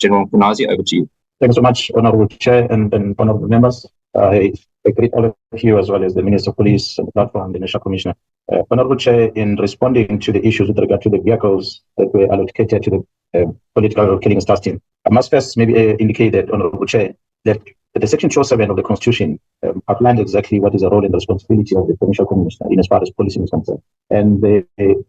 General Mkhwanazi, over to you. Thank you so much, Honorable Chair and Honorable Members. I greet all of you as well as the Minister of Police and the platform, the National Commissioner. Honorable Chair, in responding to the issues with regard to the vehicles that were allocated to the political killing task team, I must first maybe indicate that, Honorable Chair, that the Section 207 of the Constitution outlines exactly what is the role and responsibility of the Provincial Commissioner in as far as policing is concerned. And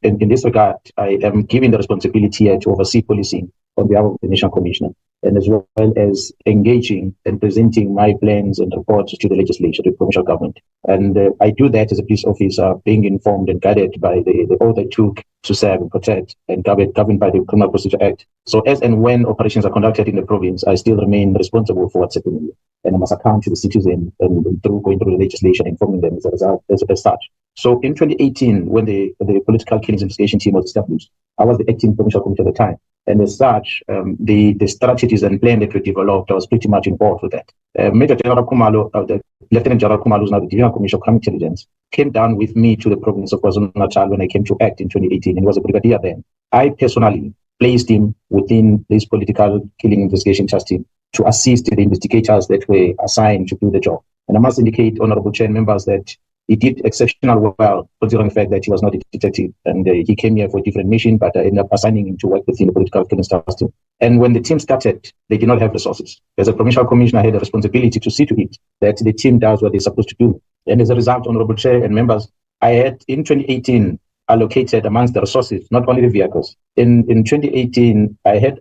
in this regard, I am given the responsibility to oversee policing on behalf of the National Commissioner, and as well as engaging and presenting my plans and reports to the legislature, to the provincial government. And I do that as a police officer, being informed and guided by the oath I took to serve and protect, and governed by the Criminal Procedure Act. So as and when operations are conducted in the province, I still remain responsible for what's happening here. And I must account to the citizen and through going through the legislation, informing them as such. So in 2018, when the political killings investigation team was established, I was the acting provincial commissioner at the time. And as such, the strategies and plan that we developed, I was pretty much involved with that. Major General Khumalo, the Lieutenant General Khumalo, who's now the Judicial Commission of Intelligence, came down with me to the province of KwaZulu-Natal when I came to act in 2018, and he was a brigadier then. I personally placed him within this political killing investigation task team to assist the investigators that were assigned to do the job. And I must indicate, Honorable Chair members, that he did exceptional well, considering the fact that he was not a detective, and he came here for a different mission, but I ended up assigning him to work within the political killing task team. And when the team started, they did not have resources. As a provincial commissioner, I had a responsibility to see to it that the team does what they're supposed to do. And as a result, Honorable Chair and members, I had in 2018 allocated amongst the resources, not only the vehicles. In 2018, I had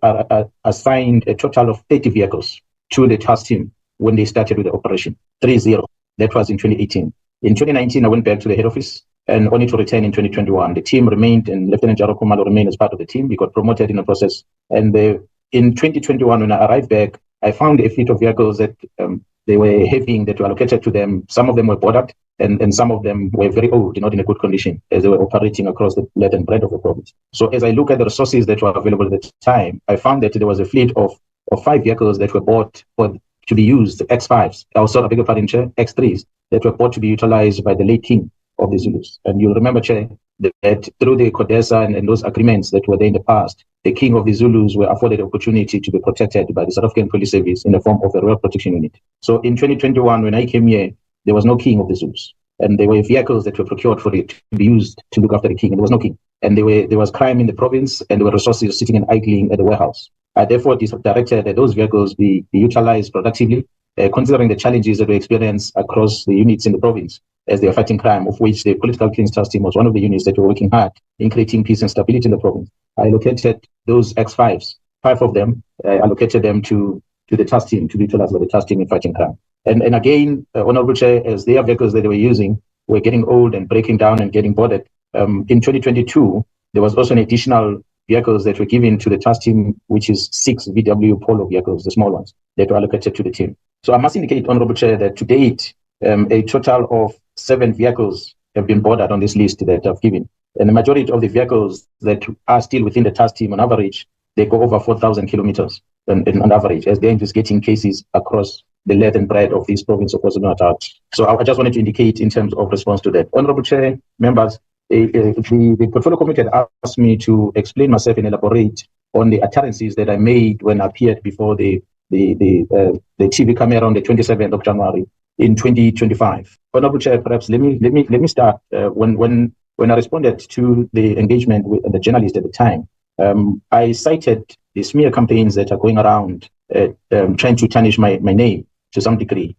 assigned a total of 30 vehicles to the task team when they started with the operation, 30. That was in 2018. In 2019, I went back to the head office and only to return in 2021. The team remained, and Lieutenant General Khumalo remained as part of the team. He got promoted in the process. And in 2021, when I arrived back, I found a fleet of vehicles that they were having, that were allocated to them. Some of them were bordered, and some of them were very old, not in a good condition, as they were operating across the length and breadth of the province. So as I look at the resources that were available at the time, I found that there was a fleet of 5 vehicles that were bought to be used, X5s, also, I beg your pardon, Chair, X3s, that were bought to be utilized by the late king of the Zulus. And you'll remember, Chair, that through the CODESA and those agreements that were there in the past, the king of the Zulus were afforded the opportunity to be protected by the South African Police Service in the form of a Royal Protection Unit. So in 2021, when I came here, there was no king of the Zulus. And there were vehicles that were procured for it to be used to look after the king, and there was no king. And there was crime in the province, and there were resources sitting and idling at the warehouse. I therefore directed that those vehicles be utilized productively, considering the challenges that we experience across the units in the province as they are fighting crime, of which the political killing task team was one of the units that were working hard in creating peace and stability in the province. I allocated those X5s, 5 of them, allocated them to the task team to be utilized by the task team in fighting crime. And again, Honorable Chair, as their vehicles that they were using were getting old and breaking down and getting boarded, in 2022, there was also an additional vehicles that were given to the task team, which is 6 VW Polo vehicles, the small ones, that were allocated to the team. So I must indicate, Honorable Chair, that to date, a total of 7 vehicles have been boarded on this list that I've given. And the majority of the vehicles that are still within the task team, on average, they go over 4,000 kilometers on average, as they're investigating cases across the length and breadth of this province of KwaZulu-Natal. So I just wanted to indicate in terms of response to that. Honorable Chair, members, the portfolio committee had asked me to explain myself and elaborate on the utterances that I made when I appeared before the TV camera on the 27th of January in 2025. Honorable Chair, perhaps let me start. When I responded to the engagement with the journalist at the time, I cited the smear campaigns that are going around trying to tarnish my name to some degree.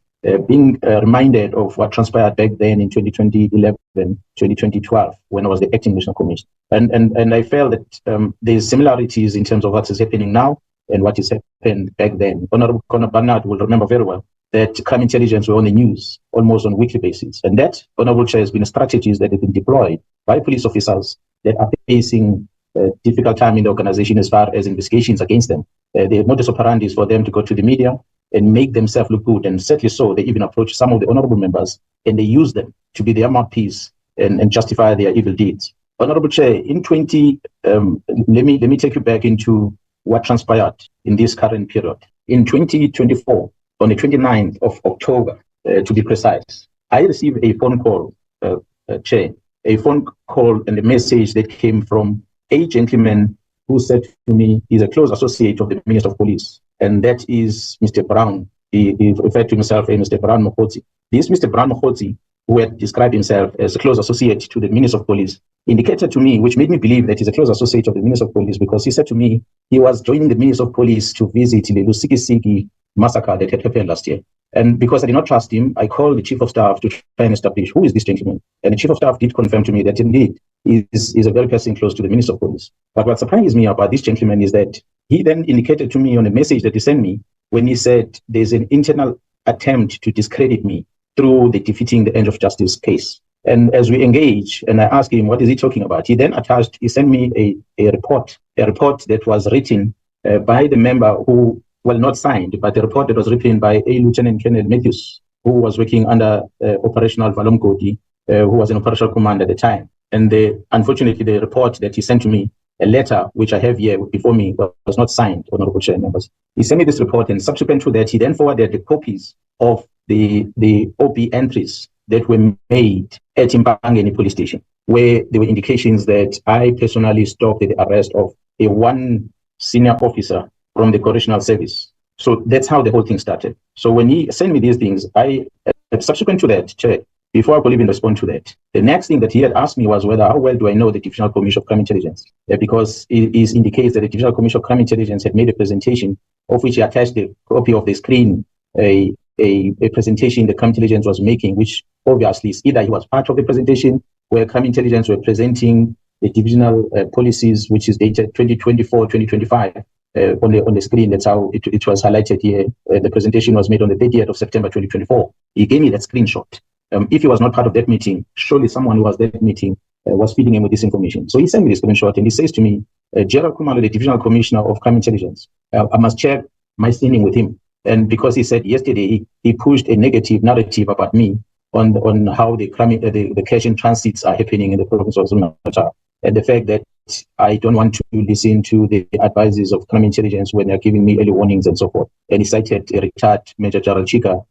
Being reminded of what transpired back then in 2011, 2012, when I was the acting national commissioner. And I felt that there's similarities in terms of what is happening now and what has happened back then. Honorable Conor Barnard will remember very well that crime intelligence were on the news almost on a weekly basis. And that, Honorable Chair, has been strategies that have been deployed by police officers that are facing a difficult time in the organization as far as investigations against them. The modus operandi is for them to go to the media and make themselves look good, and certainly so, they even approach some of the honorable members and they use them to be their mouthpiece and justify their evil deeds. Honorable Chair, in let me take you back into what transpired in this current period. In 2024, on the 29th of October, to be precise, I received a phone call, Chair, a phone call and a message that came from a gentleman who said to me he's a close associate of the Minister of Police, and that is Mr. Brown. He referred to himself as Mr. Brown Mkhwanazi. This Mr. Brown Mkhwanazi, who had described himself as a close associate to the Minister of Police, indicated to me, which made me believe that he's a close associate of the Minister of Police, because he said to me he was joining the Minister of Police to visit the Lusikisiki massacre that had happened last year. And because I did not trust him, I called the Chief of Staff to try and establish who is this gentleman. And the Chief of Staff did confirm to me that indeed he is a very person close to the Minister of Police. But what surprised me about this gentleman is that he then indicated to me on a message that he sent me when he said there's an internal attempt to discredit me through the defeating the end of justice case. And as we engage, and I asked him, what is he talking about? He then he sent me a report that was written by the member who, well, not signed, but a report that was written by a Lieutenant Colonel Matthews, who was working under Operational Valomgodi, who was an operational commander at the time. And unfortunately, the report that he sent to me, a letter which I have here before me, was not signed, Honorable Chair members. He sent me this report, and subsequent to that, he then forwarded the copies of the OP entries that were made at Impangeni police station, where there were indications that I personally stopped the arrest of one senior officer from the correctional service. So that's how the whole thing started. So when he sent me these things, subsequent to that, Chair, before I could even respond to that, the next thing that he had asked me was whether, how well do I know the Judicial Commission of Crime Intelligence? Because it indicates that the Judicial Commission of Crime Intelligence had made a presentation of which he attached a copy of the screen, a presentation the Crime Intelligence was making, which obviously is either he was part of the presentation where Crime Intelligence were presenting the divisional policies, which is dated 2024, 2025. On the screen, that's how it was highlighted here. The presentation was made on the 30th of September 2024. He gave me that screenshot. If he was not part of that meeting, surely someone who was at that meeting was feeding him with this information. So he sent me this screenshot, and he says to me, Gerald Khumalo, the Divisional Commissioner of Crime Intelligence, I must check my standing with him. And because he said yesterday he pushed a negative narrative about me on how the cash in transits are happening in the province of KwaZulu-Natal, and the fact that I don't want to listen to the advices of crime intelligence when they're giving me early warnings and so forth. And he cited retired Major General Chika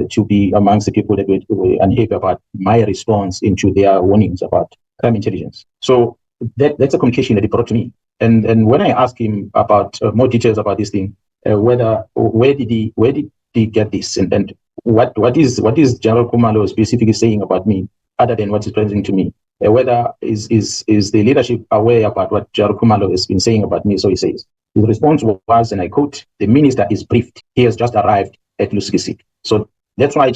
to be amongst the people that were unhappy about my response into their warnings about crime intelligence. So that's a communication that he brought to me. And when I asked him about more details about this thing, where did he get this, and what is General Khumalo specifically saying about me, other than what he's presenting to me? Whether is the leadership aware about what General Khumalo has been saying about me? So he says his response was, and I quote, "The minister is briefed. He has just arrived at Lusikisiki." So that's why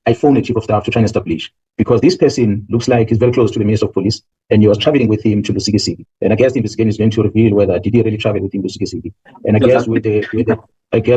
I phoned the Chief of Staff to try and establish, because this person looks like he's very close to the Minister of Police, and he was traveling with him to Lusikisiki. And I guess the investigation is going to reveal whether did he really travel with him to Lusikisiki. And I guess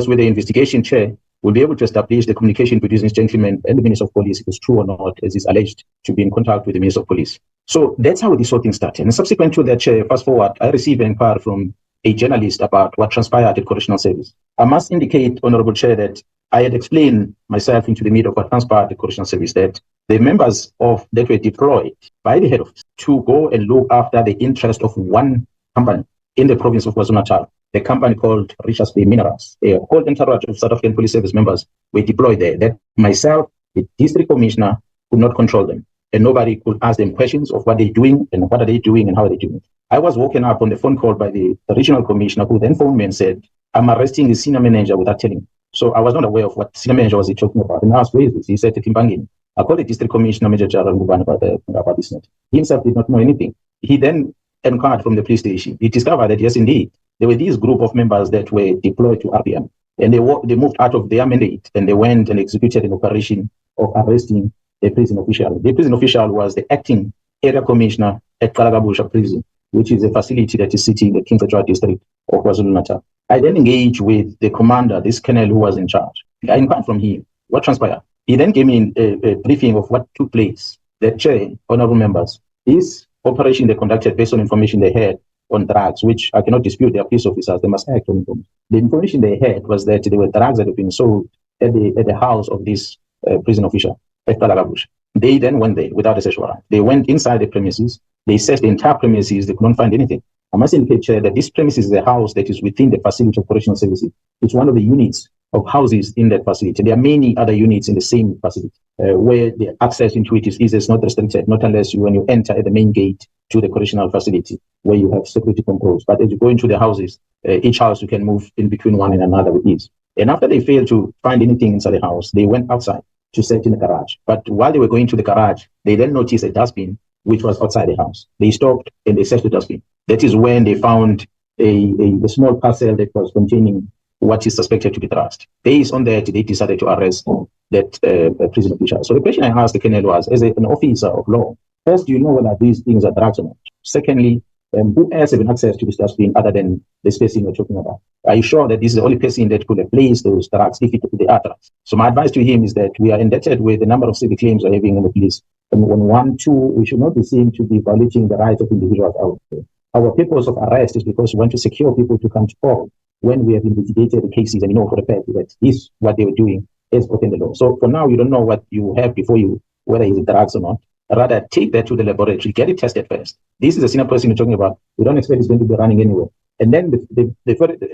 with the investigation, Chair, we'll be able to establish the communication between this gentleman and the Minister of Police, if it's true or not, as is alleged to be in contact with the Minister of Police. So that's how this whole thing started. And subsequent to that, Chair, fast forward, I received an inquiry from a journalist about what transpired at Correctional Service. I must indicate, Honorable Chair, that I had explained myself into the media of what transpired at Correctional Service, that the members that were deployed by the head office to go and look after the interest of one company in the province of KwaZulu-Natal, the company called Richards Bay Minerals. A whole entourage of South African Police Service members were deployed there. That myself, the district commissioner, could not control them, and nobody could ask them questions of what they're doing and what are they doing and how are they doing it. I was woken up on the phone call by the regional commissioner, who then phoned me and said, "I'm arresting the senior manager without telling me." So I was not aware of what senior manager was he talking about. And I asked, "Where is this?" He said, "Timbangeni." I called the district commissioner, Major General Mkhwanazi, about this matter. He himself did not know anything. He then inquired from the police station. He discovered that, yes, indeed, there were these group of members that were deployed to RPM. And they moved out of their mandate, and they went and executed an operation of arresting a prison official. The prison official was the acting area commissioner at Kalagabusha prison, which is a facility that is sitting in the King Sejong district of KwaZulu-Natal. I then engaged with the commander, this colonel who was in charge. I inquired from him what transpired. He then gave me a briefing of what took place. The chair, honorable members, this operation they conducted based on information they had on drugs, which I cannot dispute. They are police officers, they must act on information. The information they had was that there were drugs that had been sold at the house of this prison official at Kalagabush. They then went there without a search warrant. They went inside the premises, they searched the entire premises, they couldn't find anything. I must indicate, Chair, that this premises is a house that is within the facility of correctional services. It's one of the units of houses in that facility. There are many other units in the same facility where the access into it is not restricted, not unless when you enter at the main gate to the correctional facility where you have security controls. But as you go into the houses, each house you can move in between one and another with ease. And after they failed to find anything inside the house, they went outside to search in the garage. But while they were going to the garage, they then noticed a dustbin which was outside the house. They stopped and they searched the dustbin. That is when they found a small parcel that was containing what is suspected to be drugs. Based on that, they decided to arrest that prison official. So the question I asked the colonel was, as an officer of law, first, do you know whether these things are drugs or not? Secondly, who else has access to this dustbin other than this person you're talking about? Are you sure that this is the only person that could have placed those drugs if they are drugs? So my advice to him is that we are indebted with the number of civic claims we're having in the police. And we should not be seen to be violating the rights of individuals out there. Our purpose of arrest is because we want to secure people to come to court when we have investigated the cases and know for a fact that this, what they were doing, is broken the law. So for now, you don't know what you have before you, whether it's drugs or not. Rather, take that to the laboratory, get it tested first. This is a senior person you're talking about. We don't expect it's going to be running anywhere. And then the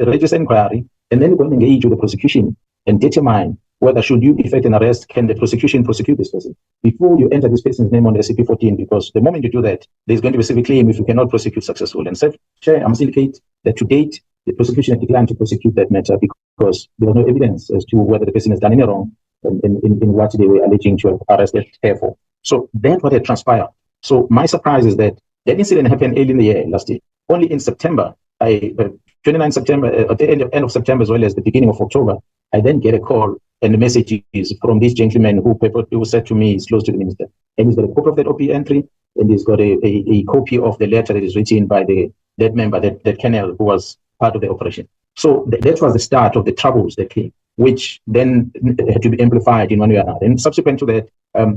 register inquiry, and then go and engage with the prosecution and determine whether should you effect an arrest, can the prosecution prosecute this person before you enter this person's name on the SCP-14, because the moment you do that, there's going to be a civil claim if you cannot prosecute successfully. And Chair, I must indicate that to date, the prosecution has declined to prosecute that matter because there was no evidence as to whether the person has done any wrong in what they were alleging to have arrested her for. So that's what had transpired. So my surprise is that that incident happened early in the year last year. Only in September, 29 September, at the end of September as well as the beginning of October, I then get a call and the message is from this gentleman who said to me he's close to the minister. And he's got a copy of that OP entry and he's got a copy of the letter that is written by that member, that colonel who was part of the operation. So that was the start of the troubles that came, which then had to be amplified in one way or another. And subsequent to that,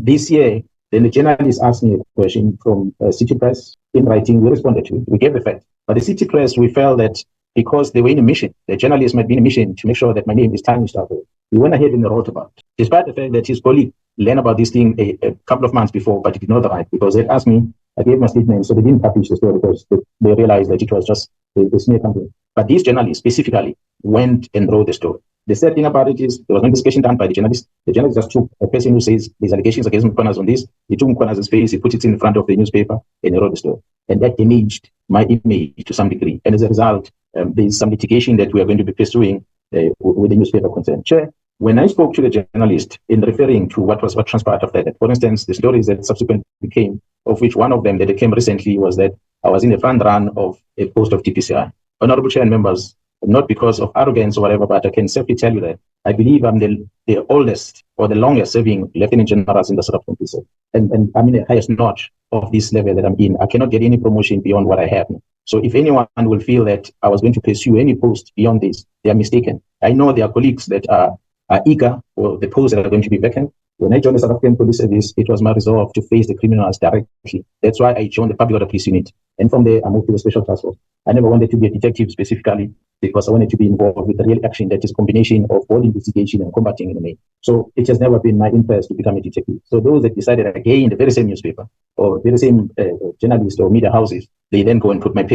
this year, then the journalist asked me a question from City Press in writing. We responded to it. We gave the fact. But the City Press, we felt that because they were in a mission, the journalist might be in a mission to make sure that my name is tarnished out there. He went ahead and wrote about it, despite the fact that his colleague learned about this thing a couple of months before, but he did not write because they asked me. I gave my statement, so they didn't publish the story because they realized that it was just a smear campaign. But this journalist specifically went and wrote the story. The sad thing about it is there was no investigation done by the journalist. The journalist just took a person who says there's allegations against Mkhwanazi on this. He took Mkhwanazi's face, he put it in front of the newspaper, and he wrote the story. And that damaged my image to some degree. And as a result, there's some litigation that we are going to be pursuing with the newspaper concerned. Chair, when I spoke to the journalist in referring to what transpired after that, for instance, the stories that subsequently came, of which one of them that came recently was that I was in the front run of a post of TPCI. Honorable Chair and members, not because of arrogance or whatever, but I can safely tell you that I believe I'm the oldest or the longest serving lieutenant generals in the South African Police. And I'm in the highest notch of this level that I'm in. I cannot get any promotion beyond what I have. So if anyone will feel that I was going to pursue any post beyond this, they are mistaken. I know there are colleagues that are eager for the posts that are going to be vacant. When I joined the South African Police Service, it was my resolve to face the criminals directly. That's why I joined the Public Order Police Unit. And from there, I moved to the Special Task Force. I never wanted to be a detective specifically because I wanted to be involved with the real action that is a combination of all investigation and combating enemy. So it has never been my interest to become a detective. So those that decided again, the very same newspaper or the very same journalist or media houses, they then go and put my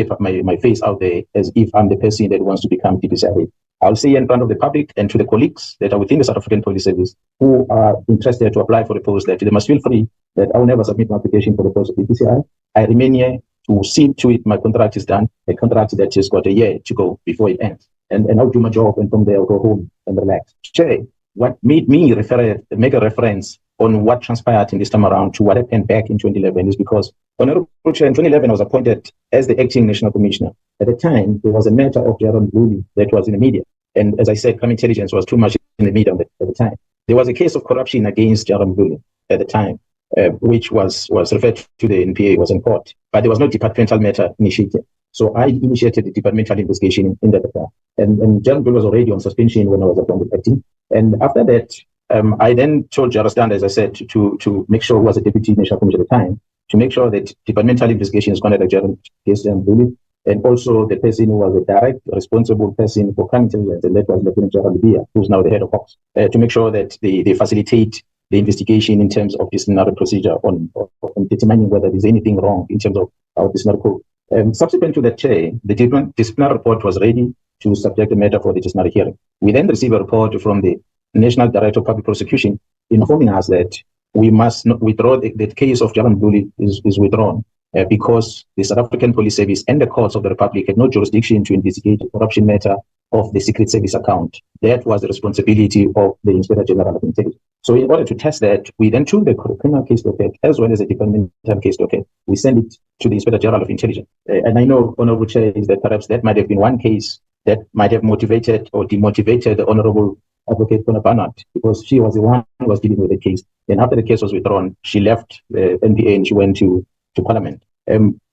face out there as if I'm the person that wants to become TPCI. I'll say in front of the public and to the colleagues that are within the South African Police Service who are interested to apply for the post that they must feel free that I will never submit my application for the post of TPCI. I remain here to see to it my contract is done, a contract that has got a year to go before it ends. And I'll do my job and from there I'll go home and relax. Chair, what made me make a reference on what transpired in this time around to what happened back in 2011 is because Honorable Chair, in 2011 I was appointed as the acting national commissioner. At the time, there was a matter of Shadrack Sibiya that was in the media. And as I said, crime intelligence was too much in the media at the time. There was a case of corruption against Shadrack Sibiya at the time, which was referred to the NPA, was in court. But there was no departmental matter initiated. So I initiated the departmental investigation in that affair. And Shadrack Sibiya was already on suspension when I was appointed acting. And after that, I then told Jarastanda, as I said, to make sure, who was a deputy national commissioner at the time, to make sure that departmental investigation is conducted against Shadrack Sibiya. And also the person who was a direct responsible person for crime intelligence, and that was Lieutenant General Sibiya, who's now the head of Ops, to make sure that they facilitate the investigation in terms of disciplinary procedure on determining whether there's anything wrong in terms of our disciplinary code. Subsequent to that, Chair, the disciplinary report was ready to subject the matter for the disciplinary hearing. We then receive a report from the National Director of Public Prosecution informing us that we must not withdraw the case of Jaran Mbuli is withdrawn because the South African Police Service and the courts of the Republic had no jurisdiction to investigate the corruption matter of the Secret Service account. That was the responsibility of the Inspector General of Intelligence. So in order to test that, we then took the criminal case docket as well as the departmental case docket. We sent it to the Inspector General of Intelligence. And I know, Honorable Chair, is that perhaps that might have been one case that might have motivated or demotivated the Honorable Advocate Kona Barnard, because she was the one who was dealing with the case. Then after the case was withdrawn, she left NPA and she went to Parliament.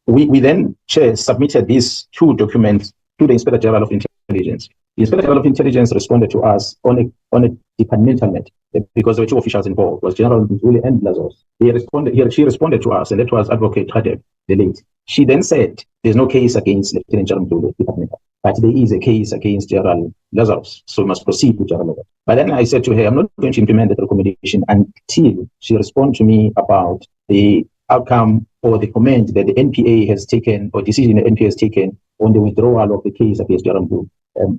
We then, Chair, submitted these two documents to the Inspector General of Intelligence. The Inspector General of Intelligence responded to us on a departmental matter because there were two officials involved, was General Mbuyiseli and Lazarus. She responded to us, and that was Advocate Khadeb, the late. She then said, there's no case against Lieutenant General Mbuyiseli, departmental, but there is a case against General Lazarus, so we must proceed with General Lazarus. But then I said to her, I'm not going to implement that recommendation until she responds to me about the outcome or the comment that the NPA has taken, or decision the NPA has taken on the withdrawal of the case against Jaran Mbuli.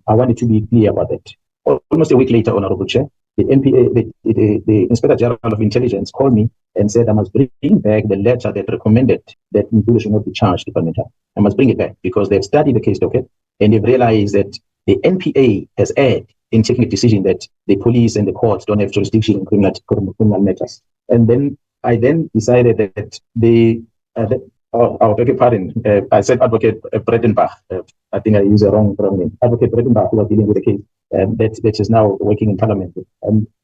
I wanted to be clear about that. Almost a week later, Honorable Chair, the NPA, the Inspector General of Intelligence called me and said I must bring back the letter that recommended that Mbuli should not be charged departmental. I must bring it back because they've studied the case docket and they've realized that the NPA has erred in taking a decision that the police and the courts don't have jurisdiction in criminal matters. And then I decided that I beg your pardon, I said Advocate Bredenbach. I think I used the wrong name. Advocate Bredenbach, who was dealing with the case that is now working in Parliament.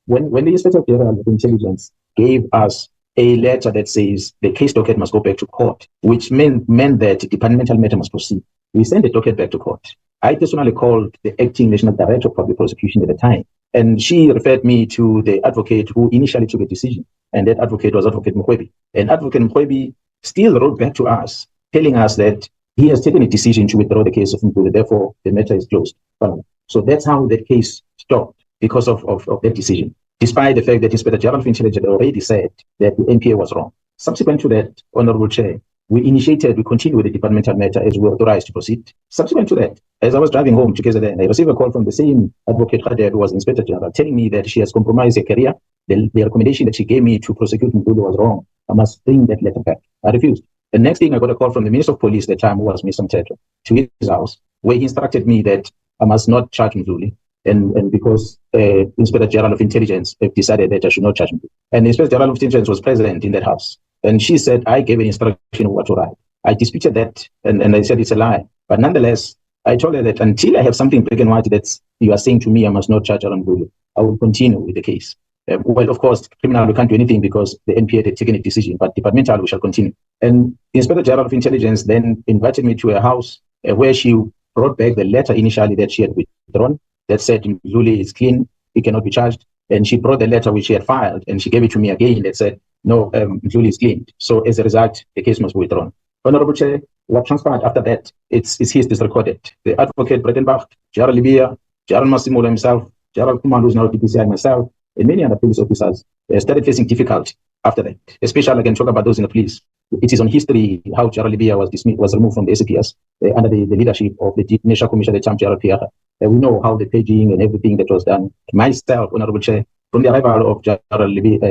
When the Inspector General of Intelligence gave us a letter that says the case docket must go back to court, which meant that the departmental matter must proceed, we sent the docket back to court. I personally called the acting National Director of Public Prosecution at the time, and she referred me to the advocate who initially took a decision, and that advocate was Advocate Mkhwanazi. And Advocate Mkhwanazi still wrote back to us, telling us that he has taken a decision to withdraw the case of Mbuli, therefore the matter is closed. So that's how that case stopped, because of that decision, despite the fact that Inspector General of Intelligence already said that the NPA was wrong. Subsequent to that, Honorable Chair, we continued with the departmental matter as we were authorized to proceed. Subsequent to that, as I was driving home to KZN, I received a call from the same Advocate Khadeb, who was Inspector General, telling me that she has compromised her career. The recommendation that she gave me to prosecute Mbuli was wrong. I must bring that letter back. I refused. The next thing, I got a call from the Minister of Police at the time, who was Mr. Mteto, to his house, where he instructed me that I must not charge Mbuli, and because Inspector General of Intelligence decided that I should not charge Mbuli. And the Inspector General of Intelligence was present in that house. And she said, I gave an instruction of what to write. I disputed that, and I said it's a lie. But nonetheless, I told her that until I have something black and white that you are saying to me I must not charge Mbuli, I will continue with the case. Well, of course, criminal, we can't do anything because the NPA had taken a decision, but departmental, we shall continue. And the Inspector General of Intelligence then invited me to a house where she brought back the letter initially that she had withdrawn that said Mbuli is clean, he cannot be charged. And she brought the letter which she had filed, and she gave it to me again that said, no, Mbuli is clean. So as a result, the case must be withdrawn. Honorable Chair, what transpired after that, it's recorded. The Advocate Bredenbach, Gerald Libya, Gerald Massimo himself, Gerald Kumar, who's now DPCI, myself, and many other police officers started facing difficulty after that. Especially, I can talk about those in the police. It is on history how Gerald Libya was removed from the SAPS under the leadership of the Judicial Commission at the time, Gerald Pierre. We know how the paging and everything that was done. Myself, Honorable Chair, from the arrival of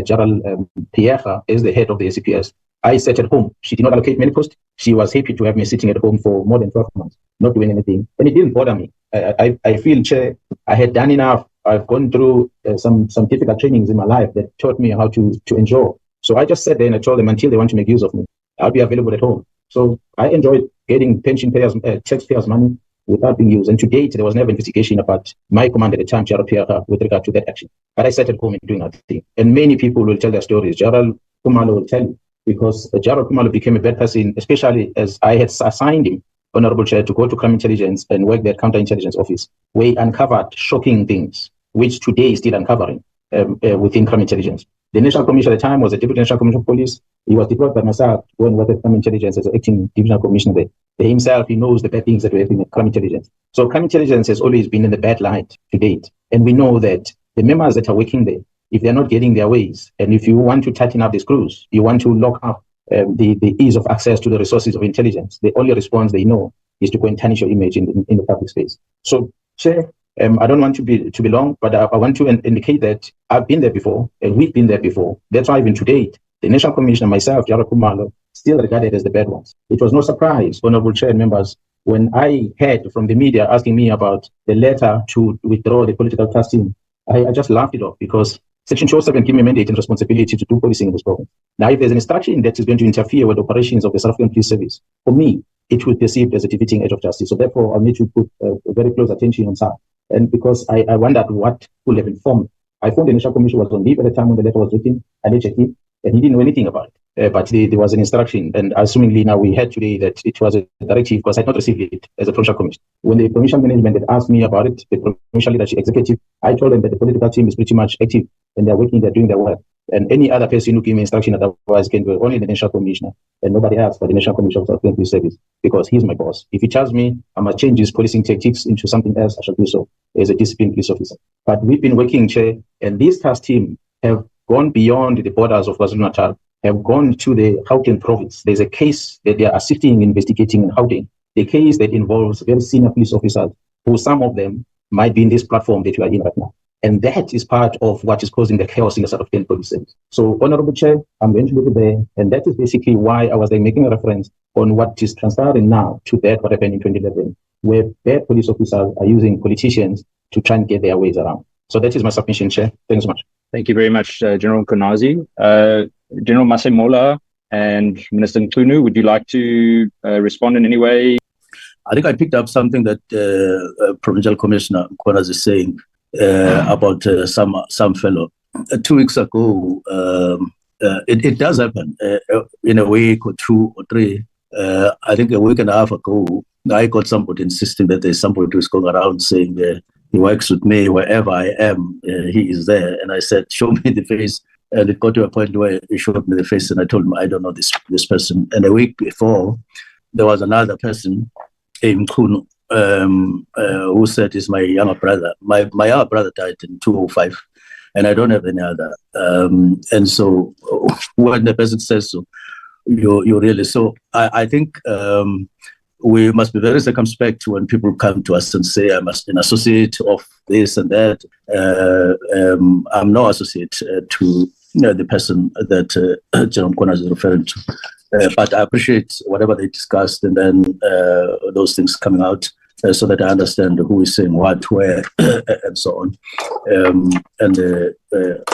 Gerald Pierre as the head of the SAPS, I sat at home. She did not allocate me any post. She was happy to have me sitting at home for more than 12 months, not doing anything. And it didn't bother me. I feel, Chair, I had done enough. I've gone through some difficult trainings in my life that taught me how to endure. So I just sat there and I told them until they want to make use of me, I'll be available at home. So I enjoyed getting pension payers, taxpayers' money without being used. And to date, there was never investigation about my command at the time, Gerald Pierre, with regard to that action. But I sat at home and doing nothing. And many people will tell their stories. Gerald Kumalo will tell you, because Gerald Kumalo became a bad person, especially as I had assigned him, Honorable Chair, to go to crime intelligence and work their counterintelligence office, where he uncovered shocking things, which today is still uncovering within crime intelligence. The National Commission at the time was a Deputy National Commission of Police. He was deployed by myself to go and work at crime intelligence as an acting Divisional Commissioner there. Himself, he knows the bad things that were happening at crime intelligence. So crime intelligence has always been in the bad light to date. And we know that the members that are working there, if they're not getting their ways, and if you want to tighten up the screws, you want to lock up the ease of access to the resources of intelligence, the only response they know is to go and tarnish your image in the public space. So Chair, I don't want to be long, but I want to indicate that I've been there before, and we've been there before. That's why even today, the National Commission and myself, Jara Kumalo, still regarded as the bad ones. It was no surprise, Honorable Chair and members, when I heard from the media asking me about the letter to withdraw the political task team. I just laughed it off, because Section 207 gave me a mandate and responsibility to do policing in this province. Now, if there's an instruction that is going to interfere with operations of the South African Police Service, for me, it would be perceived as a defeating edge of justice. So therefore, I'll need to put very close attention on that. And because I wondered what could have informed. I found the National Commission was on leave at the time when the letter was written, allegedly, and he didn't know anything about it. But there was an instruction, and assumingly now we heard today that it was a directive, because I had not received it as a provincial commission. When the provincial management had asked me about it, the provincial leadership executive, I told them that the political team is pretty much active, and they're working, they're doing their work. And any other person who gave me instruction otherwise can go only the National Commissioner, and nobody else but the National Commission of South African Police Service, because he's my boss. If he tells me I must change his policing tactics into something else, I shall do so as a disciplined police officer. But we've been working, Chair, and this task team have gone beyond the borders of KwaZulu-Natal, have gone to the Gauteng province. There's a case that they are assisting in investigating in Gauteng, the case that involves very senior police officers, who some of them might be in this platform that you are in right now. And that is part of what is causing the chaos in the South African Police Service. So, Honorable Chair, I'm going to leave it there. And that is basically why I was making a reference on what is transpiring now to that what happened in 2011, where bad police officers are using politicians to try and get their ways around. So that is my submission, Chair. Thanks so much. Thank you very much, General Mkhwanazi. General Masemola and Minister Mchunu, would you like to respond in any way? I think I picked up something that Provincial Commissioner Mkhwanazi is saying about some fellow. 2 weeks ago, it does happen in a week or 2 or 3. I think a week and a half ago, I got somebody insisting that there's somebody who's going around saying he works with me wherever I am, he is there. And I said, show me the face. And it got to a point where he showed me the face, and I told him, I don't know this person. And a week before, there was another person, Mchunu, who said is my younger brother. My younger brother died in 2005, and I don't have any other. And so when the person says so, you really, so I think we must be very circumspect when people come to us and say, I must be an associate of this and that. I'm no associate to the person that General Mkhwanazi is referring to. But I appreciate whatever they discussed, and then those things coming out so that I understand who is saying what, where, and so on.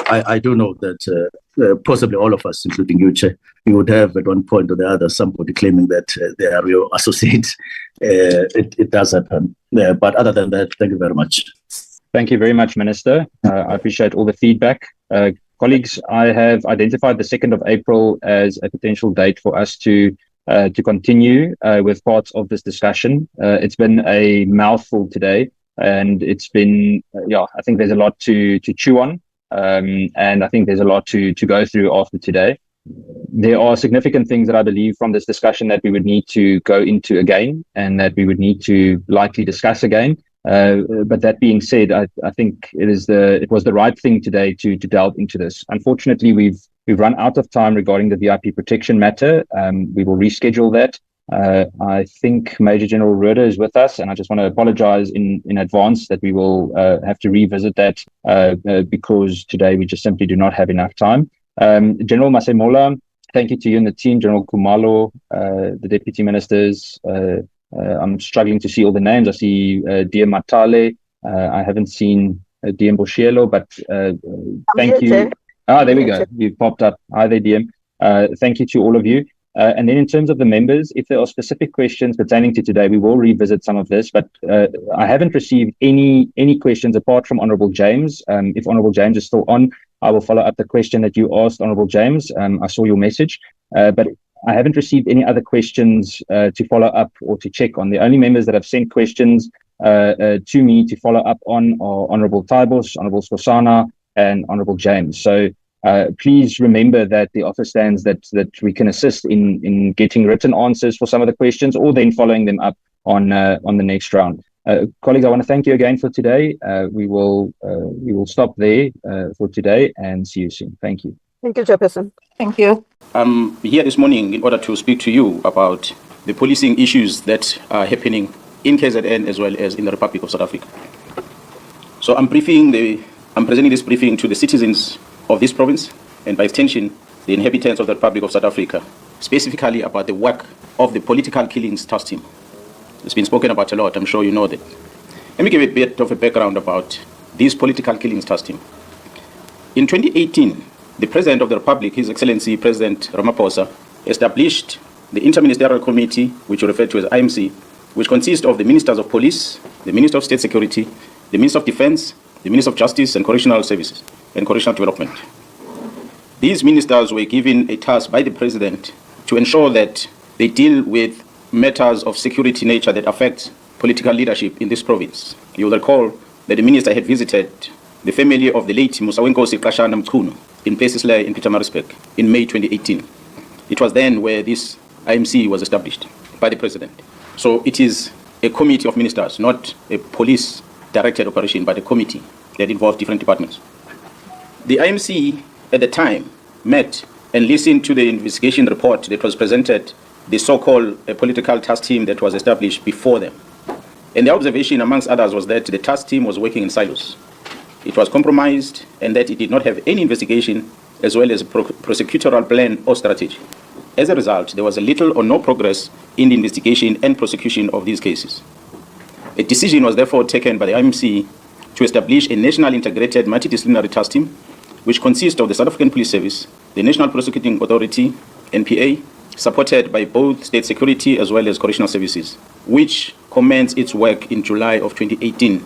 I do know that possibly all of us, including you, Chair, you would have at one point or the other somebody claiming that they are your associate. It does happen. But other than that, thank you very much. Thank you very much, Minister. I appreciate all the feedback. Colleagues, I have identified the 2nd of April as a potential date for us to continue with parts of this discussion. It's been a mouthful today, and it's been, I think there's a lot to chew on, and I think there's a lot to go through after today. There are significant things that I believe from this discussion that we would need to go into again, and that we would need to likely discuss again. But that being said, I think it was the right thing today to delve into this. Unfortunately, we've run out of time regarding the VIP protection matter. We will reschedule that. I think Major General Rhoda is with us, and I just want to apologize in advance that we will have to revisit that because today we just simply do not have enough time. General Masemola, thank you to you and the team, General Kumalo, the deputy ministers. I'm struggling to see all the names. I see DM Matale. I haven't seen DM Boshielo, but thank you. There we go. You popped up. Hi there, DM. Thank you to all of you. And then in terms of the members, if there are specific questions pertaining to today, we will revisit some of this, but I haven't received any questions apart from Honourable James. If Honourable James is still on, I will follow up the question that you asked, Honourable James. I saw your message, but I haven't received any other questions to follow up or to check on. The only members that have sent questions to me to follow up on are Honourable Taibos, Honourable Skosana, and Honourable James. So please remember that the offer stands that we can assist in getting written answers for some of the questions, or then following them up on the next round. Colleagues, I want to thank you again for today. We will stop there for today and see you soon. Thank you. Thank you, Chairperson. Thank you. I'm here this morning in order to speak to you about the policing issues that are happening in KZN as well as in the Republic of South Africa. So I'm presenting this briefing to the citizens of this province and by extension the inhabitants of the Republic of South Africa, specifically about the work of the political killings task team. It's been spoken about a lot, I'm sure you know that. Let me give a bit of a background about this political killings task team. In 2018, the President of the Republic, His Excellency President Ramaphosa, established the Interministerial Committee, which we refer to as IMC, which consists of the Ministers of Police, the Minister of State Security, the Minister of Defense, the Minister of Justice and Correctional Services and Correctional Development. These ministers were given a task by the President to ensure that they deal with matters of security nature that affect political leadership in this province. You will recall that the minister had visited the family of the late Nhlanhla Mkhwanazi in Plesisle in Pietermaritzburg in May 2018. It was then where this IMC was established by the President. So it is a committee of ministers, not a police-directed operation, but a committee that involves different departments. The IMC at the time met and listened to the investigation report that was presented, the so-called political task team that was established before them. And the observation, amongst others, was that the task team was working in silos. It was compromised and that it did not have any investigation as well as a prosecutorial plan or strategy. As a result, there was a little or no progress in the investigation and prosecution of these cases. A decision was therefore taken by the IMC to establish a national integrated multidisciplinary task team, which consists of the South African Police Service, the National Prosecuting Authority, NPA, supported by both state security as well as correctional services, which commenced its work in July of 2018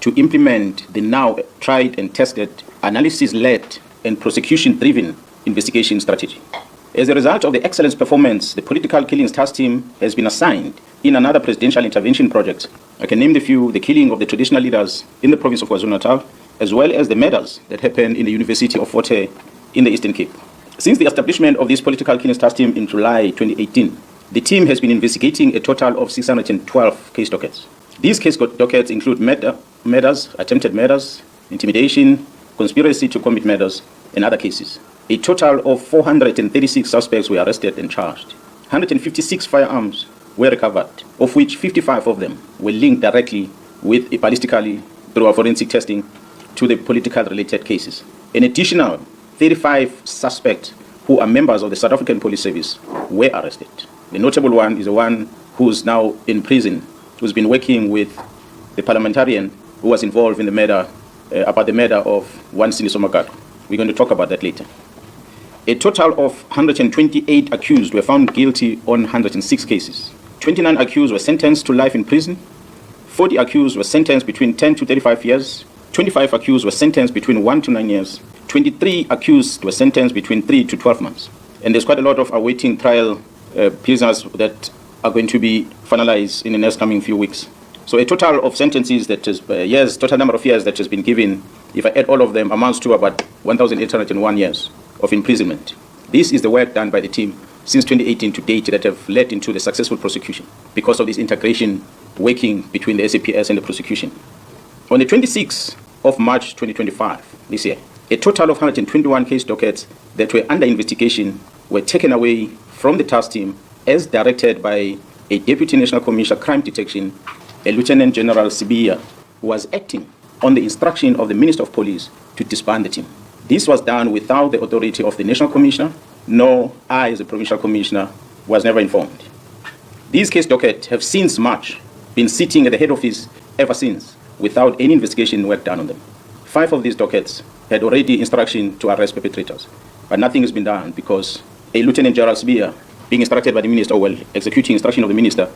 to implement the now tried and tested analysis-led and prosecution-driven investigation strategy. As a result of the excellent performance, the political killings task team has been assigned in another presidential intervention project. I can name the few: the killing of the traditional leaders in the province of KwaZulu-Natal, as well as the murders that happened in the University of Fort Hare in the Eastern Cape. Since the establishment of this political killings task team in July 2018, the team has been investigating a total of 612 case dockets. These case dockets include murders, attempted murders, intimidation, conspiracy to commit murders, and other cases. A total of 436 suspects were arrested and charged. 156 firearms were recovered, of which 55 of them were linked directly with ballistically through forensic testing to the political related cases. An additional 35 suspects who are members of the South African Police Service were arrested. The notable one is the one who's now in prison, who's been working with the parliamentarian who was involved in the murder, about the murder of one Siniso Magalo. We're going to talk about that later. A total of 128 accused were found guilty on 106 cases. 29 accused were sentenced to life in prison. 40 accused were sentenced between 10 to 35 years. 25 accused were sentenced between 1 to 9 years. 23 accused were sentenced between 3 to 12 months. And there's quite a lot of awaiting trial prisoners that are going to be finalized in the next coming few weeks. So a total of sentences that is total number of years that has been given, if I add all of them, amounts to about 1,801 years of imprisonment. This is the work done by the team since 2018 to date that have led into the successful prosecution because of this integration working between the SAPS and the prosecution. On the 26th of March 2025, this year, a total of 121 case dockets that were under investigation were taken away from the task team as directed by a Deputy National Commissioner Crime Detection, a Lieutenant General Sibiya, who was acting on the instruction of the Minister of Police to disband the team. This was done without the authority of the National Commissioner, nor I, as a Provincial Commissioner, was never informed. These case dockets have since March been sitting at the head office ever since, without any investigation work done on them. 5 of these dockets had already instruction to arrest perpetrators, but nothing has been done because a Lieutenant General Sibiya, being instructed by the Minister, executing instruction of the Minister,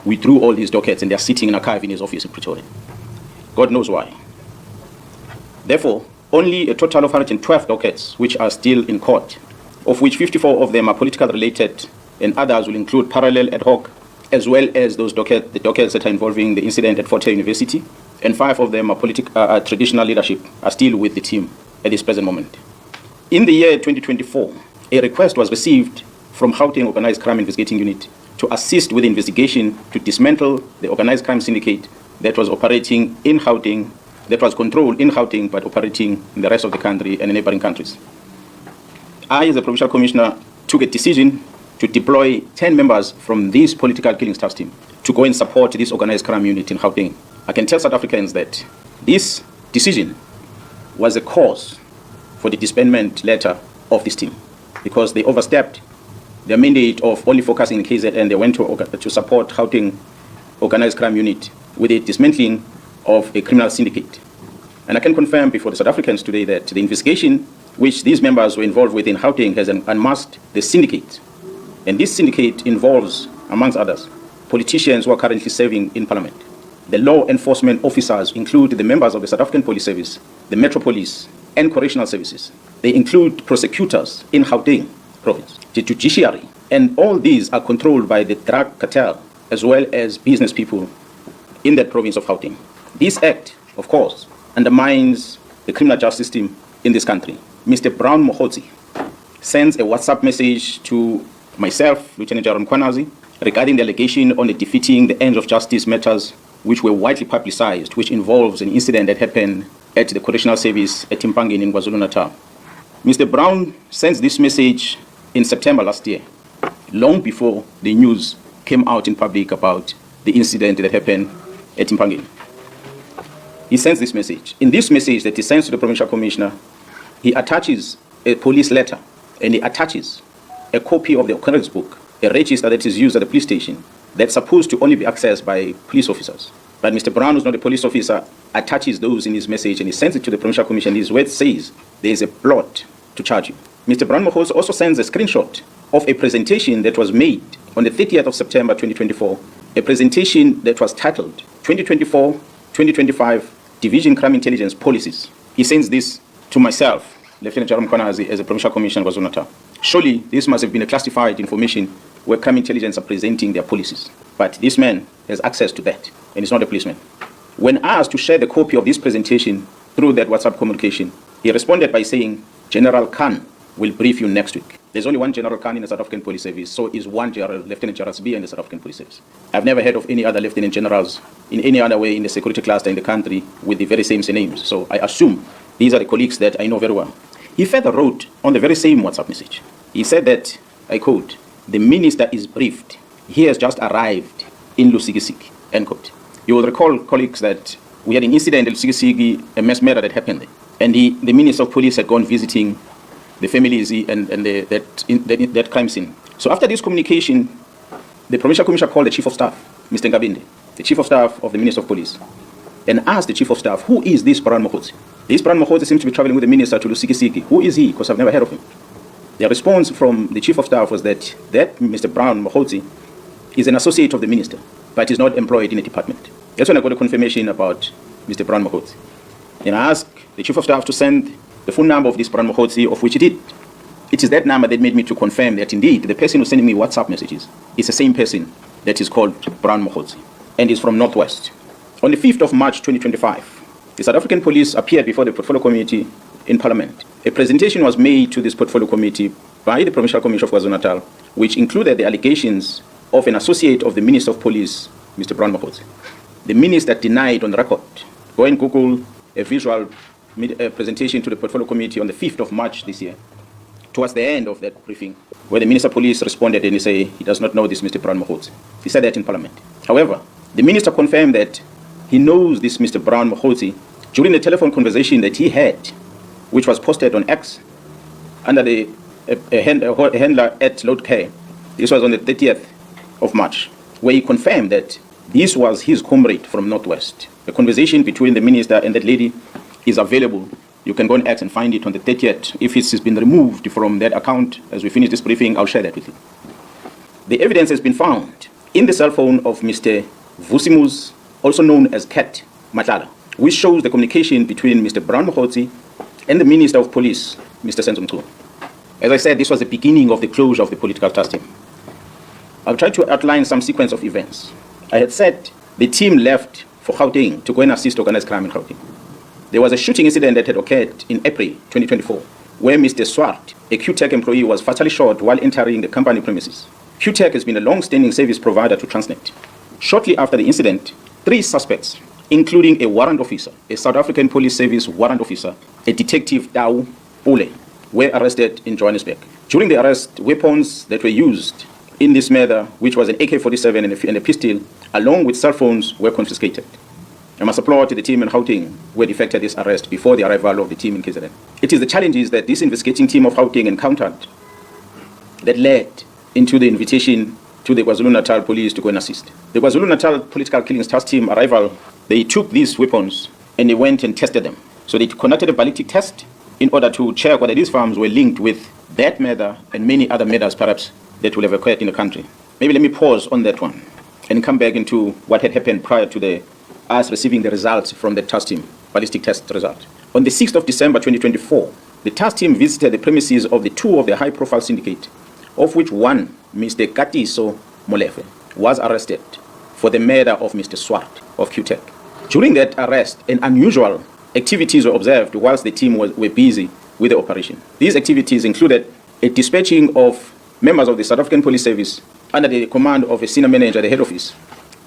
withdrew all these dockets and they are sitting in an archive in his office in Pretoria. God knows why. Therefore, only a total of 112 dockets which are still in court, of which 54 of them are political related and others will include parallel ad hoc, as well as the dockets that are involving the incident at Fort Hare University, and 5 of them are traditional leadership, are still with the team at this present moment. In the year 2024, a request was received from Gauteng Organized Crime Investigating Unit to assist with the investigation to dismantle the organized crime syndicate that was operating in Gauteng, that was controlled in Gauteng but operating in the rest of the country and in neighboring countries. I, as a Provincial Commissioner, took a decision to deploy 10 members from this political killings task team to go and support this organized crime unit in Gauteng. I can tell South Africans that this decision was a cause for the disbandment letter of this team, because they overstepped their mandate of only focusing in KZN, and they went to support Gauteng organized crime unit with the dismantling of a criminal syndicate. And I can confirm before the South Africans today that the investigation which these members were involved with in Gauteng has unmasked the syndicate. And this syndicate involves, amongst others, politicians who are currently serving in Parliament. The law enforcement officers include the members of the South African Police Service, the Metro Police, and Correctional Services. They include prosecutors in Gauteng province, the judiciary, and all these are controlled by the drug cartel as well as business people in that province of Gauteng. This act, of course, undermines the criminal justice system in this country. Mr. Brown Mkhwanazi sends a WhatsApp message to myself, Lieutenant General Mkhwanazi, regarding the allegation on the defeating the ends of justice matters which were widely publicized, which involves an incident that happened at the Correctional Service at Timpangeni in KwaZulu-Natal. Mr. Brown sends this message in September last year, long before the news came out in public about the incident that happened at Timpangeni. He sends this message. In this message that he sends to the Provincial Commissioner, he attaches a police letter, and he attaches a copy of the occurrence book, a register that is used at the police station that's supposed to only be accessed by police officers. But Mr. Brown, who's not a police officer, attaches those in his message and he sends it to the Provincial Commission. His word says there is a plot to charge you. Mr. Brown Mkhwanazi also sends a screenshot of a presentation that was made on the 30th of September 2024, a presentation that was titled 2024-2025 Division Crime Intelligence Policies. He sends this to myself, Lieutenant General Mkhwanazi, as a Provincial Commissioner of KwaZulu-Natal. Surely this must have been a classified information where crime intelligence are presenting their policies. But this man has access to that, and he's not a policeman. When asked to share the copy of this presentation through that WhatsApp communication, he responded by saying, General Khan will brief you next week. There's only one General Khan in the South African Police Service, so is one Lieutenant General Sibiya in the South African Police Service. I've never heard of any other Lieutenant Generals in any other way in the security cluster in the country with the very same names. So I assume these are the colleagues that I know very well. He further wrote on the very same WhatsApp message. He said that, I quote, the minister is briefed. He has just arrived in Lusikisiki, end quote. You will recall, colleagues, that we had an incident in Lusikisiki, a mass murder that happened there. And the Minister of Police had gone visiting the families and that crime scene. So after this communication, the Provincial Commissioner called the Chief of Staff, Mr. Ngabinde, the Chief of Staff of the Minister of Police, and asked the Chief of Staff, who is this Brown Mkhwanazi? This Brown Mkhwanazi seems to be traveling with the Minister to Lusikisiki. Who is he? Because I've never heard of him. The response from the Chief of Staff was that Mr. Brown Mkhwanazi is an associate of the Minister, but is not employed in a department. That's when I got a confirmation about Mr. Brown Mkhwanazi. And I asked the Chief of Staff to send the phone number of this Brown Mkhwanazi, of which he did. It is that number that made me to confirm that indeed the person who's sending me WhatsApp messages is the same person that is called Brown Mkhwanazi and is from Northwest. On the 5th of March 2025, the South African Police appeared before the Portfolio Committee in Parliament. A presentation was made to this Portfolio Committee by the Provincial Commission of KwaZulu-Natal, which included the allegations of an associate of the Minister of Police, Mr. Brown Mkhwanazi. The Minister denied on record. Go and Google a visual presentation to the Portfolio Committee on the 5th of March this year, towards the end of that briefing, where the Minister of Police responded and he said he does not know this Mr. Brown Mkhwanazi. He said that in Parliament. However, the Minister confirmed that he knows this Mr. Brown Mkhwanazi during the telephone conversation that he had, which was posted on X under the handler at Load Care. This was on the 30th of March, where he confirmed that this was his comrade from Northwest. The conversation between the minister and that lady is available. You can go on X and find it on the 30th. If it's been removed from that account, as we finish this briefing, I'll share that with you. The evidence has been found in the cell phone of Mr. Vusimus, also known as Cat Madlanga, which shows the communication between Mr. Brown Mkhwanazi and the Minister of Police, Mr. Senzo Mchunu. As I said, this was the beginning of the closure of the political task team. I'll try to outline some sequence of events. I had said the team left for Gauteng to go and assist organized crime in Gauteng. There was a shooting incident that had occurred in April 2024, where Mr. Swart, a QTech employee, was fatally shot while entering the company premises. QTech has been a long-standing service provider to Transnet. Shortly after the incident, 3 suspects, including a warrant officer, a South African Police Service warrant officer, a detective Dau Pule, were arrested in Johannesburg. During the arrest, weapons that were used in this murder, which was an AK-47 and a pistol, along with cell phones, were confiscated. I must applaud to the team in Gauteng who had effected this arrest before the arrival of the team in KZN. It is the challenges that this investigating team of Gauteng encountered that led into the invitation to the KwaZulu-Natal police to go and assist. The KwaZulu-Natal political killings task team arrival, they took these weapons and they went and tested them. So they conducted a ballistic test in order to check whether these firearms were linked with that murder and many other murders perhaps that will have occurred in the country. Maybe let me pause on that one and come back into what had happened prior to us receiving the results from the task team, ballistic test result. On the 6th of December 2024, the task team visited the premises of the two of the high-profile syndicate, of which one, Mr. Katiso Molefe, was arrested for the murder of Mr. Swart of QTech. During that arrest, an unusual activities were observed whilst the team were busy with the operation. These activities included a dispatching of members of the South African Police Service under the command of a senior manager at the head office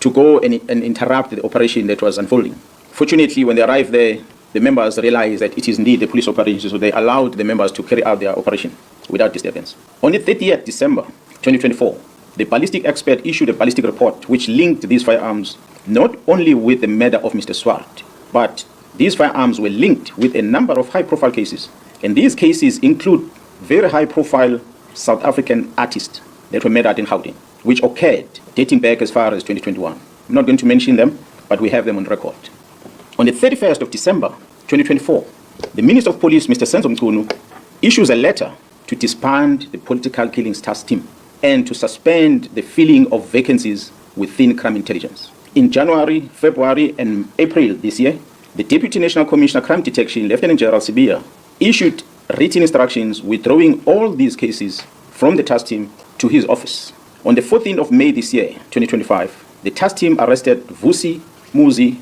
to go and interrupt the operation that was unfolding. Fortunately, when they arrived there, the members realized that it is indeed a police operation, so they allowed the members to carry out their operation without disturbance. On the 30th December 2024, the ballistic expert issued a ballistic report which linked these firearms not only with the murder of Mr. Swart, but these firearms were linked with a number of high-profile cases. And these cases include very high-profile South African artists that were murdered in Gauteng, which occurred dating back as far as 2021. I'm not going to mention them, but we have them on record. On the 31st of December 2024, the Minister of Police, Mr. Senzo Mchunu, issues a letter to disband the political killings task team and to suspend the filling of vacancies within crime intelligence. In January, February, and April this year, the Deputy National Commissioner Crime Detection, Lieutenant General Sibiya, issued written instructions withdrawing all these cases from the task team to his office. On the 14th of May this year, 2025, the task team arrested Vusi Muzi,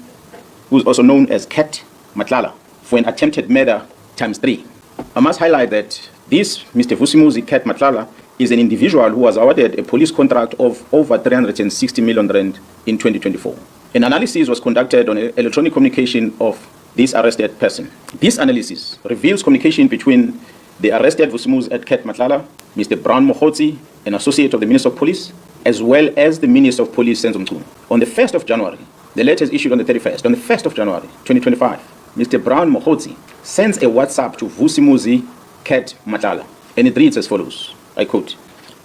who is also known as Cat Matlala, for an attempted murder ×3. I must highlight that this Mr. Vusi Muzi Cat Matlala is an individual who was awarded a police contract of over 360 million rand in 2024. An analysis was conducted on electronic communication of this arrested person. This analysis reveals communication between the arrested Vusi Muzi Cat Matlala, Mr. Brown Mohotsi, an associate of the Minister of Police, as well as the Minister of Police, Senzo Mchunu. On the 1st of January, the letter is issued on the 31st. On the 1st of January, 2025, Mr. Brown Mohotsi sends a WhatsApp to Vusi Muzi Cat Matlala, and it reads as follows, I quote,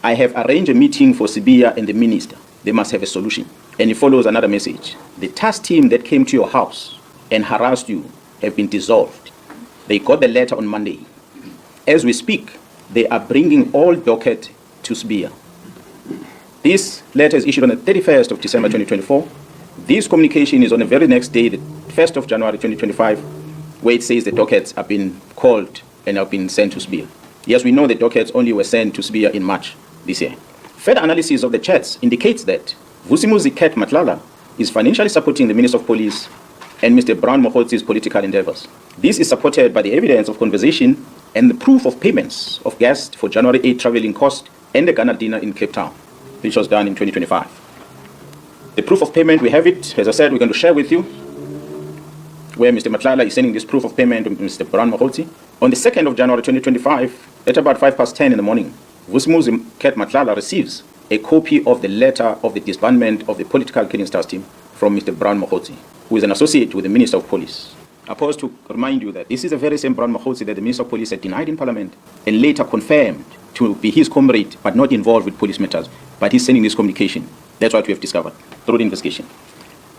"I have arranged a meeting for Sibiya and the Minister. They must have a solution." And it follows another message. "The task team that came to your house and harassed you have been dissolved. They got the letter on Monday. As we speak, they are bringing all docket to Sibiya." This letter is issued on the 31st of December 2024. This communication is on the very next day, the 1st of January 2025, where it says the dockets have been called and have been sent to Sibiya. Yes, we know the dockets only were sent to Sibiya in March this year. Further analysis of the chats indicates that Vusi Muzi Cat Matlala is financially supporting the Minister of Police and Mr. Brown Mohotsi's political endeavors. This is supported by the evidence of conversation and the proof of payments of guests for January 8 traveling cost and the Ghana dinner in Cape Town, which was done in 2025. The proof of payment, we have it, as I said, we're going to share with you, where Mr. Matlala is sending this proof of payment to Mr. Brown Mohotsi. On the 2nd of January 2025, at about 10:05 in the morning, Vusi Muzi Cat Matlala receives a copy of the letter of the disbandment of the political killings task team from Mr. Brown Mohotsi, who is an associate with the Minister of Police. I pause to remind you that this is the very same Brown Mohotsi that the Minister of Police had denied in Parliament and later confirmed to be his comrade but not involved with police matters. But he's sending this communication. That's what we have discovered through the investigation.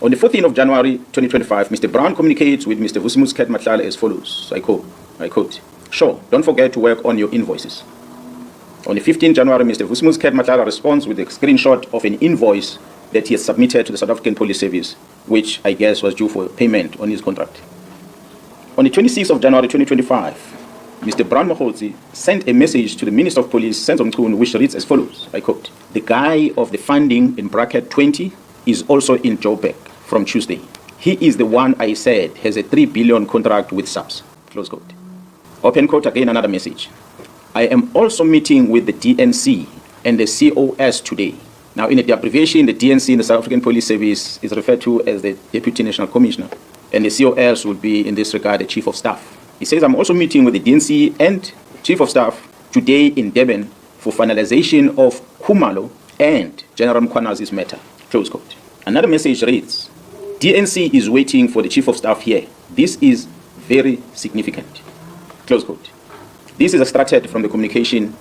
On the 14th of January 2025, Mr. Brown communicates with Mr. Vusi Muzi Cat Matlala as follows, I quote, "Sure, don't forget to work on your invoices." On the 15th January, Mr. Vusi Muzi Cat Matlala responds with a screenshot of an invoice that he has submitted to the South African Police Service, which I guess was due for payment on his contract. On the 26th of January 2025, Mr. Brown Mohotsi sent a message to the Minister of Police, Senzo Mchunu, which reads as follows, I quote, "The guy of the funding in bracket 20 is also in Joburg from Tuesday. He is the one I said has a 3 billion contract with SAPS, close quote." Open quote, again another message. "I am also meeting with the DNC and the COS today." Now, in the abbreviation, the DNC in the South African Police Service is referred to as the Deputy National Commissioner, and the COS would be, in this regard, the Chief of Staff. He says, "I'm also meeting with the DNC and Chief of Staff today in Durban for finalization of Khumalo and General Mkhwanazi's matter," close quote. Another message reads, DNC is waiting for the Chief of Staff here. This is very significant. Close quote. This is extracted from the communication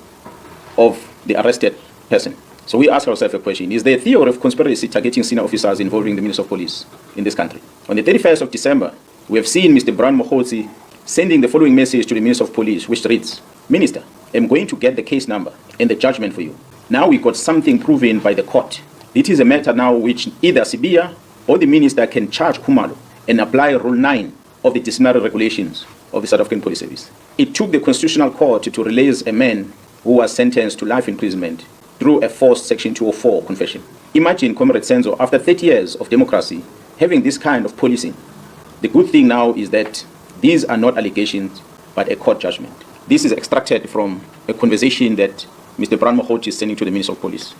of the arrested person. So we ask ourselves a question. Is there a theory of conspiracy targeting senior officers involving the Minister of Police in this country? On the 31st of December, we have seen Mr. Mkhwanazi sending the following message to the Minister of Police, which reads, Minister, I'm going to get the case number and the judgment for you. Now we got something proven by the court. It is a matter now which either Sibiya or the Minister can charge Khumalo and apply Rule 9 of the disciplinary regulations of the South African Police Service. It took the Constitutional Court to release a man who was sentenced to life imprisonment through a forced Section 204 confession. Imagine, Comrade Senzo, after 30 years of democracy, having this kind of policing. The good thing now is that these are not allegations, but a court judgment. This is extracted from a conversation that Mr. Mkhwanazi is sending to the Minister of Police.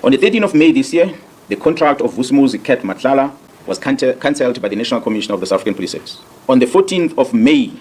On the 13th of May this year, the contract of Vusumuzi Cat Madlanga was cancelled by the National Commission of the South African Police Service. On the 14th of May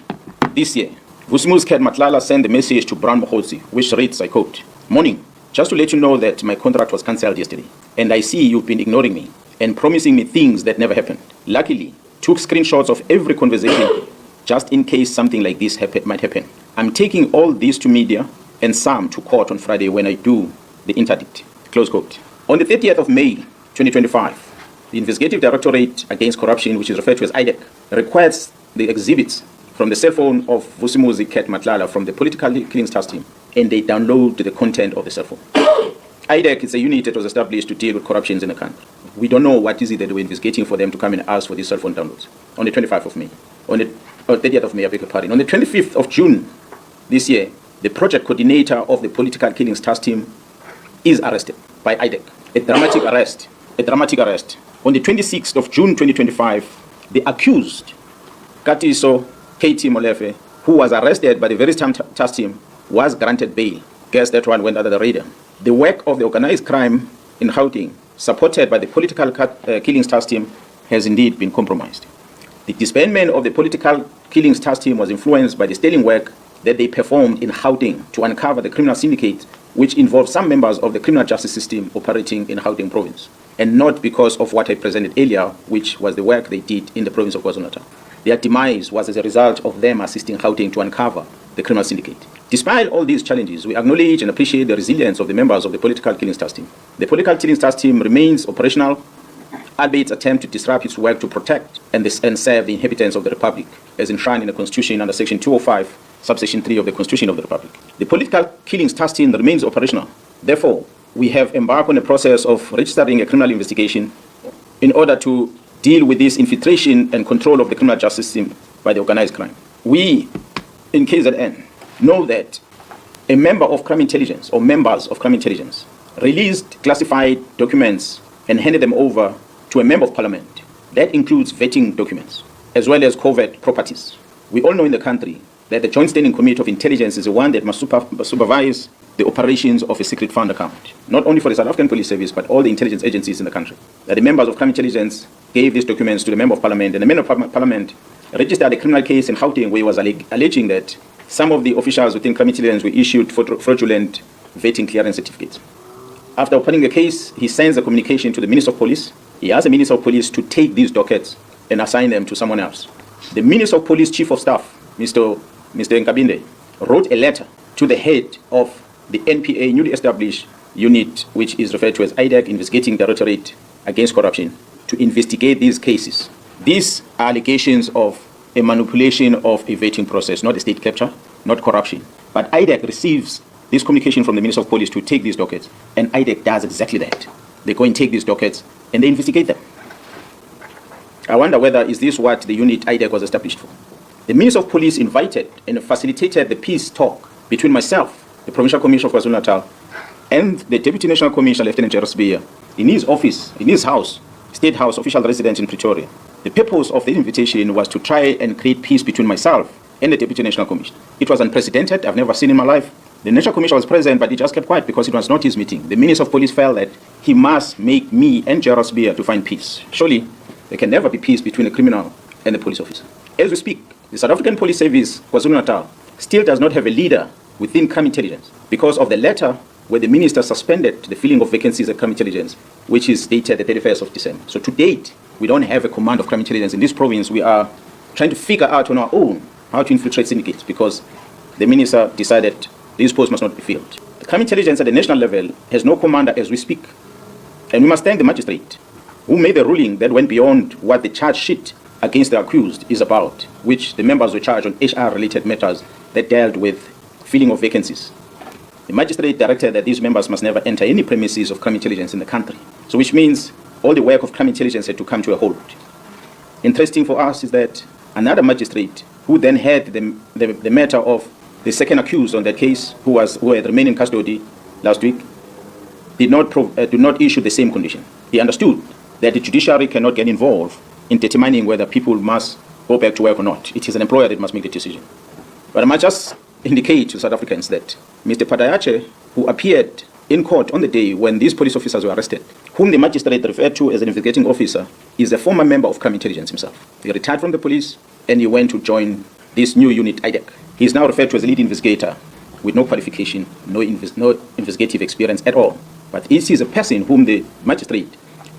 this year, Vusumuzi Cat Madlanga sent a message to Mkhwanazi, which reads, I quote, Morning, just to let you know that my contract was cancelled yesterday, and I see you've been ignoring me and promising me things that never happened. Luckily, took screenshots of every conversation just in case something like this might happen. I'm taking all this to media and some to court on Friday when I do the interdict. Close quote. On the 30th of May, 2025, the Investigative Directorate Against Corruption, which is referred to as IDEC, requires the exhibits from the cell phone of Vusumuzi Cat Madlanga from the Political Killings Task Team, and they download the content of the cell phone. IDEC is a unit that was established to deal with corruptions in the country. We don't know what is it that we're investigating for them to come and ask for these cell phone downloads. On the 25th of May, on the 30th of May, I beg your pardon. On the 25th of June this year, the project coordinator of the Political Killings Task Team is arrested by IDEC. A dramatic arrest. A dramatic arrest. On the 26th of June 2025, the accused, Katiso KT Molefe, who was arrested by the very same task team, was granted bail. Guess that one went under the radar. The work of the organized crime in Gauteng, supported by the Political Killings Task Team, has indeed been compromised. The disbandment of the Political Killings Task Team was influenced by the sterling work that they performed in Gauteng to uncover the criminal syndicate, which involved some members of the criminal justice system operating in Gauteng province, and not because of what I presented earlier, which was the work they did in the province of KwaZulu-Natal. Their demise was as a result of them assisting Gauteng to uncover the criminal syndicate. Despite all these challenges, we acknowledge and appreciate the resilience of the members of the Political Killings Task Team. The Political Killings Task Team remains operational, albeit its attempt to disrupt its work to protect and serve the inhabitants of the Republic, as enshrined in the Constitution under Section 205, Subsection 3 of the Constitution of the Republic. The Political Killings Task Team remains operational. Therefore, we have embarked on a process of registering a criminal investigation in order to deal with this infiltration and control of the criminal justice system by the organized crime. We, in KZN, know that a member of crime intelligence or members of crime intelligence released classified documents and handed them over to a member of parliament. That includes vetting documents as well as covert properties. We all know in the country that the Joint Standing Committee of Intelligence is the one that must supervise the operations of a secret fund account, not only for the South African Police Service, but all the intelligence agencies in the country. That the members of crime intelligence gave these documents to the member of parliament, and the member of parliament registered a criminal case in Gauteng where he was alleging that some of the officials within crime intelligence were issued fraudulent vetting clearance certificates. After opening the case, he sends a communication to the Minister of Police. He asks the Minister of Police to take these dockets and assign them to someone else. The Minister of Police Chief of Staff, Mr. Nkabinde, wrote a letter to the head of the NPA newly established unit, which is referred to as IDEC, Investigating Directorate Against Corruption, to investigate these cases. These are allegations of a manipulation of a vetting process, not a state capture, not corruption. But IDEC receives this communication from the Minister of Police to take these dockets, and IDEC does exactly that. They go and take these dockets and they investigate them. I wonder whether is this what the unit IDEC was established for. The Minister of Police invited and facilitated the peace talk between myself, the Provincial Commissioner of KwaZulu-Natal, and the Deputy National Commissioner Lt Sibiya in his office, in his house, State House, official residence in Pretoria. The purpose of the invitation was to try and create peace between myself and the Deputy National Commissioner. It was unprecedented. I've never seen in my life. The National Commissioner was present, but he just kept quiet because it was not his meeting. The Minister of Police felt that he must make me and Shadrack Sibiya to find peace. Surely, there can never be peace between a criminal and a police officer. As we speak, the South African Police Service, KwaZulu-Natal, still does not have a leader within crime intelligence because of the letter where the minister suspended the filling of vacancies at crime intelligence, which is dated the 31st of December. So to date, we don't have a command of crime intelligence in this province. We are trying to figure out on our own how to infiltrate syndicates because the minister decided these posts must not be filled. The crime intelligence at the national level has no commander as we speak. And we must thank the magistrate who made the ruling that went beyond what the charge sheet against the accused is about, which the members were charged on HR-related matters that dealt with filling of vacancies. The magistrate directed that these members must never enter any premises of crime intelligence in the country. So which means all the work of crime intelligence had to come to a halt. Interesting for us is that another magistrate who then had the matter of the second accused on that case, who had remained in custody last week, did not issue the same condition. He understood that the judiciary cannot get involved in determining whether people must go back to work or not. It is an employer that must make the decision. But I must just indicate to South Africans that Mr. Padayache, who appeared in court on the day when these police officers were arrested, whom the magistrate referred to as an investigating officer, is a former member of crime intelligence himself. He retired from the police and he went to join this new unit, IDEC. He is now referred to as a lead investigator with no qualification, no investigative experience at all. But he is a person whom the magistrate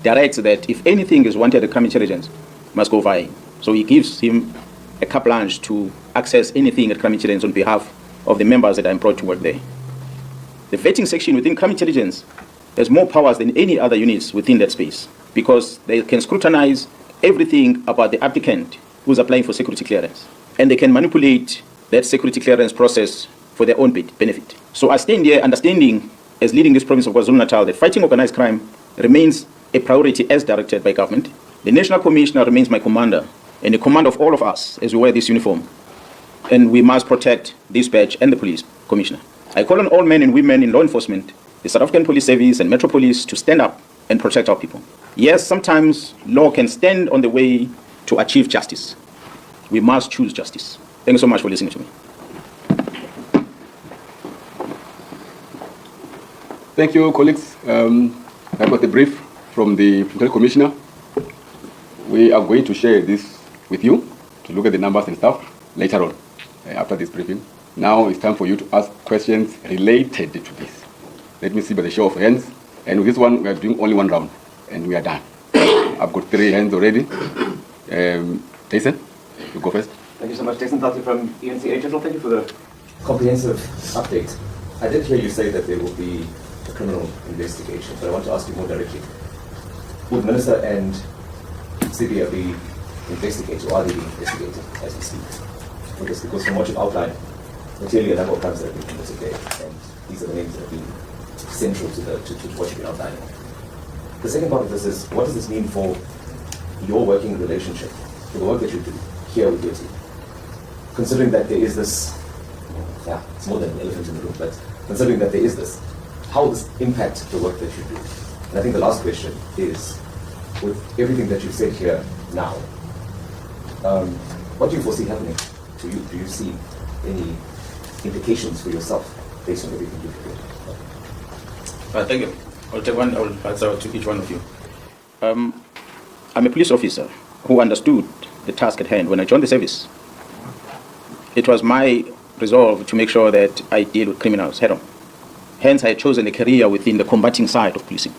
directs that if anything is wanted at crime intelligence, must go via him. So he gives him a carte blanche to access anything at crime intelligence on behalf of the members that are employed to work there. The vetting section within crime intelligence has more powers than any other units within that space because they can scrutinize everything about the applicant who's applying for security clearance. And they can manipulate that security clearance process for their own benefit. So I stand here understanding, as leading this province of KwaZulu-Natal, that fighting organized crime remains a priority as directed by government. The National Commissioner remains my commander and the command of all of us as we wear this uniform. And we must protect this badge and the police commissioner. I call on all men and women in law enforcement, the South African Police Service and Metro Police to stand up and protect our people. Yes, sometimes law can stand on the way to achieve justice. We must choose justice. Thank you so much for listening to me. Thank you, colleagues. That was the brief from the Judicial Commissioner. We are going to share this with you to look at the numbers and stuff later on after this briefing. Now it's time for you to ask questions related to this. Let me see by the show of hands. And with this one, we are doing only one round and we are done. I've got 3 hands already. Jason, you go first. Thank you so much. Jason Tati from ENCH. Thank you for the comprehensive update. I did hear you say that there will be a criminal investigation, but I want to ask you more directly. Would Minister and Sibiya be investigated, or are they being investigated as we speak? Because from what you've outlined, clearly a number of crimes that have been committed there, and these are the names that have been central to what you've been outlining. The second part of this is, what does this mean for your working relationship, for the work that you do here with your team? Considering that there is this, it's more than an elephant in the room, but considering that there is this, how will this impact the work that you do? And I think the last question is, with everything that you've said here now, what do you foresee happening to you? Do you see any implications for yourself based on everything you've heard? Thank you. I'll take one, I'll answer to each one of you. I'm a police officer who understood the task at hand when I joined the service. It was my resolve to make sure that I deal with criminals head on. Hence, I had chosen a career within the combating side of policing.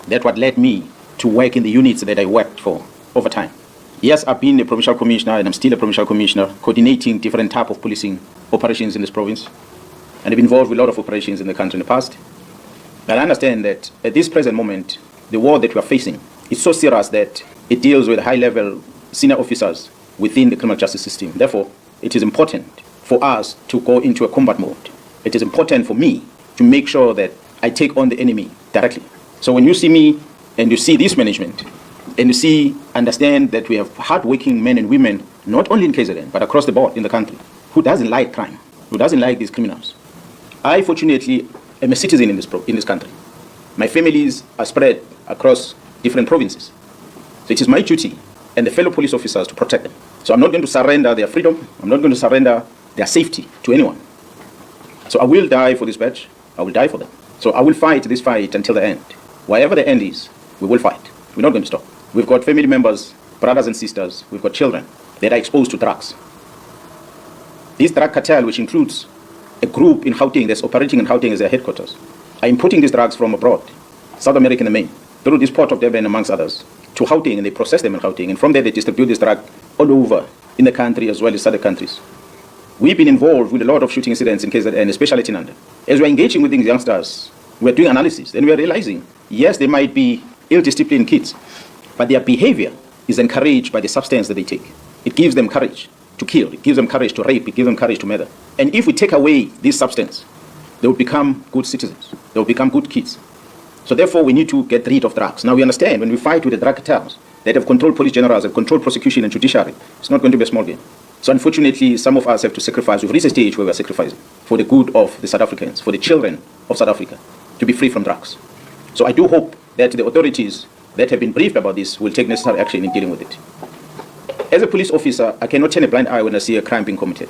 That's what led me to work in the units that I worked for over time. Yes, I've been a provincial commissioner and I'm still a provincial commissioner, coordinating different type of policing operations in this province. And I've been involved with a lot of operations in the country in the past. But I understand that at this present moment, the war that we are facing is so serious that it deals with high-level senior officers within the criminal justice system. Therefore, it is important for us to go into a combat mode. It is important for me to make sure that I take on the enemy directly. So when you see me and you see this management, and you understand that we have hard-working men and women, not only in KZN, but across the board in the country, who doesn't like crime, who doesn't like these criminals. I, fortunately, am a citizen in this country. My families are spread across different provinces. So it is my duty and the fellow police officers to protect them. So I'm not going to surrender their freedom. I'm not going to surrender their safety to anyone. So I will die for this badge. I will die for them. So I will fight this fight until the end. Wherever the end is, we will fight. We're not going to stop. We've got family members, brothers and sisters. We've got children that are exposed to drugs. This drug cartel, which includes a group in Gauteng that's operating in Gauteng as their headquarters, are importing these drugs from abroad, South America in the main, through this port of Durban amongst others, to Gauteng, and they process them in Gauteng, and from there they distribute this drug all over in the country as well as other countries. We've been involved with a lot of shooting incidents in KZN, especially in Tinanda. As we're engaging with these youngsters, we're doing analysis, and we're realizing, yes, they might be ill-disciplined kids, but their behavior is encouraged by the substance that they take. It gives them courage to kill, it gives them courage to rape, it gives them courage to murder. And if we take away this substance, they will become good citizens, they will become good kids. So therefore, we need to get rid of drugs. Now we understand when we fight with the drug cartels that have controlled police generals, have controlled prosecution and judiciary, it's not going to be a small game. So unfortunately, some of us have to sacrifice. We've reached a stage where we're sacrificing for the good of the South Africans, for the children of South Africa, to be free from drugs. So I do hope that the authorities that have been briefed about this will take necessary action in dealing with it. As a police officer, I cannot turn a blind eye when I see a crime being committed.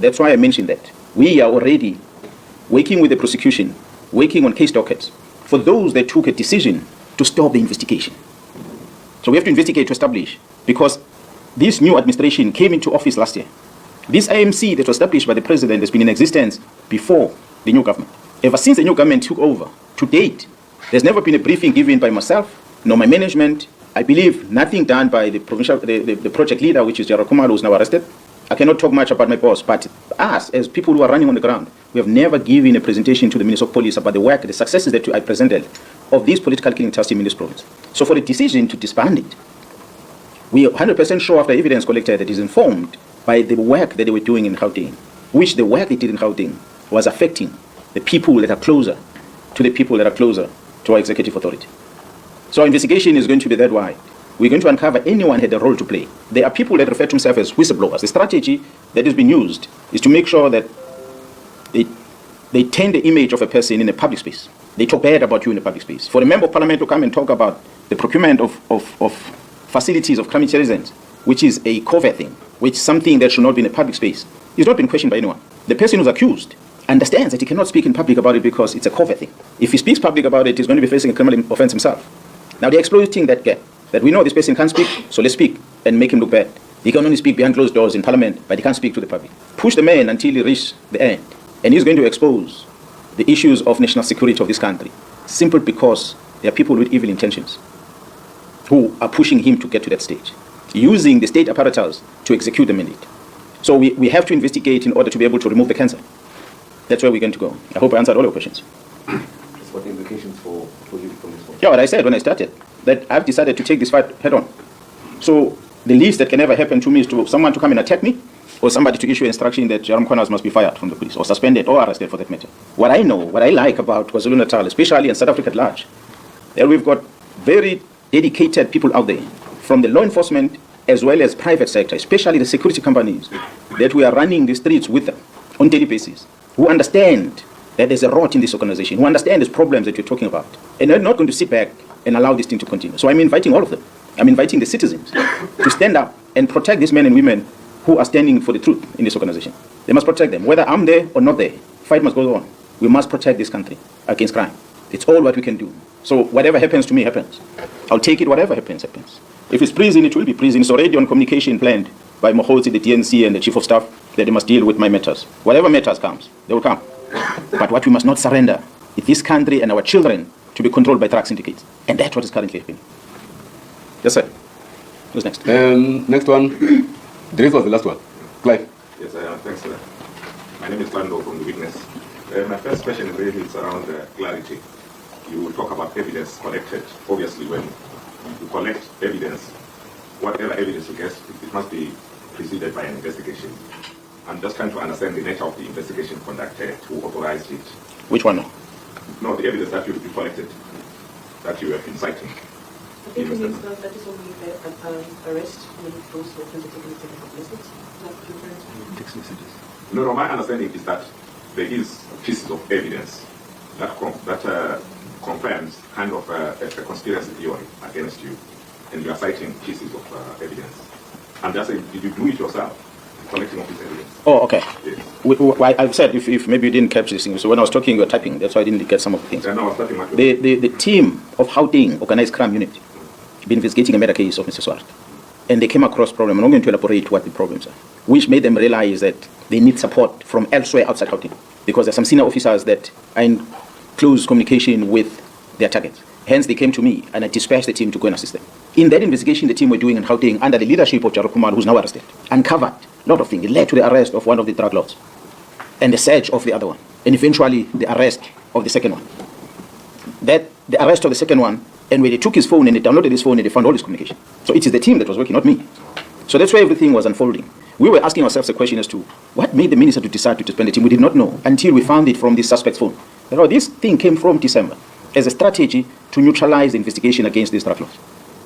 That's why I mentioned that. We are already working with the prosecution, working on case dockets for those that took a decision to stop the investigation. So we have to investigate to establish, because this new administration came into office last year. This IMC that was established by the president has been in existence before the new government. Ever since the new government took over, to date, there's never been a briefing given by myself, nor my management. I believe nothing done by the provincial, the project leader, which is Jara Kumalo, who's now arrested. I cannot talk much about my boss, but us, as people who are running on the ground, we have never given a presentation to the Minister of Police about the work, the successes that I presented of this political killing trust team in this province. So for the decision to disband it, we are 100% sure after evidence collected that is informed by the work that they were doing in Gauteng, which the work they did in Gauteng was affecting the people that are closer to the people that are closer to our executive authority. So our investigation is going to be that wide. We're going to uncover anyone had a role to play. There are people that refer to themselves as whistleblowers. The strategy that has been used is to make sure that they turn the image of a person in a public space. They talk bad about you in a public space. For a member of parliament to come and talk about the procurement of facilities of crime intelligence, which is a covert thing, which is something that should not be in a public space, is not been questioned by anyone. The person who's accused understands that he cannot speak in public about it because it's a covert thing. If he speaks public about it, he's going to be facing a criminal offense himself. Now they're exploiting that gap, that we know this person can't speak, so let's speak and make him look bad. He can only speak behind closed doors in parliament, but he can't speak to the public. Push the man until he reaches the end, and he's going to expose the issues of national security of this country, simply because there are people with evil intentions who are pushing him to get to that stage, using the state apparatus to execute the mandate. So we have to investigate in order to be able to remove the cancer. That's where we're going to go. I hope I answered all your questions. What the implications for you from this point? Yeah, what I said when I started, that I've decided to take this fight head on. So the least that can ever happen to me is to someone to come and attack me, or somebody to issue instruction that Shadrack Mkhwanazi must be fired from the police, or suspended, or arrested for that matter. What I know, what I like about KwaZulu-Natal, especially in South Africa at large, that we've got very dedicated people out there, from the law enforcement as well as private sector, especially the security companies, that we are running the streets with them on a daily basis, who understand that there's a rot in this organization, who understand these problems that you're talking about, and they're not going to sit back and allow this thing to continue. So I'm inviting all of them. I'm inviting the citizens to stand up and protect these men and women who are standing for the truth in this organization. They must protect them. Whether I'm there or not there, fight must go on. We must protect this country against crime. It's all what we can do. So whatever happens to me happens. I'll take it, whatever happens, happens. If it's prison, it will be prison. It's already on communication planned by Mokhosi, the DNC, and the Chief of Staff, that they must deal with my matters. Whatever matters comes, they will come. But what we must not surrender is this country and our children to be controlled by drug syndicates. And that's what is currently happening. Yes, sir. Who's next? Next one. This was the last one. Clive. Yes, thanks, sir. My name is Lando from The Witness. My first question is really around clarity. You talk about evidence collected. Obviously, when you collect evidence, whatever evidence you get, it must be preceded by an investigation. I'm just trying to understand the nature of the investigation conducted, who authorized it. Which one now? No, the evidence that you collected, that you have been citing. I think it means that is only the arrest when those weapons are taken into publicity. Text messages. No, my understanding is that there is pieces of evidence that confirms kind of a conspiracy theory against you, and you are citing pieces of evidence. I'm just saying, did you do it yourself? Collecting of this evidence. Oh, okay. Yes. I've said if maybe you didn't capture this thing. So when I was talking, you were typing. That's why I didn't get some of the things. Yeah, no, I was typing much. The team of Gauteng Organized Crime Unit been investigating a murder case of Mr. Swart, and they came across problem. I'm not going to elaborate what the problems are, which made them realize that they need support from elsewhere outside Gauteng, because there's some senior officers that are in close communication with their targets. Hence, they came to me, and I dispatched the team to go and assist them. In that investigation, the team were doing in Gauteng, under the leadership of Jared Kumar, who's now arrested, uncovered a lot of things. It led to the arrest of one of the drug lords, and the search of the other one, and eventually the arrest of the second one. The arrest of the second one, and when they took his phone and they downloaded his phone and they found all his communication. So it is the team that was working, not me. So that's why everything was unfolding. We were asking ourselves the question as to what made the minister to decide to suspend the team. We did not know until we found it from the suspect's phone. This thing came from December as a strategy to neutralize the investigation against these drug lords.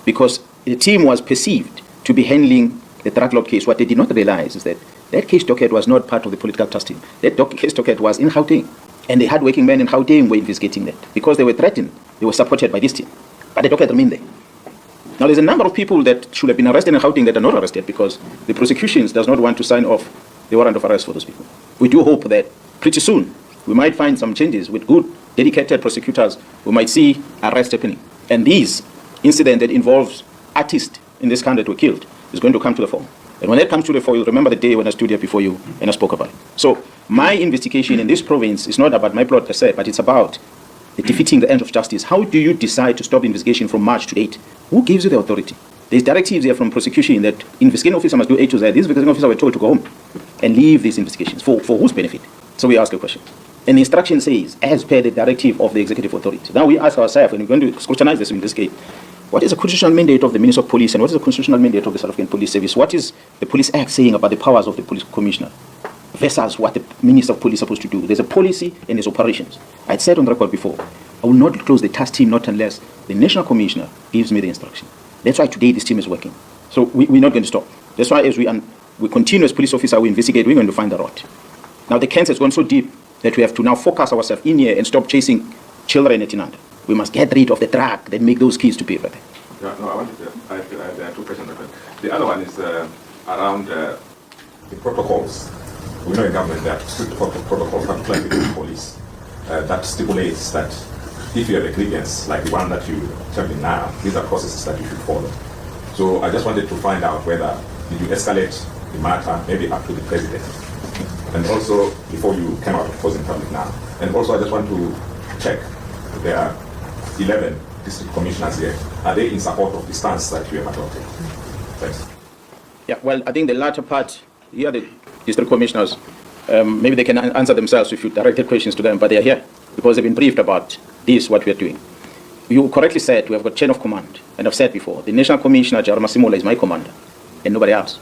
Because the team was perceived to be handling the drug lord case. What they did not realize is that that case docket was not part of the political trust team. That case docket was in Gauteng. And the hardworking men in Gauteng were investigating that. Because they were threatened, they were supported by this team. But the docket remained there. Now, there's a number of people that should have been arrested in Gauteng that are not arrested because the prosecutions does not want to sign off the warrant of arrest for those people. We do hope that pretty soon we might find some changes with good, dedicated prosecutors. We might see arrests happening. And this incident that involves artists in this country that were killed is going to come to the fore. And when that comes to the fore, you'll remember the day when I stood here before you and I spoke about it. So my investigation in this province is not about my plot per se, but it's about defeating the end of justice. How do you decide to stop investigation from March to date? Who gives you the authority? There's directives here from prosecution that investigating officer must do A to Z. These investigating officers were told to go home and leave these investigations. For whose benefit? So we ask a question. And the instruction says, as per the directive of the executive authority. Now we ask ourselves, and we're going to scrutinize this in this case, what is the constitutional mandate of the Minister of Police and what is the constitutional mandate of the South African Police Service? What is the Police Act saying about the powers of the Police Commissioner versus what the Minister of Police is supposed to do? There's a policy and there's operations. I said on the record before, I will not close the task team not unless the National Commissioner gives me the instruction. That's why today this team is working. So we're not going to stop. That's why as we continue as police officer, we investigate, we're going to find the route. Now the cancer has gone so deep that we have to now focus ourselves in here and stop chasing children at Inanda. We must get rid of the drug that make those kids to pay for that. Yeah, no, I have two questions. The other one is around the protocols. We know in government that strict protocols, particularly in police, that stipulates that if you have a grievance like the one that you tell me now, these are processes that you should follow. So I just wanted to find out whether did you escalate the matter maybe up to the president, and also before you came out of opposing public now. And also I just want to check, there are 11 district commissioners here. Are they in support of the stance that you have adopted? Thanks. Yeah, well, I think the latter part, here the district commissioners, maybe they can answer themselves if you directed questions to them, but they are here because they've been briefed about this, what we are doing. You correctly said we have got chain of command, and I've said before, the National Commissioner, Jared Masimula, is my commander, and nobody else.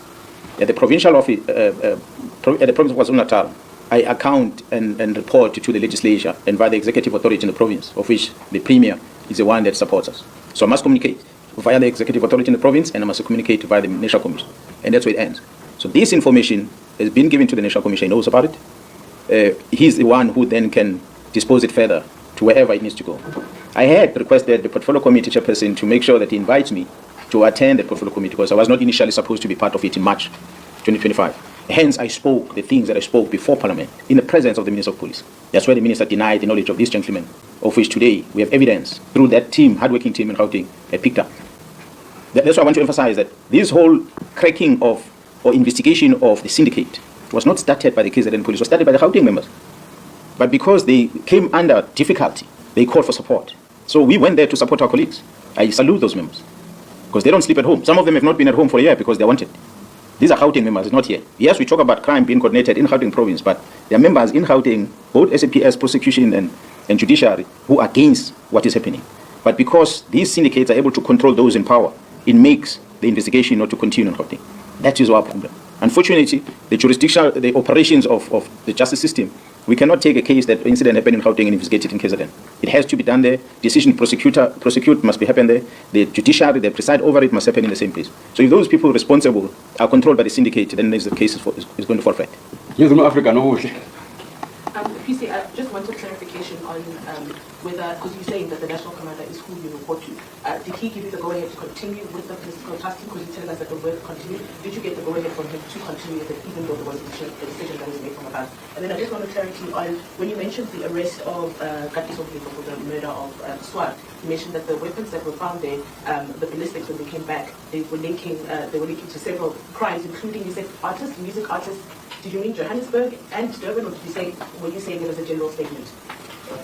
At the provincial office, at the province of KwaZulu-Natal, I account and report to the legislature and by the executive authority in the province, of which the Premier is the one that supports us. So I must communicate via the executive authority in the province, and I must communicate via the National Commission. And that's where it ends. So this information has been given to the National Commission. He knows about it. He's the one who then can dispose it further to wherever it needs to go. I had requested the portfolio committee chairperson to make sure that he invites me to attend the portfolio committee because I was not initially supposed to be part of it in March 2025. Hence, I spoke the things that I spoke before Parliament in the presence of the Minister of Police. That's why the Minister denied the knowledge of this gentleman, of which today we have evidence through that team, hardworking team in Gauteng, had picked up. That's why I want to emphasize that this whole cracking of or investigation of the syndicate was not started by the KZN police, it was started by the Gauteng members. But because they came under difficulty, they called for support. So we went there to support our colleagues. I salute those members because they don't sleep at home. Some of them have not been at home for a year because they're wanted. These are Gauteng members, not here. Yes, we talk about crime being coordinated in Gauteng province, but there are members in Gauteng, both SAPS, prosecution and judiciary, who are against what is happening. But because these syndicates are able to control those in power, it makes the investigation not to continue in Gauteng. That is our problem. Unfortunately, the operations of the justice system, we cannot take a case that incident happened in Gauteng and investigate it in KZN. It has to be done there. Decision to prosecute must be happen there. The judiciary, the preside over it must happen in the same place. So if those people responsible are controlled by the syndicate, then the case is going to fall flat. Africa, no. PC, I just wanted clarification on whether, because you're saying that the national commander is who you report to, did he give you the go-ahead to continue with the political task? Because you tell us that the work continued. Did you get the go-ahead from him to continue with it, even though there was a decision that was made from above? And then I just want to clarity on, when you mentioned the arrest of Katiso for the murder of Swart, you mentioned that the weapons that were found there, the ballistics, when they came back, they were linking to several crimes, including, you said, artists, music artists. Did you mean Johannesburg and Durban, or were you saying it as a general statement?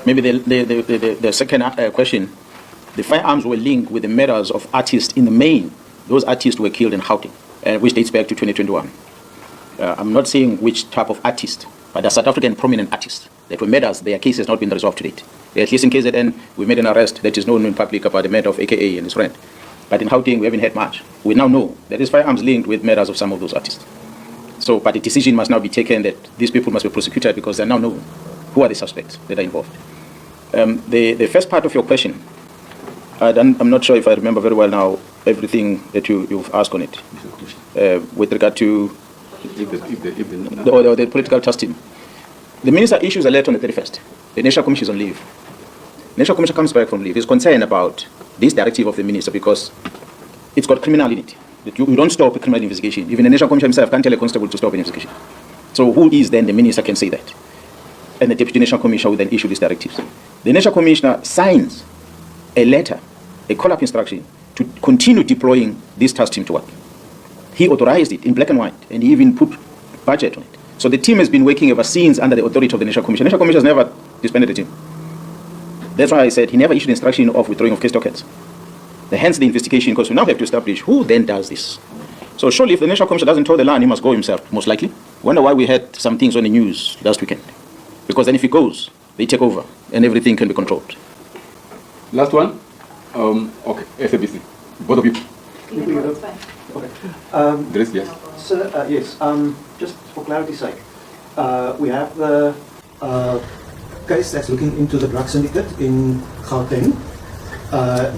Maybe the second question, the firearms were linked with the murders of artists in the main. Those artists were killed in Gauteng, which dates back to 2021. I'm not saying which type of artist, but the South African prominent artists that were murders, their case has not been resolved to date. At least in KZN, we made an arrest that is known in public about the murder of AKA and his friend. But in Gauteng, we haven't had much. We now know that there's firearms linked with murders of some of those artists. So, but the decision must now be taken that these people must be prosecuted because they're now known who are the suspects that are involved. The first part of your question, I'm not sure if I remember very well now everything that you've asked on it with regard to the political trust team. The minister issues a letter on the 31st. The National Commission is on leave. The National Commission comes back from leave. He's concerned about this directive of the minister because it's got criminal in it. That you don't stop a criminal investigation. Even the National Commission himself can't tell a constable to stop an investigation. So who is then the minister can say that? And the Deputy National Commissioner will then issue these directives. The National Commissioner signs a letter, a call-up instruction to continue deploying this task team to work. He authorized it in black and white, and he even put budget on it. So the team has been working ever since under the authority of the National Commission. The National Commission has never disbanded the team. That's why I said he never issued instruction of withdrawing of case dockets. Hence the investigation, because we now have to establish who then does this. So surely if the National Commission doesn't toe the line, he must go himself, most likely. Wonder why we had some things on the news last weekend. Because then if he goes, they take over, and everything can be controlled. Last one. Okay, SABC. Both of you. Okay. Dress, yes. Sir, yes. Just for clarity's sake, we have the case that's looking into the drug syndicate in Gauteng.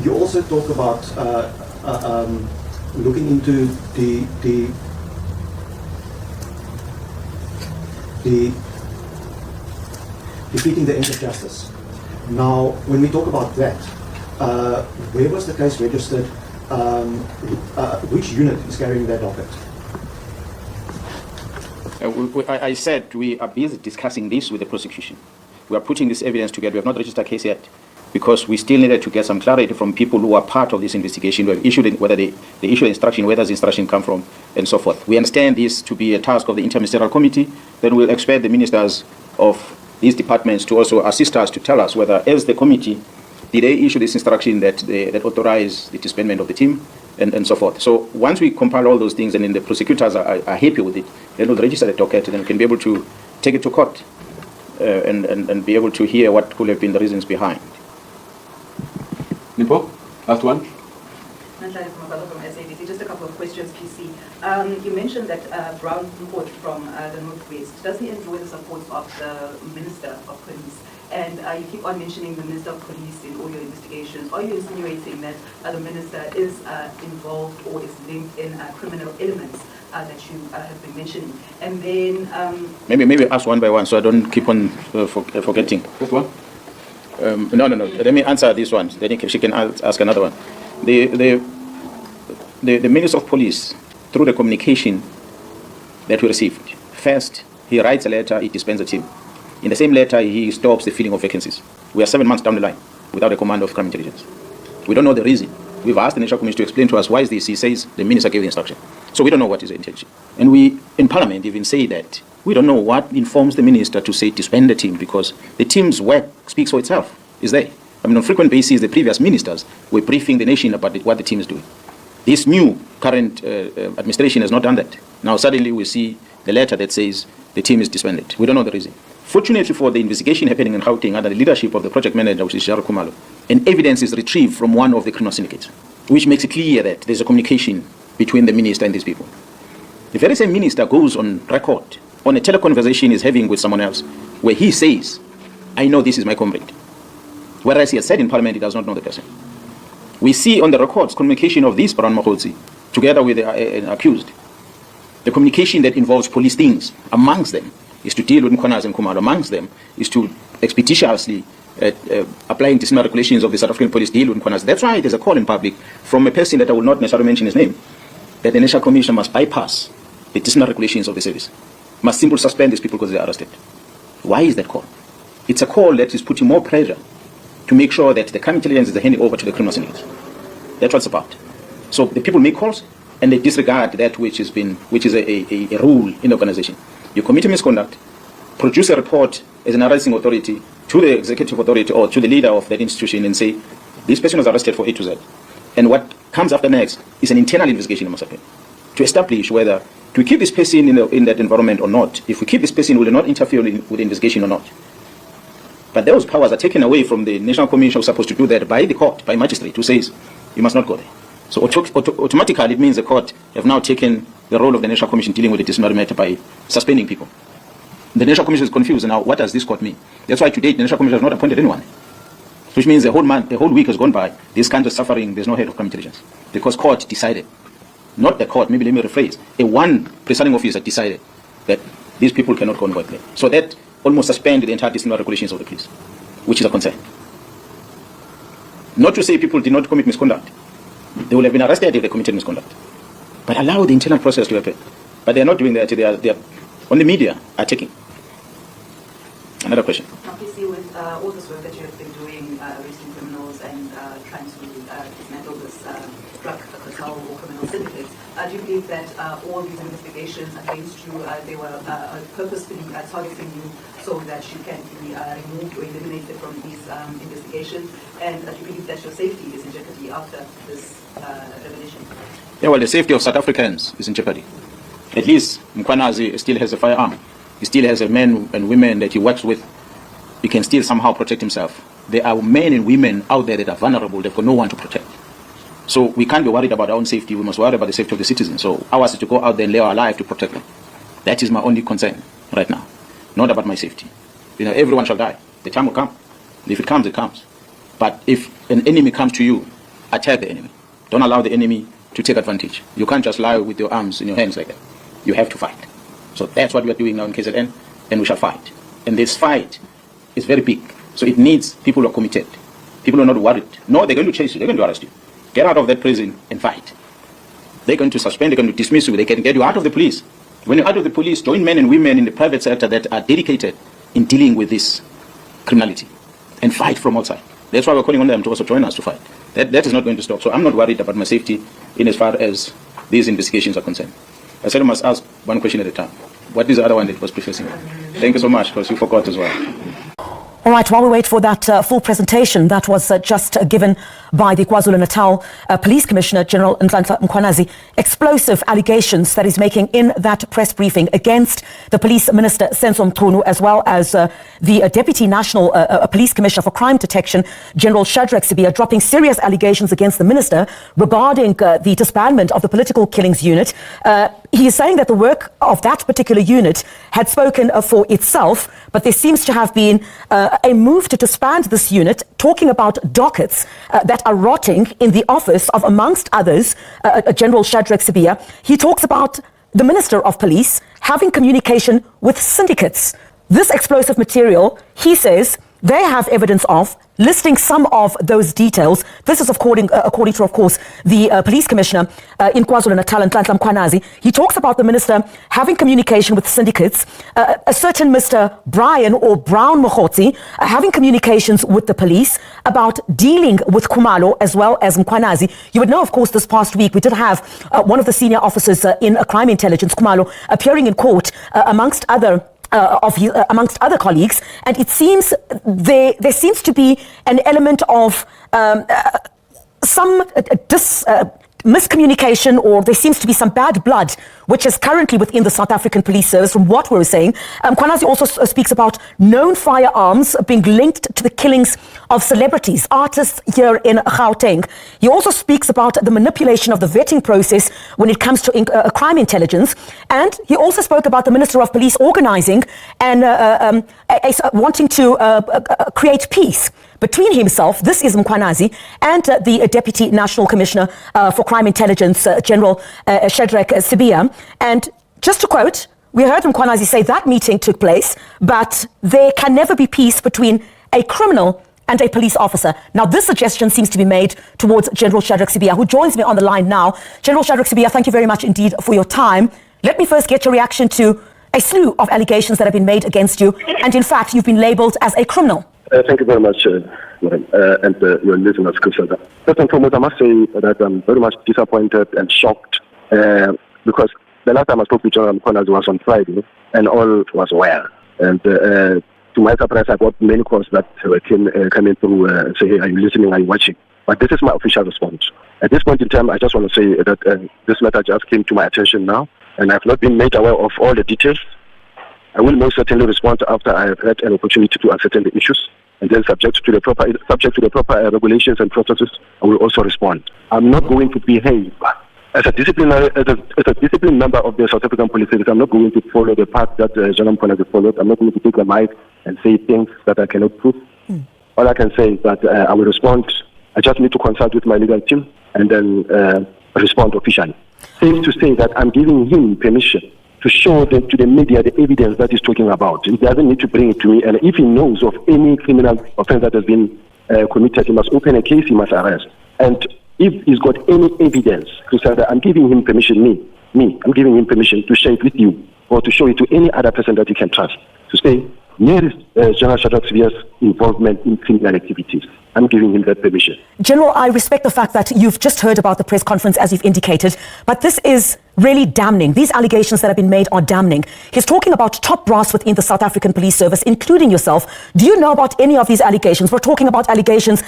You also talk about looking into the defeating the ends of justice. Now, when we talk about that, where was the case registered? Which unit is carrying that docket? I said we are busy discussing this with the prosecution. We are putting this evidence together. We have not registered a case yet because we still needed to get some clarity from people who are part of this investigation. We have issued it, whether they issue instruction, where does the instruction come from, and so forth. We understand this to be a task of the Interministerial Committee. Then we'll expect the ministers of these departments to also assist us to tell us whether, as the committee, did they issue this instruction that authorize the disbandment of the team, and so forth. So once we compile all those things and then the prosecutors are happy with it, then we'll register the docket and then we can be able to take it to court and be able to hear what could have been the reasons behind. Nipo, last one. Nhlanhla Mkhwanazi from SAPS. Just a couple of questions, PC. You mentioned that Brown report from the Northwest. Does he enjoy the support of the Minister of Police? And you keep on mentioning the Minister of Police in all your investigations. Are you insinuating that the Minister is involved or is linked in criminal elements that you have been mentioning? And then... Maybe ask one by one so I don't keep on forgetting. This one? No. Let me answer this one. Then she can ask another one. The Minister of Police, through the communication that we received, first, he writes a letter, he disbands the team. In the same letter, he stops the filling of vacancies. We are 7 months down the line without a command of crime intelligence. We don't know the reason. We've asked the National Commission to explain to us why is this. He says the minister gave the instruction. So we don't know what is the intention. And we, in Parliament, even say that we don't know what informs the minister to say disband the team because the team's work speaks for itself. Is there? I mean, on frequent basis, the previous ministers were briefing the nation about what the team is doing. This new current administration has not done that. Now suddenly we see the letter that says the team is disbanded. We don't know the reason. Fortunately for the investigation happening in Gauteng under the leadership of the project manager, which is Shadrack Sibiya, and evidence is retrieved from one of the criminal syndicates, which makes it clear that there's a communication between the minister and these people. The very same minister goes on record on a teleconversation he's having with someone else, where he says, I know this is my comrade. Whereas he has said in Parliament he does not know the person. We see on the records communication of this Brown Mkhwanazi together with an accused. The communication that involves police things amongst them is to deal with Mkhwanazi and Kumalo. Amongst them is to expeditiously applying disciplinary regulations of the South African police deal with Mkhwanazi. That's why there's a call in public from a person that I will not necessarily mention his name, that the National Commission must bypass the disciplinary regulations of the service, must simply suspend these people because they are arrested. Why is that call? It's a call that is putting more pressure to make sure that the crime intelligence is handed over to the criminal syndicates. That's what it's about. So the people make calls and they disregard that which is a rule in the organization. You commit a misconduct, produce a report as an arresting authority to the executive authority or to the leader of that institution and say, this person was arrested for A to Z. And what comes after next is an internal investigation, must happen, to establish whether do we keep this person in that environment or not. If we keep this person, will it not interfere with the investigation or not? But those powers are taken away from the National Commission, who's supposed to do that by the court, by magistrate, who says you must not go there. So automatically it means the court have now taken the role of the National Commission dealing with the disciplinary matter by suspending people. The National Commission is confused now. What does this court mean? That's why today the National Commission has not appointed anyone. Which means the whole week has gone by. This kind of suffering, there's no head of crime intelligence. Because court decided, not the court, maybe let me rephrase, one presiding officer decided that these people cannot go and work there. So that almost suspended the entire disciplinary regulations of the police, which is a concern. Not to say people did not commit misconduct. They would have been arrested if they committed misconduct. But allow the internal process to happen. But they're not doing that. They are on the media are taking. Another question. Obviously, with all this work that you have been doing, arresting criminals and trying to dismantle this drug cartel or criminal syndicates, do you believe that all these investigations against you, they were purposefully targeting you so that you can be removed or eliminated from these investigations? And do you believe that your safety is in jeopardy after this revelation? Yeah, well, the safety of South Africans is in jeopardy. At least Mkhwanazi still has a firearm. He still has a men and women that he works with. He can still somehow protect himself. There are men and women out there that are vulnerable. They've got no one to protect. So we can't be worried about our own safety. We must worry about the safety of the citizens. So ours is to go out there and lay our life to protect them. That is my only concern right now. Not about my safety. You know, everyone shall die. The time will come. If it comes, it comes. But if an enemy comes to you, attack the enemy. Don't allow the enemy to take advantage. You can't just lie with your arms in your hands like that. You have to fight. So that's what we are doing now in KZN, and we shall fight. And this fight is very big. So it needs people who are committed. People who are not worried. No, they're going to chase you. They're going to arrest you. Get out of that prison and fight. They're going to suspend. They're going to dismiss you. They can get you out of the police. When you're out of the police, join men and women in the private sector that are dedicated in dealing with this criminality and fight from outside. That's why we're calling on them to also join us to fight. That is not going to stop. So I'm not worried about my safety in as far as these investigations are concerned. I said I must ask one question at a time. What is the other one that was prefacing? Thank you so much, because you forgot as well. All right, while we wait for that full presentation that was just given by the KwaZulu-Natal Police Commissioner General Nhlanhla Mkhwanazi, explosive allegations that he's making in that press briefing against the Police Minister Senzo Mchunu, as well as the Deputy National Police Commissioner for Crime Detection, General Shadrack Sibiya, dropping serious allegations against the minister regarding the disbandment of the Political Killings Unit. He is saying that the work of that particular unit had spoken for itself, but there seems to have been a move to disband this unit, talking about dockets that are rotting in the office of, amongst others, General Shadrack Sibiya. He talks about the Minister of Police having communication with syndicates. This explosive material, he says, they have evidence of, listing some of those details. This is according to, of course, the police commissioner in KwaZulu-Natal, Nhlanhla Mkhwanazi. He talks about the minister having communication with syndicates, a certain Mr. Brian or Brown Mkhotsi having communications with the police about dealing with Khumalo as well as Mkhwanazi. You would know, of course, this past week we did have one of the senior officers in crime intelligence, Khumalo, appearing in court amongst other colleagues, and it seems there seems to be an element of some miscommunication, or there seems to be some bad blood which is currently within the South African Police Service, from what we're saying. Mkhwanazi also speaks about known firearms being linked to the killings of celebrities, artists here in Gauteng. He also speaks about the manipulation of the vetting process when it comes to crime intelligence. And he also spoke about the Minister of Police organizing and wanting to create peace between himself, this is Mkhwanazi, and the Deputy National Commissioner for Crime Intelligence, General Shadrack Sibiya. And just to quote, we heard Mkhwanazi say that meeting took place, but there can never be peace between a criminal and a police officer. Now, this suggestion seems to be made towards General Shadrack Sibiya, who joins me on the line now. General Shadrack Sibiya, thank you very much indeed for your time. Let me first get your reaction to a slew of allegations that have been made against you, and in fact, you've been labelled as a criminal. Thank you very much, madam, and your listeners. First and foremost, I must say that I'm very much disappointed and shocked because the last time I spoke to General Mkhwanazi was on Friday, and all was well. And to my surprise, I got many calls that came coming through and say, hey, are you listening? Are you watching? But this is my official response. At this point in time, I just want to say that this matter just came to my attention now, and I've not been made aware of all the details. I will most certainly respond after I have had an opportunity to ascertain the issues, and then subject to the proper regulations and processes, I will also respond. I'm not going to behave as a disciplined member of the South African Police Service. I'm not going to follow the path that Nhlanhla Mkhwanazi followed. I'm not going to take a mic and say things that I cannot prove. All I can say is that I will respond. I just need to consult with my legal team and then respond officially. Safe to say that I'm giving him permission to show to the media the evidence that he's talking about. He doesn't need to bring it to me. And if he knows of any criminal offense that has been committed, he must open a case, he must arrest. And if he's got any evidence to say that I'm giving him permission, I'm giving him permission to share it with you or to show it to any other person that he can trust, to say, here is General Shadrack Sibiya's involvement in criminal activities. I'm giving him that permission. General, I respect the fact that you've just heard about the press conference, as you've indicated, but this is really damning. These allegations that have been made are damning. He's talking about top brass within the South African Police Service, including yourself. Do you know about any of these allegations? We're talking about allegations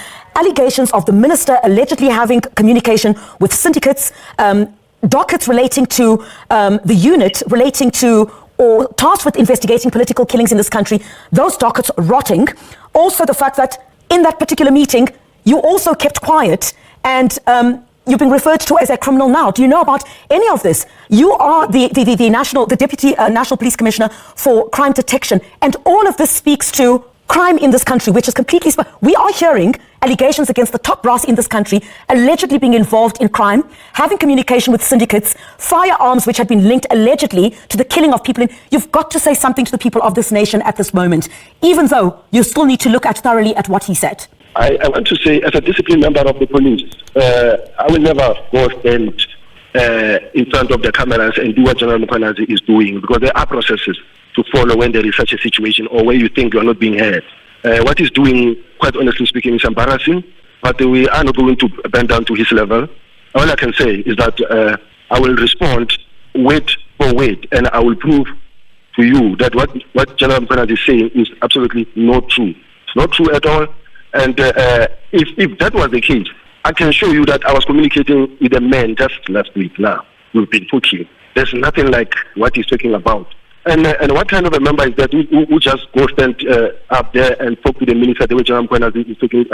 of the minister allegedly having communication with syndicates, dockets relating to the unit relating to or tasked with investigating political killings in this country, those dockets rotting. Also the fact that in that particular meeting, you also kept quiet and you've been referred to as a criminal now. Do you know about any of this? You are the Deputy National Police Commissioner for Crime Detection, and all of this speaks to crime in this country, which is completely... We are hearing allegations against the top brass in this country, allegedly being involved in crime, having communication with syndicates, firearms which had been linked allegedly to the killing of people. You've got to say something to the people of this nation at this moment, even though you still need to look thoroughly at what he said. I want to say, as a disciplined member of the police, I will never go stand in front of the cameras and do what General Mkhwanazi is doing, because there are processes to follow when there is such a situation or where you think you are not being heard. What he's doing, quite honestly speaking, is embarrassing, but we are not going to bend down to his level. All I can say is that I will respond word for word, and I will prove to you that what General Mkhwanazi is saying is absolutely not true. It's not true at all. And if that was the case, I can show you that I was communicating with a man just last week now. We've been talking. There's nothing like what he's talking about. And what kind of a member is that who just go stand up there and talk to the minister the way General Mkhwanazi is talking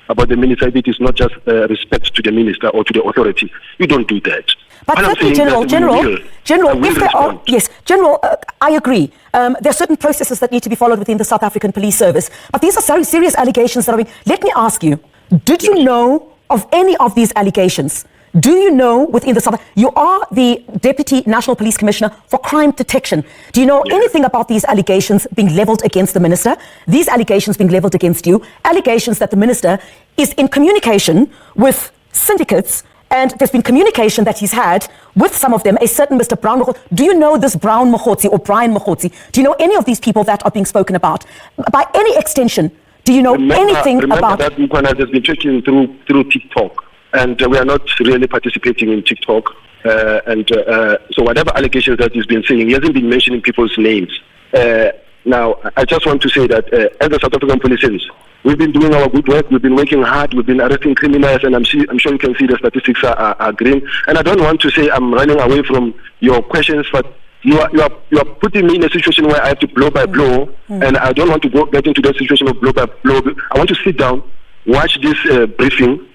about the minister? It is not just respect to the minister or to the authority. You don't do that. But certainly, General, if there are... Yes, General, I agree. There are certain processes that need to be followed within the South African Police Service. But these are very serious allegations that are being... Let me ask you, did you know of any of these allegations? Do you know within the South... You are the Deputy National Police Commissioner for Crime Detection. Do you know anything about these allegations being levelled against the minister? These allegations being levelled against you? Allegations that the minister is in communication with syndicates, and there's been communication that he's had with some of them, a certain Mr. Brown Mkhwanazi. Do you know this Brown Mkhwanazi or Brian Mkhwanazi? Do you know any of these people that are being spoken about? By any extension, do you know anything about... Remember that Mkhwanazi has been checking through TikTok. And we are not really participating in TikTok. So whatever allegations that he's been saying, he hasn't been mentioning people's names. Now, I just want to say that as the South African Police Service, we've been doing our good work. We've been working hard. We've been arresting criminals, and I'm sure you can see the statistics are green. And I don't want to say I'm running away from your questions, but you are putting me in a situation where I have to blow by blow, and I don't want to get into that situation of blow by blow. I want to sit down, watch this briefing,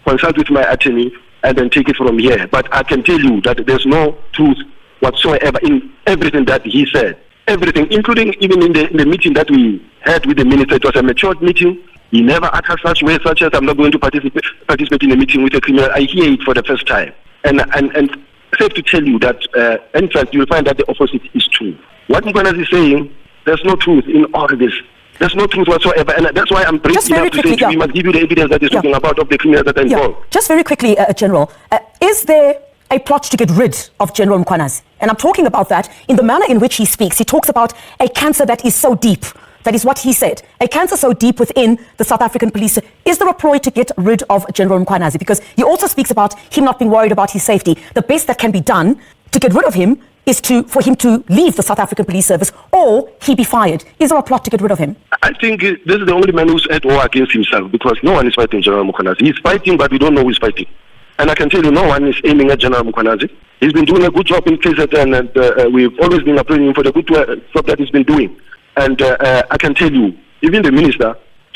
consult with my attorney, and then take it from here. But I can tell you that there's no truth whatsoever in everything that he said. Everything, including even in the meeting that we had with the minister. It was a matured meeting. He never uttered such words such as, I'm not going to participate in a meeting with a criminal. I hear it for the first time. And safe to tell you that, in fact, you'll find that the opposite is true. What Mkhwanazi is saying, there's no truth in all of this. There's no truth whatsoever, and that's why I'm brave enough to say we must give you the evidence that is talking about of the criminals that are involved. Just very quickly, General, is there a plot to get rid of General Mkhwanazi? And I'm talking about that in the manner in which he speaks. He talks about a cancer that is so deep. That is what he said. A cancer so deep within the South African police. Is there a ploy to get rid of General Mkhwanazi? Because he also speaks about him not being worried about his safety. The best that can be done to get rid of him is for him to leave the South African Police Service or he be fired? Is there a plot to get rid of him? I think this is the only man who's at war against himself, because no one is fighting General Mkhwanazi. He's fighting, but we don't know who's fighting. And I can tell you, no one is aiming at General Mkhwanazi. He's been doing a good job in KZN, and we've always been applauding him for the good job that he's been doing. And I can tell you, even the minister,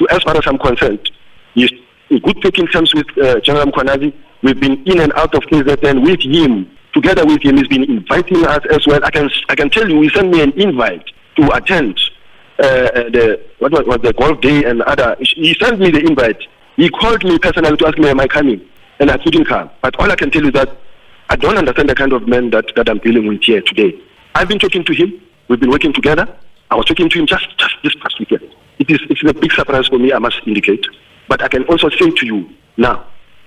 as far as I'm concerned, he's in good taking terms with General Mkhwanazi. We've been in and out of KZN with him. Together with him, he's been inviting us as well. I can tell you, he sent me an invite to attend the golf day and other. He sent me the invite. He called me personally to ask me, am I coming? And I couldn't come. But all I can tell you is that I don't understand the kind of man that I'm dealing with here today. I've been talking to him. We've been working together. I was talking to him just this past weekend. It's a big surprise for me, I must indicate. But I can also say to you now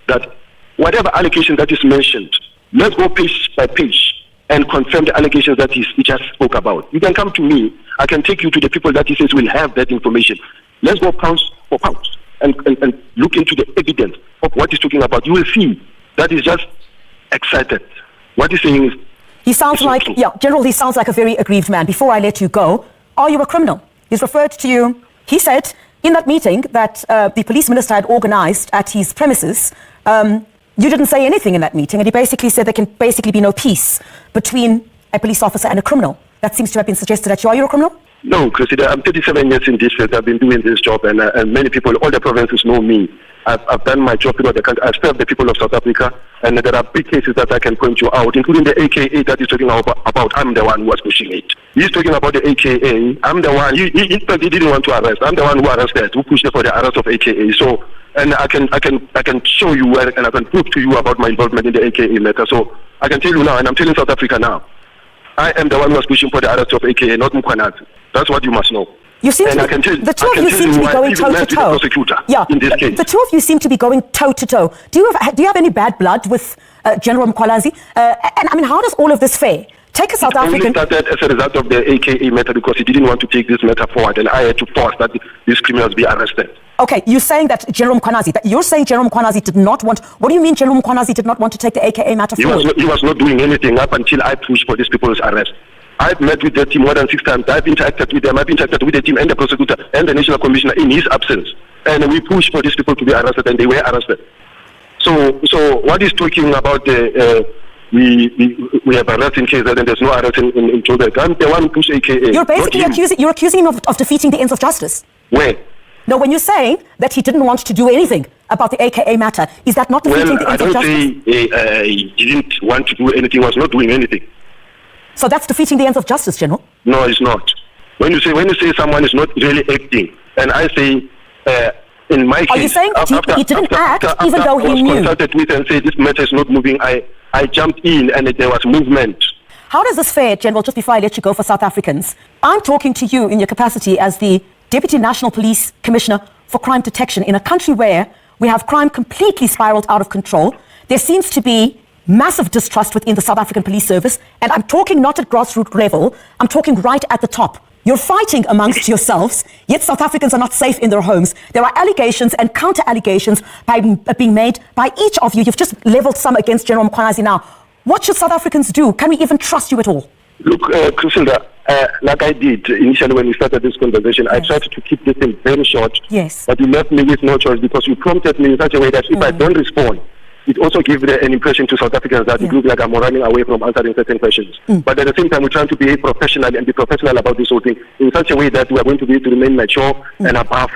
that whatever allegation that is mentioned, let's go page by page and confirm the allegations that he just spoke about. You can come to me. I can take you to the people that he says will have that information. Let's go pound for pound and look into the evidence of what he's talking about. You will see that he's just excited. What he's saying is... He sounds like, General, he sounds like a very aggrieved man. Before I let you go, are you a criminal? He's referred to you. He said in that meeting that the police minister had organized at his premises, you didn't say anything in that meeting, and he basically said there can basically be no peace between a police officer and a criminal. That seems to have been suggested that you a criminal? No, Cressida, I'm 37 years in this field. I've been doing this job, and many people, all the provinces know me. I've done my job throughout the country. I've served the people of South Africa, and there are big cases that I can point you out, including the AKA that he's talking about. I'm the one who was pushing it. He's talking about the AKA. I'm the one. He didn't want to arrest. I'm the one who arrested, who pushed for the arrest of AKA. So, and I can show you and I can prove to you about my involvement in the AKA matter. So I can tell you now, and I'm telling South Africa now, I am the one who was pushing for the arrest of AKA, not Mkhwanazi. That's what you must know. You seem the two of you seem to be going toe to toe. Yeah, in this case, the two of you seem to be going toe to toe. Do you have any bad blood with General Mkhwanazi? And I mean, how does all of this fare? Take a South African. It only started as a result of the AKA matter because he didn't want to take this matter forward, and I had to force that these criminals be arrested. Okay, you're saying that General Mkhwanazi, did not want. What do you mean General Mkhwanazi did not want to take the AKA matter forward? He was not doing anything up until I pushed for these people's arrest. I've met with the team more than 6 times. I've interacted with them. I've interacted with the team and the prosecutor and the National Commissioner in his absence. And we pushed for these people to be arrested, and they were arrested. So what he's talking about, we have arrest in KZN, and there's no arrest in Joburg. I'm the one who pushed AKA. You're basically accusing him of defeating the ends of justice. Where? No, when you're saying that he didn't want to do anything about the AKA matter, is that not defeating the ends of justice? I don't say he didn't want to do anything, was not doing anything. So that's defeating the ends of justice, General? No, it's not. When you say someone is not really acting, and I say, in my case... Are you saying that he didn't act even though he knew? I was consulted with and said this matter is not moving. I jumped in and there was movement. How does this fare, General, just before I let you go for South Africans? I'm talking to you in your capacity as the Deputy National Police Commissioner for Crime Detection in a country where we have crime completely spiraled out of control. There seems to be massive distrust within the South African Police Service, and I'm talking not at grassroots level, I'm talking right at the top. You're fighting amongst yourselves, yet South Africans are not safe in their homes. There are allegations and counter-allegations being made by each of you. You've just leveled some against General Mkhwanazi now. What should South Africans do? Can we even trust you at all? Look, Crisenda, like I did initially when we started this conversation, yes. I tried to keep this thing very short. Yes. But you left me with no choice because you prompted me in such a way that if I don't respond, it also gives an impression to South Africans that it looks like I'm running away from answering certain questions. But at the same time, we're trying to behave professionally and be professional about this whole thing in such a way that we are going to be able to remain mature and above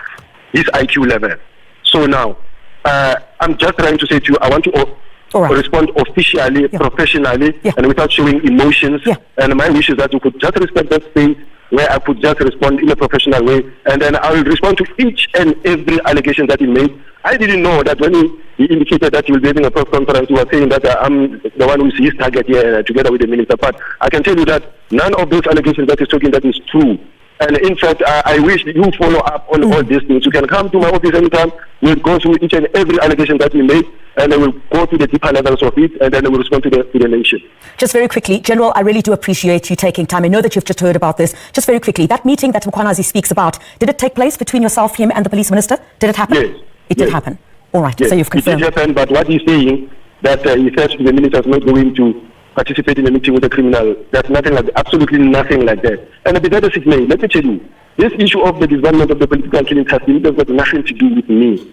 his IQ level. So now, I'm just trying to say to you, I want to respond officially, professionally, and without showing emotions. And my wish is that you could just respect that space where I could just respond in a professional way, and then I will respond to each and every allegation that he made. I didn't know that when he indicated that he will be having a press conference, he was saying that I'm the one who is his target here together with the minister. But I can tell you that none of those allegations that he's talking that is true. And in fact, I wish you follow up on all these things. You can come to my office anytime. We'll go through each and every allegation that we made, and then we'll go to the deeper levels of it, and then we'll respond to the nation. Just very quickly, General, I really do appreciate you taking time. I know that you've just heard about this. Just very quickly, that meeting that Mkhwanazi speaks about, did it take place between yourself, him, and the police minister? Did it happen? Yes. It did happen. All right, yes. So you've confirmed. It did happen, but what he's saying, that he said the minister is not going to participate in a meeting with a criminal. There's nothing like that, absolutely nothing like that. And be that as it may, let me tell you, this issue of the disbandment of the political killing has got nothing to do with me.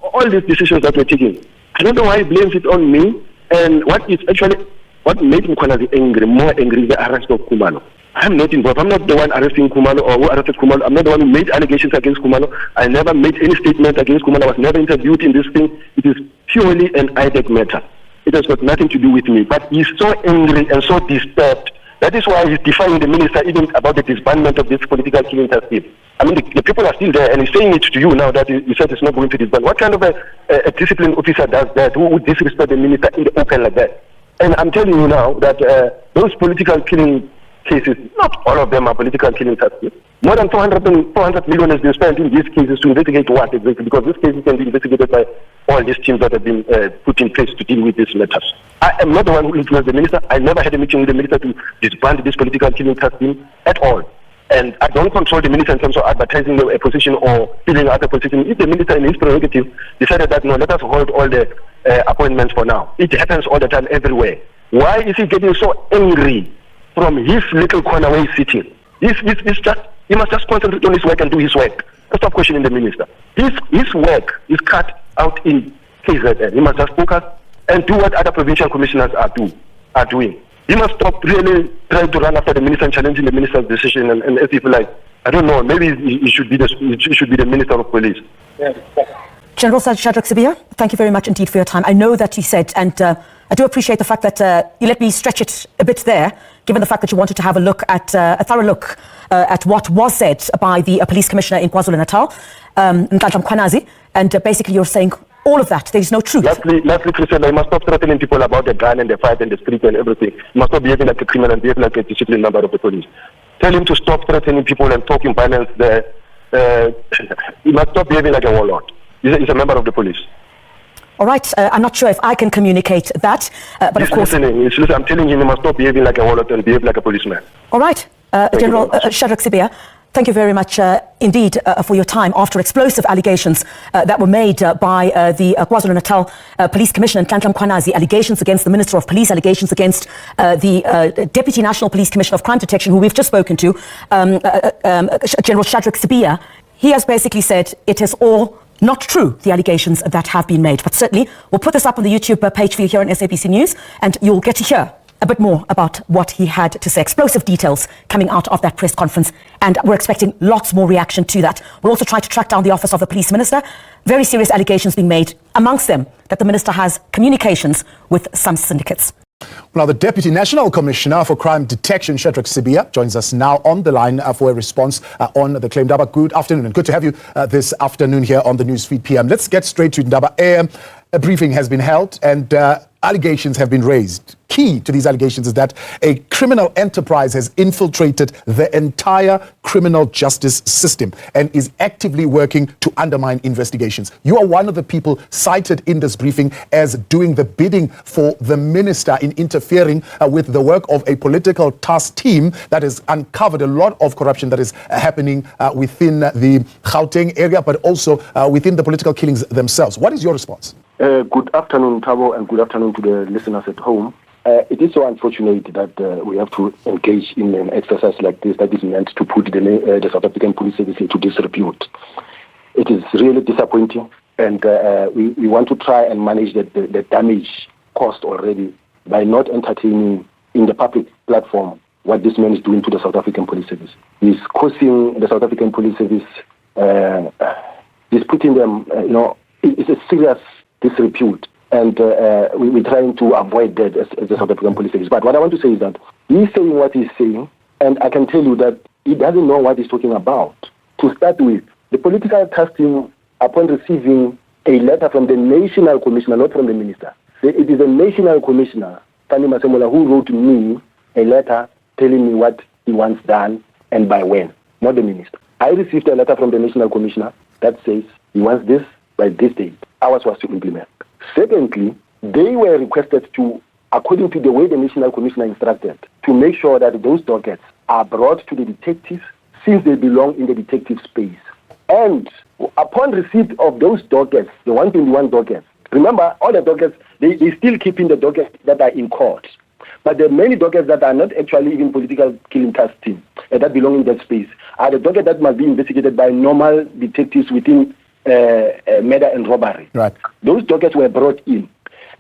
All these decisions that we're taking, I don't know why he blames it on me. And what made Mkhwanazi angry, more angry, is the arrest of Khumalo. I'm not involved. I'm not the one arresting Khumalo or who arrested Khumalo. I'm not the one who made allegations against Khumalo. I never made any statement against Khumalo. I was never interviewed in this thing. It is purely an IDEC matter. It has got nothing to do with me. But he's so angry and so disturbed. That is why he's defying the minister even about the disbandment of this political killing team. I mean, the people are still there, and he's saying it to you now that he said it's not going to disband. What kind of a discipline officer does that? Who would disrespect the minister in the open like that? And I'm telling you now that those political killing cases, not all of them are political killing cases. More than 400 million has been spent in these cases to investigate what exactly, because these cases can be investigated by all these teams that have been put in place to deal with these matters. I am not the one who influenced the minister. I never had a meeting with the minister to disband this political killing team at all. And I don't control the minister in terms of advertising a position or filling out a position. If the minister in his prerogative decided that, no, let us hold all the appointments for now. It happens all the time everywhere. Why is he getting so angry from his little corner where he's sitting? He must just concentrate on his work and do his work. Stop questioning the minister. His work is cut out in KZN. He must just focus and do what other provincial commissioners are doing. He must stop really trying to run after the minister and challenging the minister's decision. And as if, like, I don't know, maybe he should be the minister of police. Yeah. General Shadrack Sibiya, thank you very much indeed for your time. I know that you said, and I do appreciate the fact that you let me stretch it a bit there, given the fact that you wanted to have a thorough look at what was said by the police commissioner in KwaZulu-Natal, Nhlanhla Mkhwanazi, and basically you're saying all of that, there is no truth. Lastly, Christian, I must stop threatening people about the gun and the fight and the street and everything. You must not behave like a criminal and behave like a disciplined member of the police. Tell him to stop threatening people and talking violence there. He must stop behaving like a warlord. He's a member of the police. All right, I'm not sure if I can communicate that, but of course... Listening. I'm telling him he must stop behaving like a warlord and behave like a policeman. All right, General Shadrack Sibiya, thank you very much indeed for your time after explosive allegations that were made by the KwaZulu-Natal Police Commissioner Nhlanhla Mkhwanazi, allegations against the Minister of Police, allegations against the Deputy National Police Commissioner of Crime Detection, who we've just spoken to, General Shadrack Sibiya. He has basically said it is all not true, the allegations that have been made. But certainly, we'll put this up on the YouTube page for you here on SABC News, and you'll get to hear a bit more about what he had to say. Explosive details coming out of that press conference, and we're expecting lots more reaction to that. We'll also try to track down the office of the police minister. Very serious allegations being made, amongst them that the minister has communications with some syndicates. Now, the Deputy National Commissioner for Crime Detection, Shadrack Sibiya, joins us now on the line for a response on the claim. Ndaba, good afternoon, and good to have you this afternoon here on the Newsfeed PM. Let's get straight to it, Ndaba. A briefing has been held and allegations have been raised. Key to these allegations is that a criminal enterprise has infiltrated the entire criminal justice system and is actively working to undermine investigations. You are one of the people cited in this briefing as doing the bidding for the minister in interfering with the work of a political task team that has uncovered a lot of corruption that is happening within the Gauteng area, but also within the political killings themselves. What is your response? Good afternoon, Thabo, and good afternoon to the listeners at home. It is so unfortunate that we have to engage in an exercise like this that is meant to put the South African Police Service into disrepute. It is really disappointing, and we want to try and manage the damage caused already by not entertaining in the public platform what this man is doing to the South African Police Service. He's causing the South African Police Service, he's putting them, it's a serious disrepute, and we're trying to avoid that as the South African Police Service. But what I want to say is that he's saying what he's saying, and I can tell you that he doesn't know what he's talking about. To start with, the political task team, upon receiving a letter from the National Commissioner, not from the Minister, it is the National Commissioner, Fani Masemola, who wrote me a letter telling me what he wants done and by when, not the Minister. I received a letter from the National Commissioner that says he wants this by this date. Ours was to implement. Secondly, they were requested to, according to the way the National Commissioner instructed, to make sure that those dockets are brought to the detectives since they belong in the detective space. And upon receipt of those dockets, the 121 dockets, Remember, all the dockets, they still keep in the dockets that are in court. But the many dockets that are not actually even political killing task team that belong in that space are the dockets that must be investigated by normal detectives within murder and robbery. Right. Those dockets were brought in.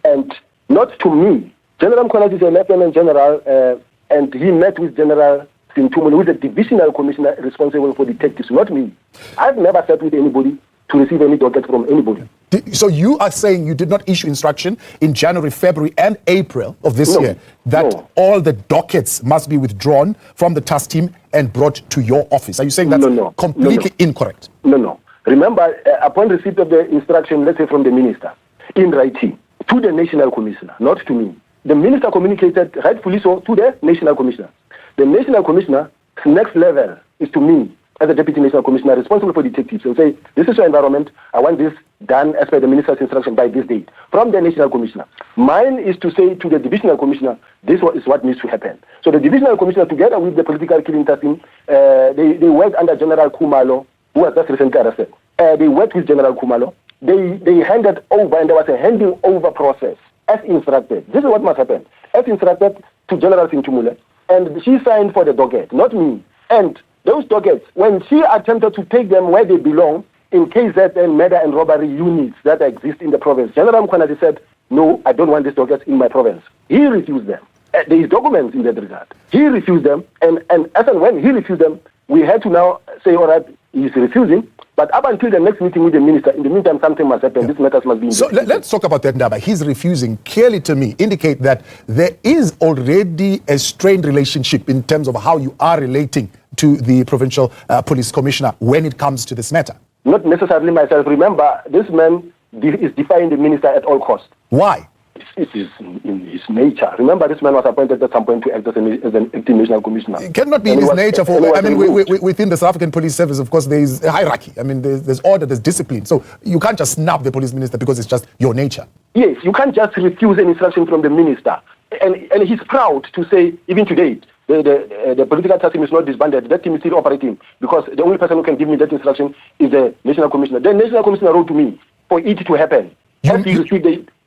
And not to me. General Mkhwanazi is a lieutenant general, and he met with General Sintumule, who is the divisional commissioner responsible for detectives, not me. I've never sat with anybody to receive any docket from anybody. So you are saying you did not issue instruction in January, February, and April of this year that all the dockets must be withdrawn from the task team and brought to your office? Are you saying that's completely incorrect? No. Remember, upon receipt of the instruction, let's say from the minister, in writing, to the national commissioner, not to me. The minister communicated, rightfully so, to the national commissioner. The national commissioner's next level is to me, as a deputy national commissioner responsible for detectives, and say, this is your environment, I want this done as per the minister's instruction by this date, from the national commissioner. Mine is to say to the divisional commissioner, this is what needs to happen. So the divisional commissioner, together with the political killing team, they worked under General Khumalo, who was just recently arrested. They worked with General Khumalo. They handed over, and there was a handing over process, as instructed. This is what must happen. As instructed to General Sintumule, and she signed for the docket, not me. And those dockets, when she attempted to take them where they belong, in KZ and murder and robbery units that exist in the province, General Mkhwanazi said, no, I don't want these dockets in my province. He refused them. There is documents in that regard. He refused them, and as and when he refused them, we had to now say, all right, he's refusing, but up until the next meeting with the minister, in the meantime, something must happen. These matters must be investigated. So let's talk about that, Ndaba. He's refusing clearly to me indicate that there is already a strained relationship in terms of how you are relating to the provincial police commissioner when it comes to this matter. Not necessarily myself. Remember, this man is defying the minister at all costs. Why? It is in his nature. Remember, this man was appointed at some point to act as an acting national commissioner. It cannot be in his nature. Within the South African Police Service, of course, there is a hierarchy. I mean, there's order, there's discipline. So you can't just snap the police minister because it's just your nature. Yes, you can't just refuse an instruction from the minister. And he's proud to say, even today, the political task team is not disbanded. That team is still operating because the only person who can give me that instruction is the national commissioner. The national commissioner wrote to me for it to happen.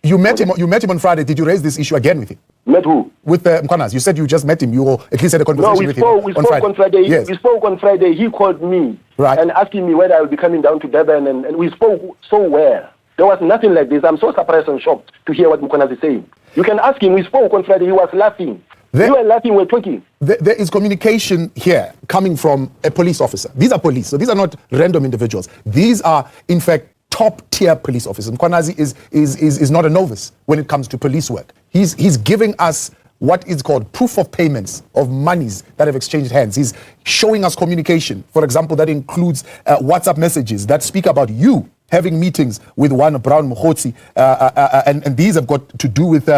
You met him on Friday. Did you raise this issue again with him? Met who? With Mkhwanazi. You said you just met him. You at least had a conversation with him. We spoke on Friday. Yes. We spoke on Friday. He called me and asking me whether I will be coming down to Durban, and we spoke so well. There was nothing like this. I'm so surprised and shocked to hear what Mkhwanazi is saying. You can ask him. We spoke on Friday. He was laughing. You were laughing. We're talking. There is communication here coming from a police officer. These are police. So these are not random individuals. These are, in fact, top-tier police officers. Mkhwanazi is not a novice when it comes to police work. He's giving us what is called proof of payments of monies that have exchanged hands. He's showing us communication, for example, that includes WhatsApp messages that speak about you having meetings with one Brown Mkhotsi, and these have got to do with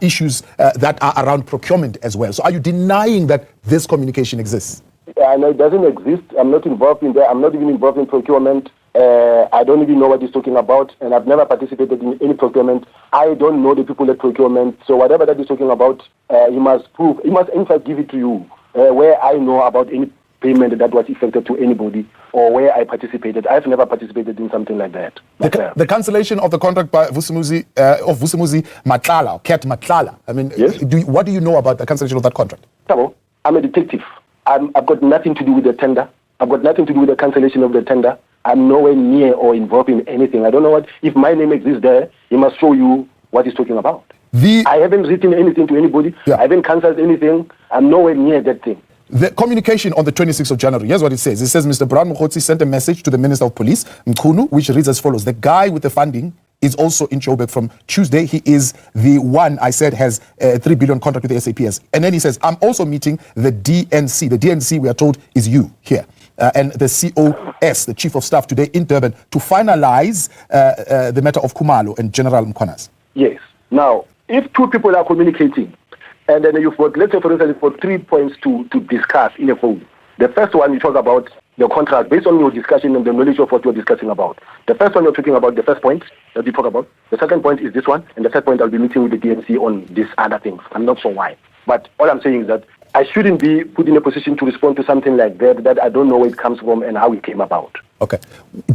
issues that are around procurement as well. So are you denying that this communication exists? I know it doesn't exist. I'm not involved in that. I'm not even involved in procurement. I don't even know what he's talking about, and I've never participated in any procurement. I don't know the people at procurement. So whatever that he's talking about, he must prove. He must in fact give it to you where I know about any payment that was effected to anybody or where I participated. I've never participated in something like that. The cancellation of the contract by Vusimuzi Matlala, Kat Matlala. I mean, yes? What do you know about the cancellation of that contract? I'm a detective. I've got nothing to do with the tender. I've got nothing to do with the cancellation of the tender. I'm nowhere near or involved in anything. I don't know what, if my name exists there, he must show you what he's talking about. I haven't written anything to anybody. I haven't cancelled anything. I'm nowhere near that thing. The communication on the 26th of January, here's what it says. It says, Mr. Brown Mkhotsi sent a message to the Minister of Police, Mchunu, which reads as follows. The guy with the funding is also in Joburg from Tuesday. He is the one I said has a 3 billion contract with the SAPS. And then he says, I'm also meeting the DNC. The DNC, we are told, is you here. And the COS, the Chief of Staff today in Durban, to finalize the matter of Khumalo and General Mkhwanazi. Yes. Now, if two people are communicating, and then you've got, let's say, for instance, for 3 points to discuss in a phone. The first one, you talk about the contract based on your discussion and the knowledge of what you're discussing about. The first one, you're talking about the first point that you talk about. The second point is this one. And the third point, I'll be meeting with the DNC on these other things. I'm not sure why. But all I'm saying is that I shouldn't be put in a position to respond to something like that I don't know where it comes from and how it came about. Okay.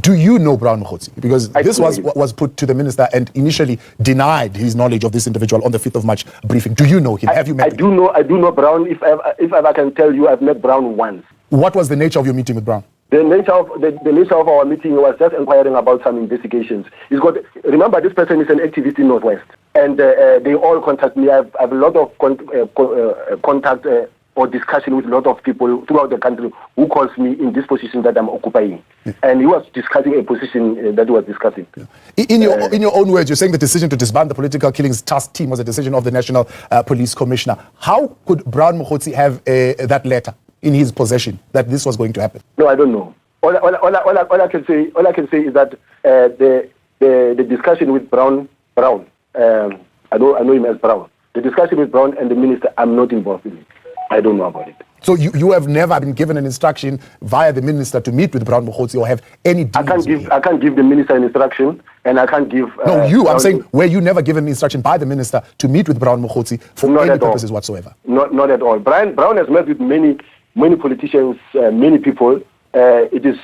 Do you know Brown Mkhwanazi? Because this was put to the minister and initially denied his knowledge of this individual on the 5th of March briefing. Do you know him? Have you met him? I do know Brown. If I can tell you, I've met Brown once. What was the nature of your meeting with Brown? The nature of our meeting was just inquiring about some investigations. Remember, this person is an activist in Northwest, and they all contact me. I have a lot of contact or discussion with a lot of people throughout the country who calls me in this position that I'm occupying. Yeah. And he was discussing a position that he was discussing. Yeah. In your own words, you're saying the decision to disband the political killings task team was a decision of the National Police Commissioner. How could Brown Mkhwanazi have that letter in his possession that this was going to happen? No, I don't know. All I can say is that the discussion with Brown, I know him as Brown. The discussion with Brown and the minister, I'm not involved in it. I don't know about it. So you have never been given an instruction via the minister to meet with Brown Mkhwanazi or have any dealings with him? I can't give the minister an instruction, and I can't give... I'm saying, were you never given an instruction by the minister to meet with Brown Mkhwanazi for any purposes whatsoever? Not at all. Brown has met with many politicians, many people. It is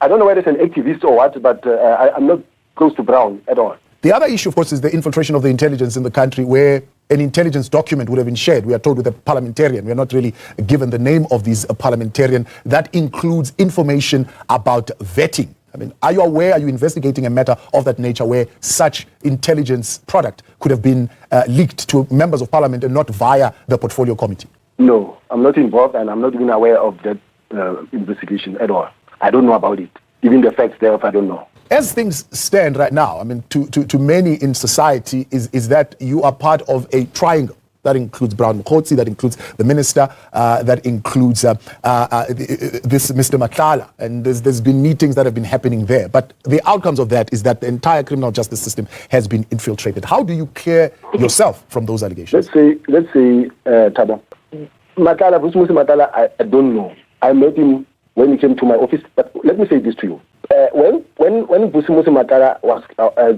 I don't know whether it's an activist or what, but I'm not close to Brown at all. The other issue, of course, is the infiltration of the intelligence in the country, where an intelligence document would have been shared. We are told with a parliamentarian. We are not really given the name of this parliamentarian. That includes information about vetting. I mean, are you aware, are you investigating a matter of that nature where such intelligence product could have been leaked to members of parliament and not via the portfolio committee? No, I'm not involved, and I'm not even aware of that investigation at all. I don't know about it. Even the facts thereof, I don't know. As things stand right now, I mean, to many in society, is that you are part of a triangle that includes Brown Mkhwanazi, that includes the minister, that includes this Mr. Nhlanhla, and there's been meetings that have been happening there. But the outcomes of that is that the entire criminal justice system has been infiltrated. How do you clear yourself from those allegations? Let's say, Taba, Nhlanhla, I don't know. I met him when he came to my office. But let me say this to you. When Nhlanhla was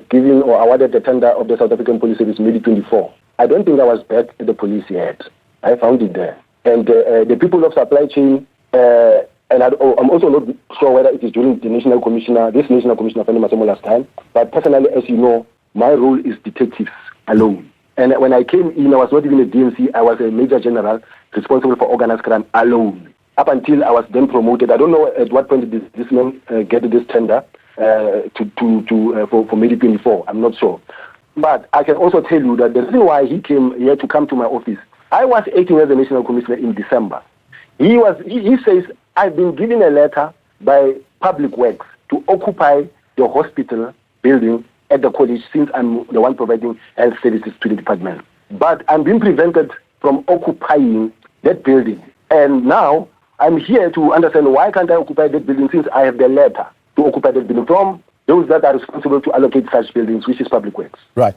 given or awarded the tender of the South African Police Service May 24, I don't think I was back at the police yet. I found it there. And the people of supply chain, and I'm also not sure whether it is during the National Commissioner, this National Commissioner last time, but personally, as you know, my role is detectives alone. And when I came in, I was not even a DMC, I was a Major General responsible for organized crime alone. Up until I was then promoted, I don't know at what point did this man get this tender for May 24. I'm not sure. But I can also tell you that the reason why he came here to come to my office, I was acting as a National Commissioner in December. He says, I've been given a letter by Public Works to occupy the hospital building at the college since I'm the one providing health services to the department. But I'm being prevented from occupying that building. And now I'm here to understand why can't I occupy that building since I have the letter to occupy that building from those that are responsible to allocate such buildings, which is Public Works. Right.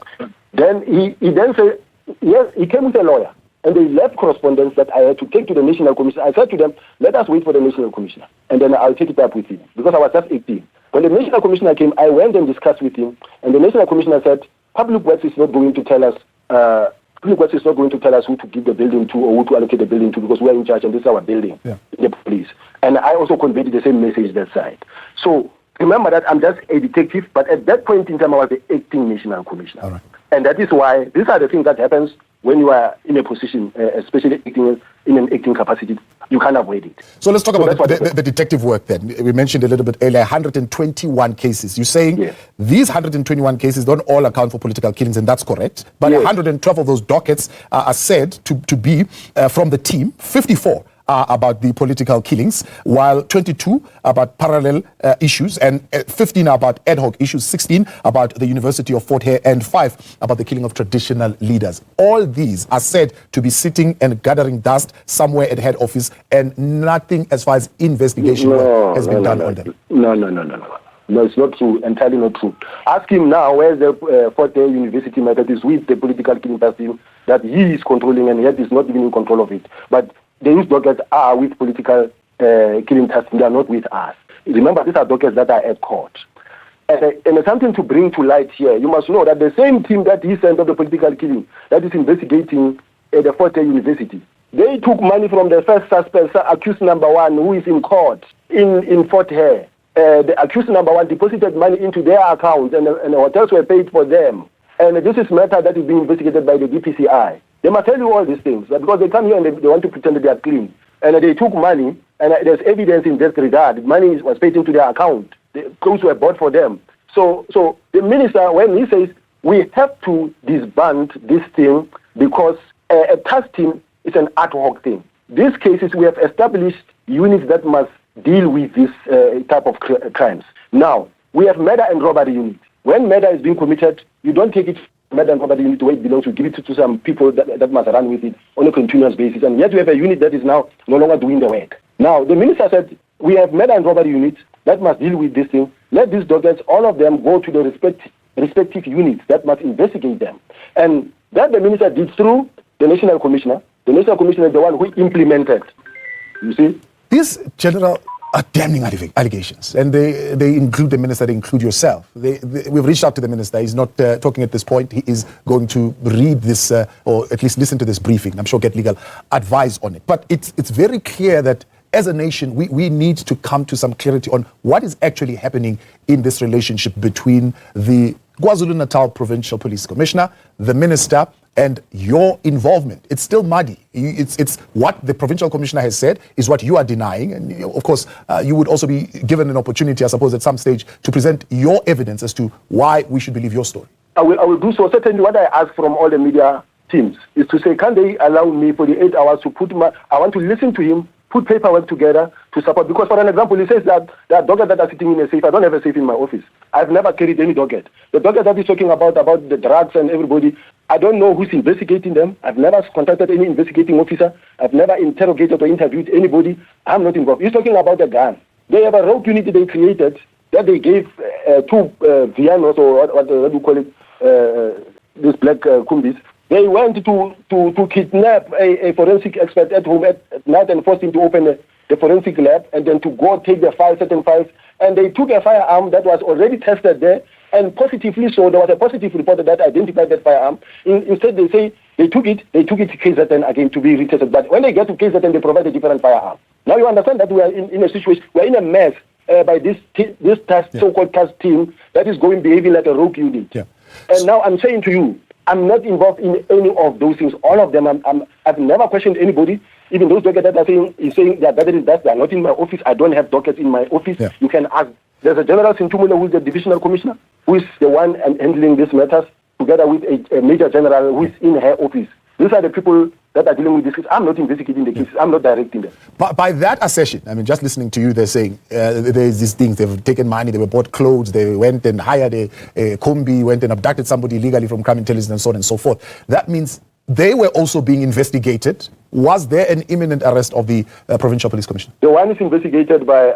Then he then said, yes, he came with a lawyer. And they left correspondence that I had to take to the National Commissioner. I said to them, let us wait for the National Commissioner. And then I'll take it up with him. Because I was just 18. When the National Commissioner came, I went and discussed with him. And the National Commissioner said, Public Works is not going to tell us who to give the building to or who to allocate the building to, because we are in charge and this is our building, the police. And I also conveyed the same message that side. So remember that I'm just a detective, but at that point in time I was the acting National Commissioner. All right. And that is why these are the things that happens when you are in a position, especially acting in an acting capacity. You can't avoid it. So let's talk about the detective work then. We mentioned a little bit earlier, 121 cases. You're saying these 121 cases don't all account for political killings, and that's correct. But 112 of those dockets are said to be from the team, 54 about the political killings, while 22 about parallel issues, and 15 about ad hoc issues, 16 about the University of Fort Hare, and 5 about the killing of traditional leaders. All these are said to be sitting and gathering dust somewhere at head office, and nothing as far as investigation has been done on them. No, it's not true. Entirely not true. Ask him now where the Fort Hare University method is with the political killing team that he is controlling, and yet is not even in control of it. But these dockets are with political killing testing. They are not with us. Remember, these are dockets that are at court. And something to bring to light here, you must know that the same team that he sent on the political killing, that is investigating at the Fort Hare University, They took money from the first suspect, accused number 1, who is in court in Fort Hare. The accused number 1 deposited money into their account, and the hotels were paid for them. And this is a matter that is being investigated by the DPCI. They must tell you all these things, because they come here and they want to pretend that they are clean. And they took money, and there's evidence in this regard. Money was paid into their account. The clothes were bought for them. So the minister, when he says we have to disband this thing because a task team is an ad hoc thing. These cases, we have established units that must deal with this type of crimes. Now, we have murder and robbery units. When murder is being committed, you don't take it murder and robbery unit to where it belongs. You give it to some people that must run with it on a continuous basis. And yet we have a unit that is now no longer doing the work. Now, the minister said, we have murder and robbery units that must deal with this thing. Let these dockets, all of them, go to the respective units that must investigate them. And that the minister did through the National Commissioner. The National Commissioner is the one who implemented. You see? These general are damning allegations, and they include the minister, they include yourself. We've reached out to the minister. He's not talking at this point. He is going to read this, or at least listen to this briefing. I'm sure get legal advice on it. But it's very clear that as a nation, we need to come to some clarity on what is actually happening in this relationship between the KwaZulu-Natal Provincial Police Commissioner, the minister, and your involvement. It's still muddy. It's what the provincial commissioner has said is what you are denying. And of course, you would also be given an opportunity, I suppose, at some stage to present your evidence as to why we should believe your story. I will do so. Certainly what I ask from all the media teams is to say, can they allow me for the 8 hours to I want to listen to him, put paperwork together to support. Because for an example, he says that there are dockets that are sitting in a safe. I don't have a safe in my office. I've never carried any docket. The docket that he's talking about the drugs and everybody, I don't know who's investigating them. I've never contacted any investigating officer. I've never interrogated or interviewed anybody. I'm not involved. He's talking about the gun. They have a rogue unit they created that they gave two Vianos, or what do you call it, these black kumbis. They went to kidnap a forensic expert at home at night and forced him to open the forensic lab and then to go take the certain files. And they took a firearm that was already tested there, and positively so. There was a positive report that identified that firearm. Instead, they say they took it to KZN again to be retested. But when they get to KZN, they provide a different firearm. Now you understand that we are in a situation, we are in a mess by this so-called task team that is behaving like a rogue unit. Yeah. And now I'm saying to you, I'm not involved in any of those things. All of them, I've never questioned anybody. Even those dockets that are saying that they are not in my office. I don't have dockets in my office. Yeah. You can ask. There's a General Sintumula who is the divisional commissioner, who is the one handling these matters, together with a major general who is in her office. These are the people that are dealing with this case. I'm not investigating the cases. I'm not directing them. But by that assertion, I mean, just listening to you, they're saying there's these things. They've taken money, they were bought clothes, they went and hired a combi, went and abducted somebody illegally from crime intelligence and so on and so forth. That means they were also being investigated. Was there an imminent arrest of the Provincial Police Commissioner? The one is investigated by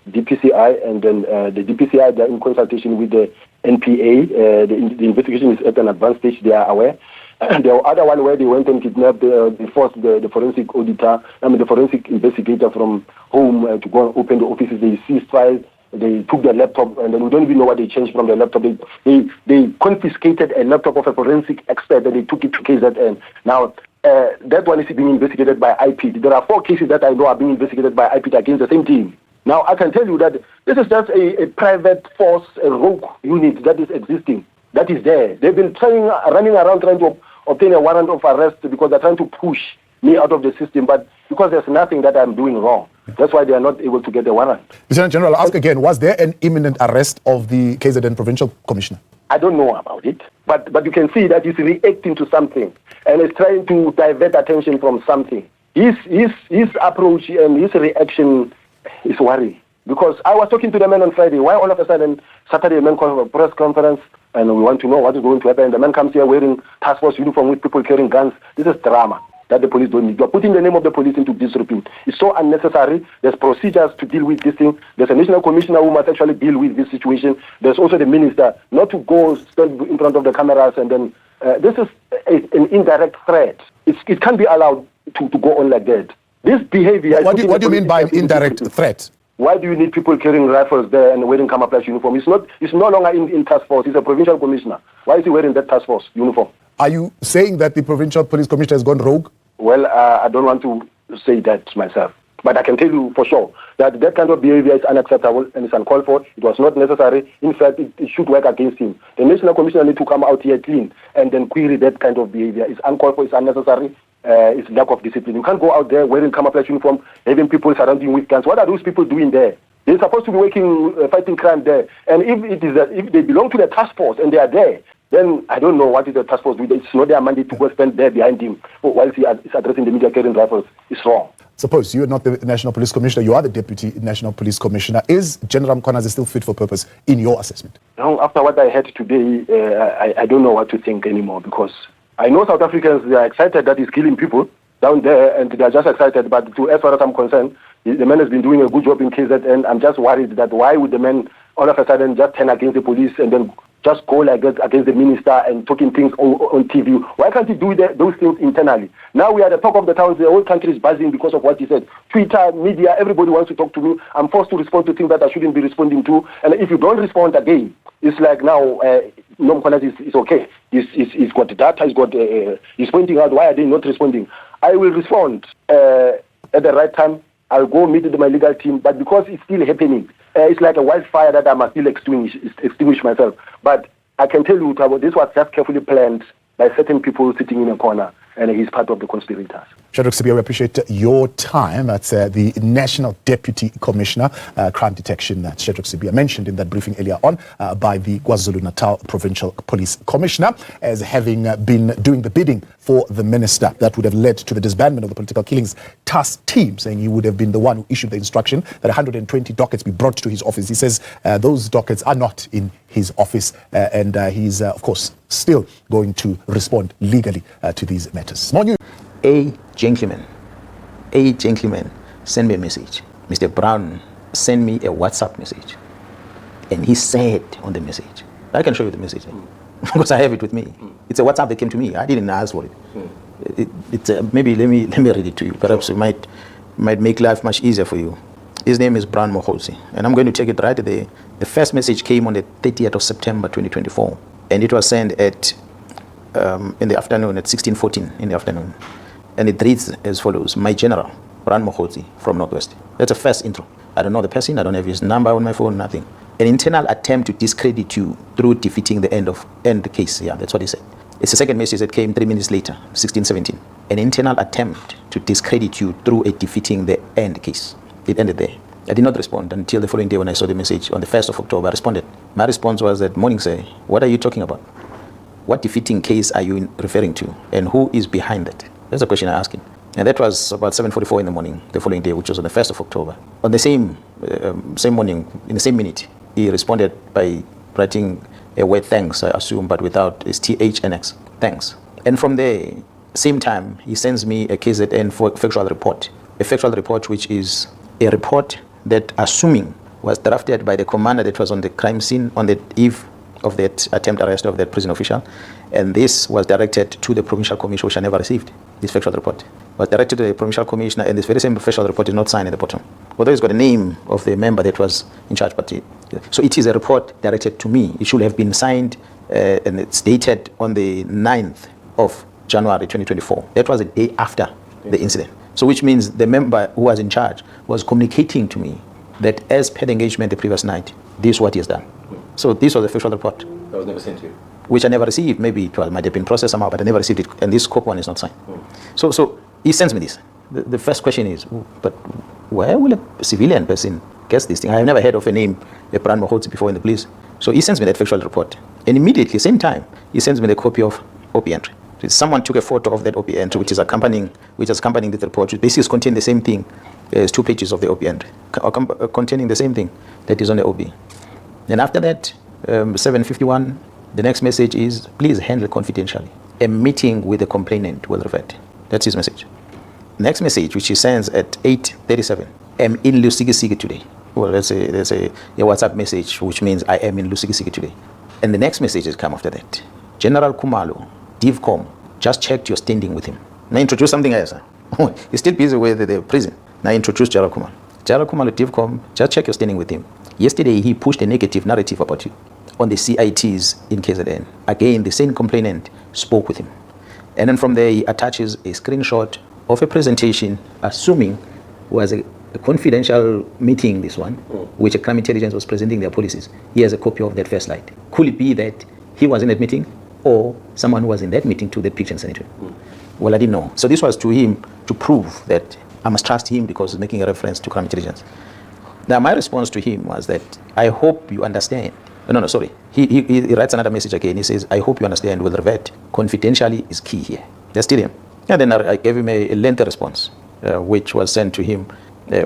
DPCI, and then the DPCI, they're in consultation with the NPA. The investigation is at an advanced stage, they are aware. And the other one where they went and kidnapped the forensic auditor, the forensic investigator from home to go and open the offices. They seized files, they took the laptop, and then we don't even know what they changed from the laptop. They confiscated a laptop of a forensic expert, and they took it to KZN. Now, that one is being investigated by IP. There are 4 cases that I know are being investigated by IP against the same team. Now, I can tell you that this is just a private force, a rogue unit that is existing, that is there. They've been running around trying to obtain a warrant of arrest because they're trying to push me out of the system, but because there's nothing that I'm doing wrong. That's why they are not able to get a warrant. Lieutenant General, I'll ask again, was there an imminent arrest of the KZN Provincial Commissioner? I don't know about it, but you can see that he's reacting to something and he's trying to divert attention from something. His approach and his reaction is worrying. Because I was talking to the man on Friday, why all of a sudden Saturday a man calls a press conference and we want to know what is going to happen. The man comes here wearing task force uniform with people carrying guns. This is drama that the police don't need. You're putting the name of the police into disrepute. It's so unnecessary. There's procedures to deal with this thing. There's a national commissioner who must actually deal with this situation. There's also the minister, not to go stand in front of the cameras and then this is an indirect threat. It can't be allowed to go on like that. This behavior... What do you mean by an indirect threat? Why do you need people carrying rifles there and wearing camouflage uniform? It's no longer in task force. He's a provincial commissioner. Why is he wearing that task force uniform? Are you saying that the Provincial Police Commissioner has gone rogue? Well, I don't want to say that myself. But I can tell you for sure that that kind of behavior is unacceptable and it's uncalled for. It was not necessary. In fact, it should work against him. The National Commissioner needs to come out here clean and then query that kind of behavior. It's uncalled for, it's unnecessary, it's lack of discipline. You can't go out there wearing camouflage uniform, having people surrounding you with guns. What are those people doing there? They're supposed to be working, fighting crime there. And if they belong to the task force and they are there, then I don't know what is the task force doing. It's not their mandate to go stand there behind him while he is addressing the media carrying rifles. It's wrong. Suppose you are not the National Police Commissioner, you are the Deputy National Police Commissioner. Is General Mkhwanazi still fit for purpose in your assessment? No, after what I heard today, I don't know what to think anymore, because I know South Africans, they are excited that he's killing people down there and they are just excited. But as far as I'm concerned, the man has been doing a good job in KZN. I'm just worried that why would the man all of a sudden just turn against the police and then just go like that against the minister and talking things on TV. Why can't he do those things internally? Now we are the talk of the town. The whole country is buzzing because of what he said. Twitter, media, everybody wants to talk to me. I'm forced to respond to things that I shouldn't be responding to. And if you don't respond again, it's like now, Mkhwanazi is okay. He's got data, he's pointing out why are they not responding. I will respond at the right time. I'll go meet with my legal team, but because it's still happening, it's like a wildfire that I must still extinguish myself. But I can tell you, this was just carefully planned by certain people sitting in a corner, and he's part of the conspirators. Shadrack Sibiya, we appreciate your time. That's the National Deputy Commissioner, Crime Detection, Shadrack Sibiya, mentioned in that briefing earlier on by the KwaZulu-Natal Provincial Police Commissioner as having been doing the bidding for the minister. That would have led to the disbandment of the Political Killings Task Team, saying he would have been the one who issued the instruction that 120 dockets be brought to his office. He says those dockets are not in his office, and he's, of course, still going to respond legally to these matters. More news. A gentleman sent me a message. Mr. Brown sent me a WhatsApp message. And he said on the message, I can show you the message, because I have it with me. It's a WhatsApp that came to me. I didn't ask for it. Maybe let me read it to you. Perhaps it might make life much easier for you. His name is Brown Mokhosi, and I'm going to take it right there. The first message came on the 30th of September 2024, and it was sent at in the afternoon at 16:14 in the afternoon. And it reads as follows: My General, Brown Mokhosi from Northwest. That's a first intro. I don't know the person, I don't have his number on my phone, nothing. An internal attempt to discredit you through defeating the end case. Yeah, that's what he said. It's the second message that came 3 minutes later, 16:17. An internal attempt to discredit you through defeating the end case. It ended there. I did not respond until the following day when I saw the message on the 1st of October. I responded. My response was that, morning, sir, what are you talking about? What defeating case are you referring to? And who is behind that? That's the question I asked him. And that was about 7:44 in the morning, the following day, which was on the 1st of October. On the same morning, in the same minute, he responded by writing a word thanks, I assume, but without his THNX, thanks. And from there, same time, he sends me a KZN factual report. A factual report which is a report that, assuming, was drafted by the commander that was on the crime scene on the eve of that attempt arrest of that prison official, and this was directed to the provincial commission, which I never received. This factual report was directed to the provincial commissioner, and this very same factual report is not signed at the bottom, although it's got the name of the member that was in charge. So it is a report directed to me. It should have been signed, and it's dated on the 9th of January 2024. That was the day after the incident. So which means the member who was in charge was communicating to me that as per the engagement the previous night, this is what he has done. So this was the factual report. That was never sent to you? Which I never received. Maybe it might have been processed somehow, but I never received it. And this scope one is not signed. So he sends me this. The first question is, but where will a civilian person get this thing? I have never heard of a name, a Brown Mokhosi, before in the police. So he sends me that factual report. And immediately, same time, he sends me the copy of OP entry. Someone took a photo of that OP entry, which is accompanying this report, which basically contains the same thing as 2 pages of the OP entry, containing the same thing that is on the OP. Then after that, 7:51, the next message is, please handle confidentially. A meeting with the complainant will revert. That's his message. Next message, which he sends at 8:37, I'm in Lusikisiki today. Well, there's a WhatsApp message, which means I am in Lusikisiki today. And the next messages come after that. General Kumalo, DivCom, just checked your standing with him. Now introduce something else. He's still busy with the prison. Now introduce General Kumalo. General Kumalo, DivCom, just check your standing with him. Yesterday, he pushed a negative narrative about you on the CITs in KZN. Again, the same complainant spoke with him. And then from there, he attaches a screenshot of a presentation, assuming was a confidential meeting, this one, which a crime intelligence was presenting their policies. He has a copy of that first slide. Could it be that he was in that meeting, or someone who was in that meeting took that picture and sent it to him? Well, I didn't know. So this was to him to prove that I must trust him because he's making a reference to crime intelligence. Now, my response to him was that I hope you understand. No, sorry. He writes another message again. He says, I hope you understand, will revert. Confidentially is key here. That's still him. And then I gave him a lengthy response, which was sent to him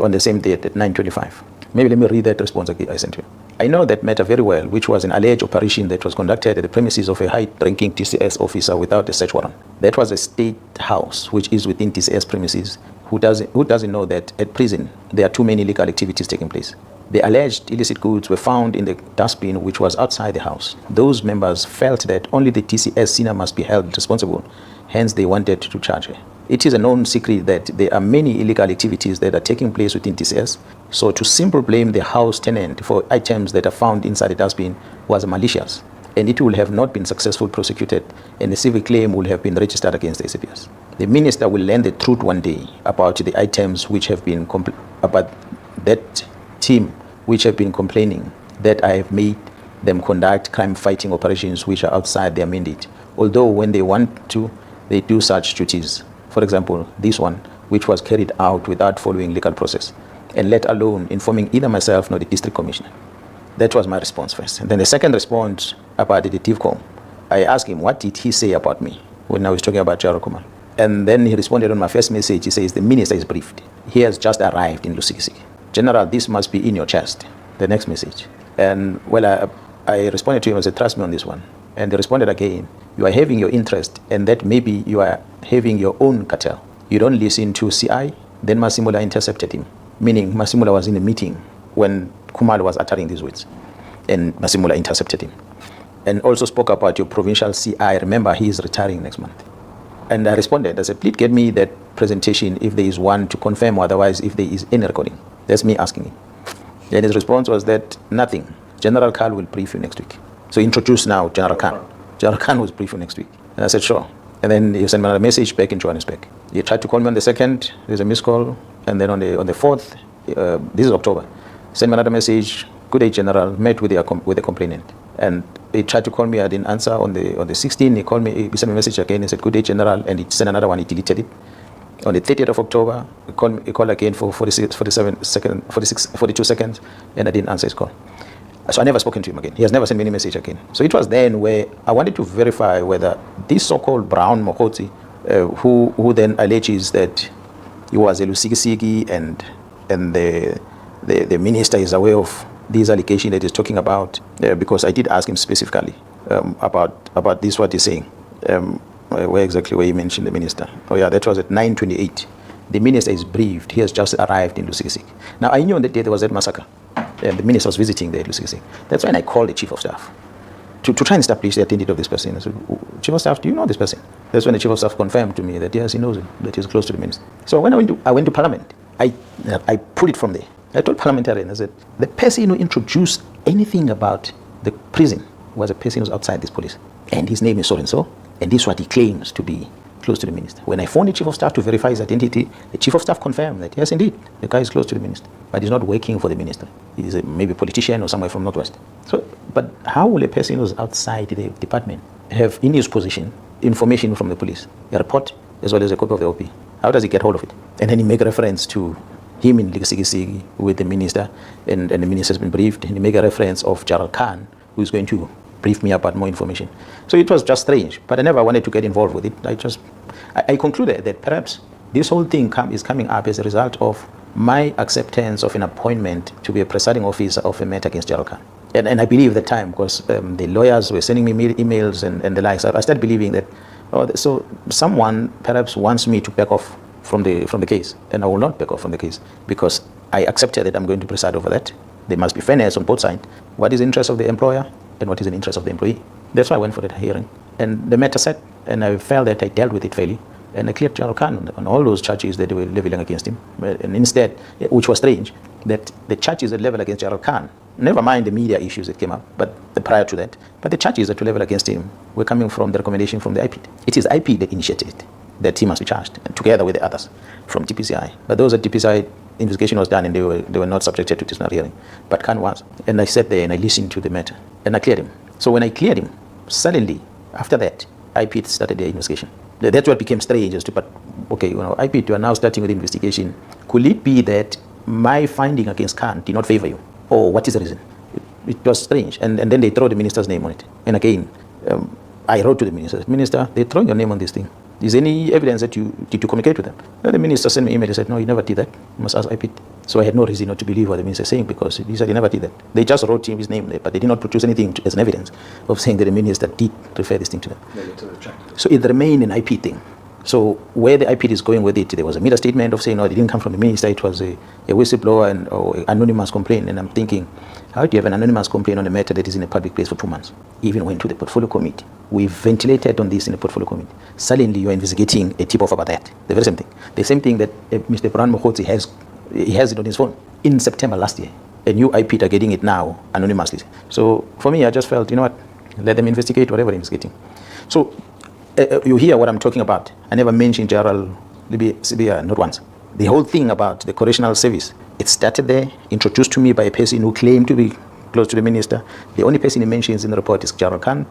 on the same date at 9:25. Maybe let me read that response I sent to him. I know that matter very well, which was an alleged operation that was conducted at the premises of a high-ranking TCS officer without a search warrant. That was a state house, which is within TCS premises. Who doesn't know that at prison there are too many illegal activities taking place? The alleged illicit goods were found in the dustbin, which was outside the house. Those members felt that only the TCS senior must be held responsible. Hence, they wanted to charge her. It is a known secret that there are many illegal activities that are taking place within TCS. So to simply blame the house tenant for items that are found inside the dustbin was malicious, and it will have not been successfully prosecuted, and a civil claim will have been registered against the SAPS. The minister will learn the truth one day about the items which have been about that team which have been complaining that I have made them conduct crime-fighting operations which are outside their mandate. Although when they want to, they do such duties. For example, this one, which was carried out without following legal process, and let alone informing either myself nor the district commissioner. That was my response first. And then the second response about the DIVCOM, I asked him, what did he say about me when I was talking about Jaro Kumar? And then he responded on my first message. He says, the minister is briefed. He has just arrived in Lusikisiki. General, this must be in your chest. The next message. And well, I responded to him, I said, trust me on this one. And he responded again, you are having your interest, and that maybe you are having your own cartel. You don't listen to CI. Then Masimula intercepted him, meaning Masimula was in a meeting when Kumar was uttering these words, and Masimula intercepted him. And also spoke about your provincial CI. Remember, he is retiring next month. And I responded, I said, please get me that presentation if there is one to confirm, otherwise if there is any recording. That's me asking him. And his response was that nothing. General Khan will brief you next week. So introduce now General Khan. General Khan will brief you next week. And I said, sure. And then he sent me another message back in Johannesburg. He tried to call me on the 2nd, there's a missed call. And then on the 4th, this is October, sent me another message, good day General, met with the complainant. And he tried to call me, I didn't answer. On the 16th, he called me, he sent me a message again, he said, good day General, and he sent another one, he deleted it. On the 30th of October, he called again for 42 seconds, and I didn't answer his call. So I never spoken to him again. He has never sent me any message again. So it was then where I wanted to verify whether this so-called Brown Mokoti, who then alleges that he was a Lusikisiki and the minister is aware of these allegations that he's talking about, because I did ask him specifically about this, what he's saying. Where exactly where he mentioned the minister. Oh yeah, that was at 9:28. The minister is briefed. He has just arrived in Lusikisiki. Now I knew on that day there was that massacre. And the minister was visiting there at Lusikisiki. That's when I called the chief of staff to try and establish the identity of this person. I said, chief of staff, do you know this person? That's when the chief of staff confirmed to me that yes, he knows him, that he's close to the minister. So when I went to Parliament, I put it from there. I told parliamentarians, I said, the person who introduced anything about the prison was a person who's outside this police. And his name is so-and-so. And this is what he claims to be close to the minister. When I phoned the chief of staff to verify his identity, the chief of staff confirmed that, yes, indeed, the guy is close to the minister. But he's not working for the minister. He's maybe a politician or somewhere from Northwest. So, but how will a person who's outside the department have in his position information from the police, a report as well as a copy of the OP? How does he get hold of it? And then he make reference to him in Lusikisiki with the minister, and the minister has been briefed, and he make a reference of General Khan, who is going to brief me about more information. So it was just strange, but I never wanted to get involved with it. I concluded that perhaps this whole thing is coming up as a result of my acceptance of an appointment to be a presiding officer of a matter against General Khan. And I believe at the time, because the lawyers were sending me emails and the likes, I started believing that, so someone perhaps wants me to back off from the case, and I will not back off from the case, because I accepted that I'm going to preside over that. There must be fairness on both sides. What is the interest of the employer and what is the interest of the employee? That's why I went for that hearing. And the matter set, and I felt that I dealt with it fairly. And I cleared General Khan on all those charges that they were leveling against him. And instead, which was strange, that the charges that leveled against General Khan, never mind the media issues that came up, but prior to that, but the charges that were leveled against him were coming from the recommendation from the IP. It is IP that initiated it. that he must be charged, and together with the others from DPCI. But those at DPCI, investigation was done and they were not subjected to disciplinary hearing. But Khan was. And I sat there and I listened to the matter and I cleared him. So when I cleared him, suddenly, after that, IP started their investigation. That's what became strange as to, but okay, IP, you are now starting with the investigation. Could it be that my finding against Khan did not favor you? Or what is the reason? It was strange. And then they throw the minister's name on it. And again, I wrote to the minister, Minister, they're throwing your name on this thing. Is there any evidence that you communicate with them? And the minister sent me an email. He said, no, he never did that. You must ask IP. So I had no reason not to believe what the minister is saying, because he said he never did that. They just wrote his name there, but they did not produce anything as an evidence of saying that the minister did refer this thing to them. So it remained an IP thing. So where the IP is going with it, there was a media statement of saying, no, it didn't come from the minister, it was a whistleblower or an anonymous complaint. And I'm thinking, how do you have an anonymous complaint on a matter that is in a public place for 2 months? Even went to the portfolio committee. We ventilated on this in the portfolio committee. Suddenly you're investigating a tip-off about that. The very same thing. The same thing that Mr. Nhlanhla Mkhwanazi has it on his phone in September last year. And you IP are getting it now anonymously. So for me, I just felt, you know what, let them investigate whatever they're investigating. So you hear what I'm talking about. I never mentioned General Sibiya, not once. The whole thing about the correctional service, it started there, introduced to me by a person who claimed to be close to the minister. The only person he mentions in the report is General Khan.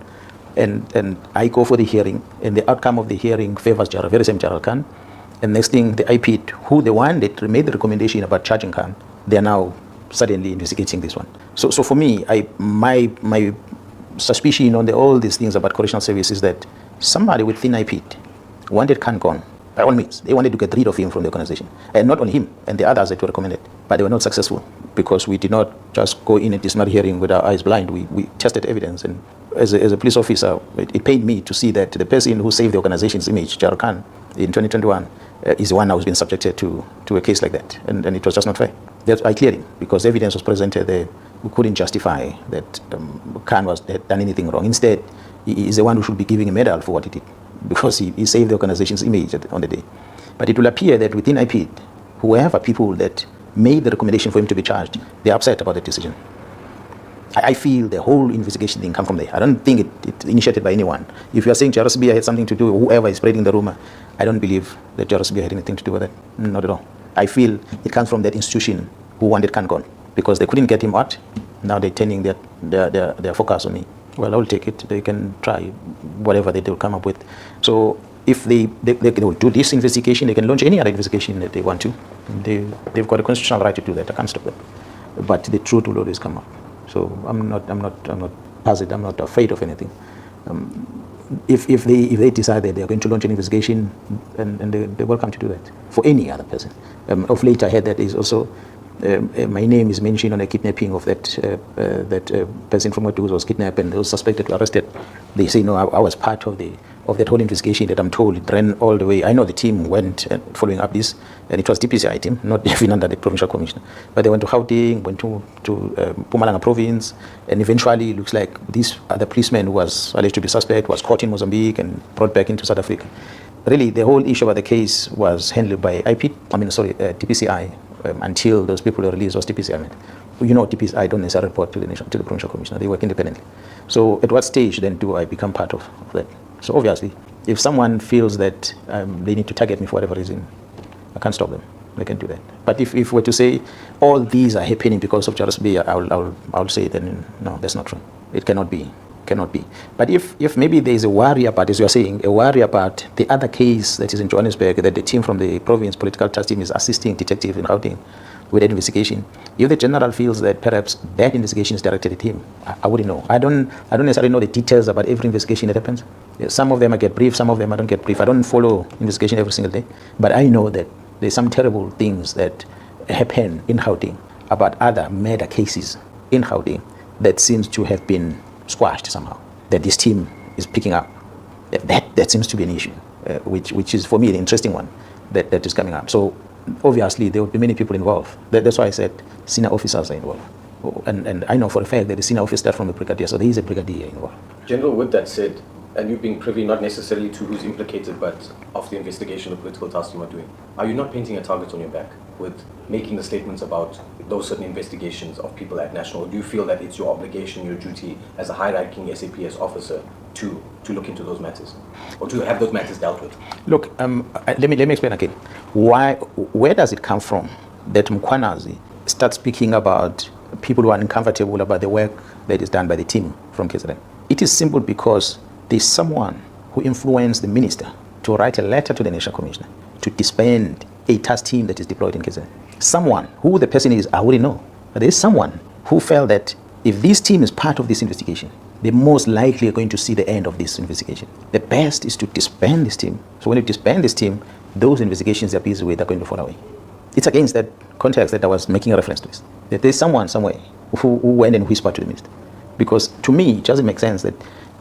And I go for the hearing, and the outcome of the hearing favors General, very same General Khan. And next thing, the IP, who the one that made the recommendation about charging Khan, they are now suddenly investigating this one. So for me, my suspicion on all these things about correctional service is that somebody within IP wanted Khan gone. By all means, they wanted to get rid of him from the organization. And not only him, and the others that were recommended. But they were not successful, because we did not just go in a disciplinary hearing with our eyes blind. We tested evidence. And as a police officer, it pained me to see that the person who saved the organization's image, General Khan, in 2021, is the one who has been subjected to a case like that. And it was just not fair. I cleared him, because evidence was presented there. We couldn't justify that Khan had done anything wrong. Instead, he is the one who should be giving a medal for what he did, because he saved the organization's image on the day. But it will appear that within IP, whoever people that made the recommendation for him to be charged, they're upset about the decision. I feel the whole investigation didn't come from there. I don't think it initiated by anyone. If you are saying Shadrack Sibiya had something to do with whoever is spreading the rumor, I don't believe that Shadrack Sibiya had anything to do with it. Not at all. I feel it comes from that institution who wanted Khan gone, because they couldn't get him out. Now they're turning their focus on me. Well, I'll take it. They can try whatever they will come up with. So if they will do this investigation, they can launch any other investigation that they want to. They've got a constitutional right to do that. I can't stop them. But the truth will always come up. So I'm not puzzled. I'm not afraid of anything. If they decide that they are going to launch an investigation, and they're welcome to do that for any other person. Of late, I heard that is also. My name is mentioned on a kidnapping of that person from Watu who was kidnapped and was suspected to arrested. They say, no, I was part of that whole investigation that I'm told it ran all the way. I know the team went following up this, and it was DPCI team, not even under the provincial commissioner. But they went to Gauteng, went to Mpumalanga province, and eventually it looks like this other policeman who was alleged to be suspect was caught in Mozambique and brought back into South Africa. Really, the whole issue about the case was handled by DPCI. Until those people were released, was DPCI. You know, DPCI don't necessarily report to the provincial commissioner. They work independently. So at what stage then do I become part of that? So obviously, if someone feels that they need to target me for whatever reason, I can't stop them. They can do that. But if we're to say all these are happening because of Shadrack Sibiya, I'll say then no, that's not true. It cannot be. But if maybe there is a worry about, as you are saying, a worry about the other case that is in Johannesburg, that the team from the province political task team is assisting detective in Gauteng with that investigation. If the general feels that perhaps that investigation is directed at him, I wouldn't know. I don't necessarily know the details about every investigation that happens. Some of them I get brief, some of them I don't get brief. I don't follow investigation every single day, but I know that there's some terrible things that happen in Gauteng about other murder cases in Gauteng that seems to have been squashed somehow, that this team is picking up. That seems to be an issue, which is for me the interesting one that is coming up. So obviously there will be many people involved. That's why I said senior officers are involved. And I know for a fact that the senior officer from the brigadier, so there is a brigadier involved. General, with that said, and you've been privy not necessarily to who's implicated, but of the investigation the political task team are doing, are you not painting a target on your back with making the statements about those certain investigations of people at national? Do you feel that it's your obligation, your duty as a high-ranking SAPS officer to look into those matters, or to have those matters dealt with? Look, let me explain again. Where does it come from that Mkhwanazi starts speaking about people who are uncomfortable about the work that is done by the team from KZN? It is simple because there's someone who influenced the minister to write a letter to the National Commissioner to disband a task team that is deployed in KZN. Someone, who the person is, I wouldn't know. But there is someone who felt that if this team is part of this investigation, they most likely are going to see the end of this investigation. The best is to disband this team. So when you disband this team, those investigations they're busy with are going to fall away. It's against that context that I was making a reference to this. That there's someone somewhere who went and whispered to the minister. Because to me, it doesn't make sense that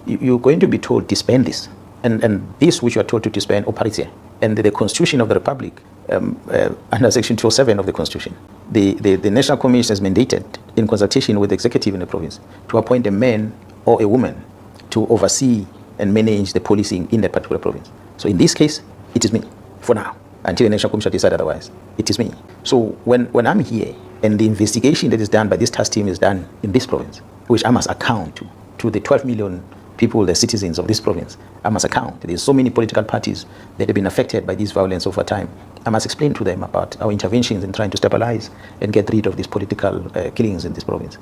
you're going to be told disband this. And this which you are told to disband operates here. And the Constitution of the Republic, under Section 207 of the Constitution, the National Commission is mandated in consultation with the executive in the province to appoint a man or a woman to oversee and manage the policing in that particular province. So in this case, it is me, for now, until the National Commission decides otherwise. It is me. So when I'm here and the investigation that is done by this task team is done in this province, which I must account to the 12 million people, the citizens of this province, I must account. There's so many political parties that have been affected by this violence over time. I must explain to them about our interventions in trying to stabilize and get rid of these political killings in this province.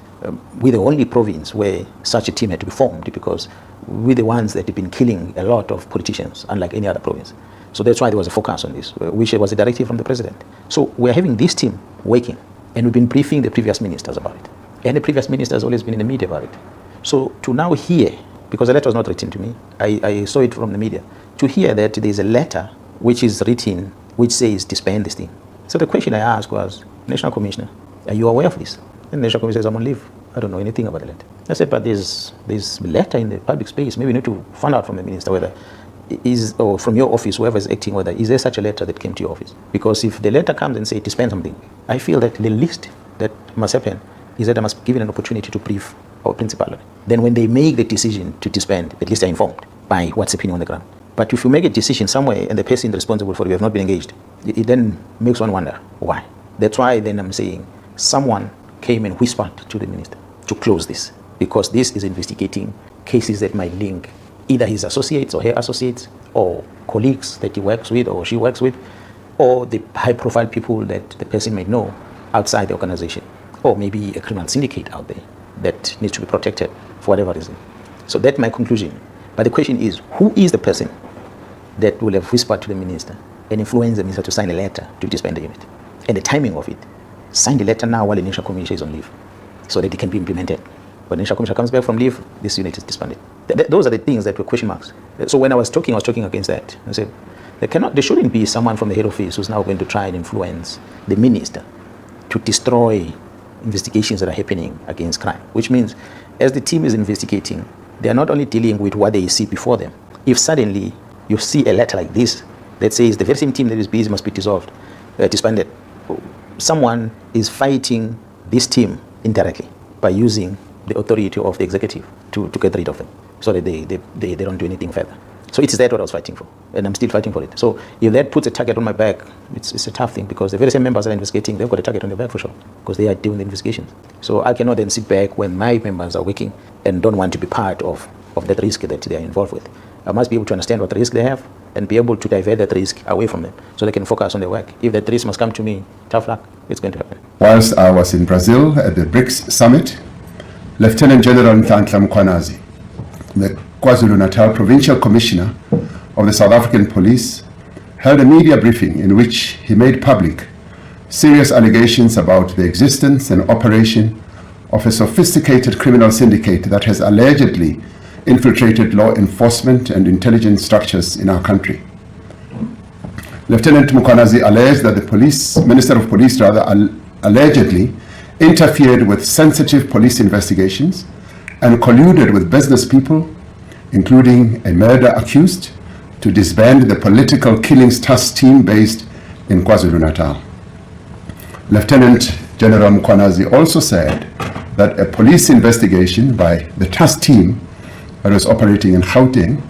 We're the only province where such a team had to be formed because we're the ones that have been killing a lot of politicians, unlike any other province. So that's why there was a focus on this, which was a directive from the president. So we're having this team working, and we've been briefing the previous ministers about it. And the previous minister has always been in the media about it. So to now hear, because the letter was not written to me, I saw it from the media, to hear that there's a letter which is written which says disband this thing. So the question I asked was, National Commissioner, are you aware of this? And the National Commissioner says, I'm on leave. I don't know anything about the letter. I said, but there's letter in the public space. Maybe we need to find out from the minister whether is, or from your office, whoever is acting, whether is there such a letter that came to your office? Because if the letter comes and say disband something, I feel that the least that must happen is that I must be given an opportunity to brief our principal. Then when they make the decision to disband, at least they're informed by what's happening on the ground. But if you make a decision somewhere and the person responsible for it have not been engaged, it then makes one wonder why. That's why then I'm saying someone came and whispered to the minister to close this, because this is investigating cases that might link either his associates or her associates or colleagues that he works with or she works with, or the high-profile people that the person might know outside the organization, or maybe a criminal syndicate out there that needs to be protected for whatever reason. So that's my conclusion. But the question is, who is the person that will have whispered to the minister and influenced the minister to sign a letter to disband the unit? And the timing of it. Sign the letter now while the National Commission is on leave, so that it can be implemented. When the National Commission comes back from leave, this unit is disbanded. Those are the things that were question marks. So when I was talking against that. I said, there shouldn't be someone from the head office who's now going to try and influence the minister to destroy investigations that are happening against crime. Which means, as the team is investigating, they are not only dealing with what they see before them. If suddenly you see a letter like this that says the very same team that is busy must be disbanded, someone is fighting this team indirectly by using the authority of the executive to get rid of them, so that they don't do anything further. So it's that what I was fighting for, and I'm still fighting for it. So if that puts a target on my back, it's a tough thing, because the very same members that are investigating, they've got a target on their back for sure, because they are doing the investigations. So I cannot then sit back when my members are working and don't want to be part of that risk that they are involved with. I must be able to understand what risk they have and be able to divert that risk away from them so they can focus on their work. If that risk must come to me, tough luck, it's going to happen. Whilst I was in Brazil at the BRICS summit, Lieutenant General Nhlanhla Mkhwanazi, the KwaZulu-Natal Provincial Commissioner of the South African Police, held a media briefing in which he made public serious allegations about the existence and operation of a sophisticated criminal syndicate that has allegedly infiltrated law enforcement and intelligence structures in our country. Lieutenant Mkhwanazi alleged that the Minister of Police allegedly interfered with sensitive police investigations and colluded with business people, including a murder accused, to disband the political killings task team based in KwaZulu-Natal. Lieutenant General Mkhwanazi also said that a police investigation by the task team that was operating in Gauteng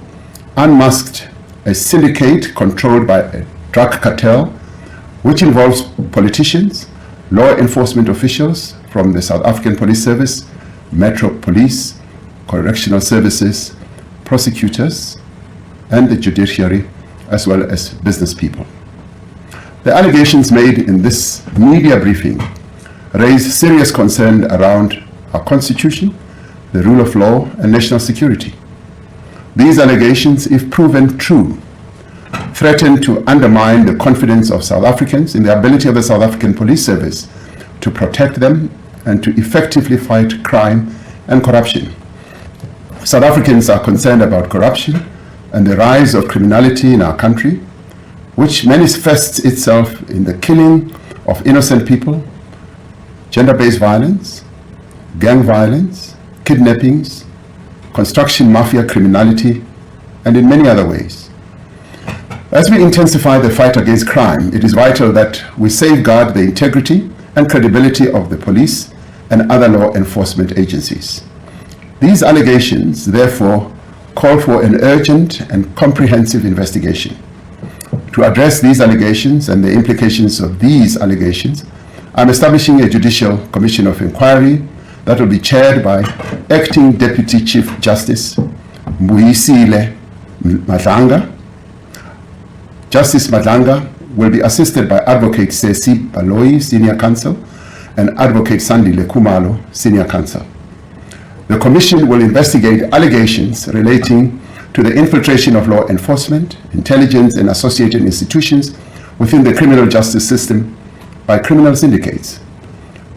unmasked a syndicate controlled by a drug cartel, which involves politicians, law enforcement officials from the South African Police Service, Metro Police, Correctional Services, prosecutors, and the judiciary, as well as business people. The allegations made in this media briefing raise serious concern around our constitution, the rule of law, and national security. These allegations, if proven true, threaten to undermine the confidence of South Africans in the ability of the South African Police Service to protect them and to effectively fight crime and corruption. South Africans are concerned about corruption and the rise of criminality in our country, which manifests itself in the killing of innocent people, gender-based violence, gang violence, kidnappings, construction mafia criminality, and in many other ways. As we intensify the fight against crime, it is vital that we safeguard the integrity and credibility of the police and other law enforcement agencies. These allegations, therefore, call for an urgent and comprehensive investigation. To address these allegations and the implications of these allegations, I'm establishing a Judicial Commission of Inquiry that will be chaired by Acting Deputy Chief Justice Mbuyiseli Madlanga. Justice Madlanga will be assisted by Advocate Sesi Baloyi, Senior Counsel, and Advocate Sandile Khumalo, Senior Counsel. The Commission will investigate allegations relating to the infiltration of law enforcement, intelligence, and associated institutions within the criminal justice system by criminal syndicates.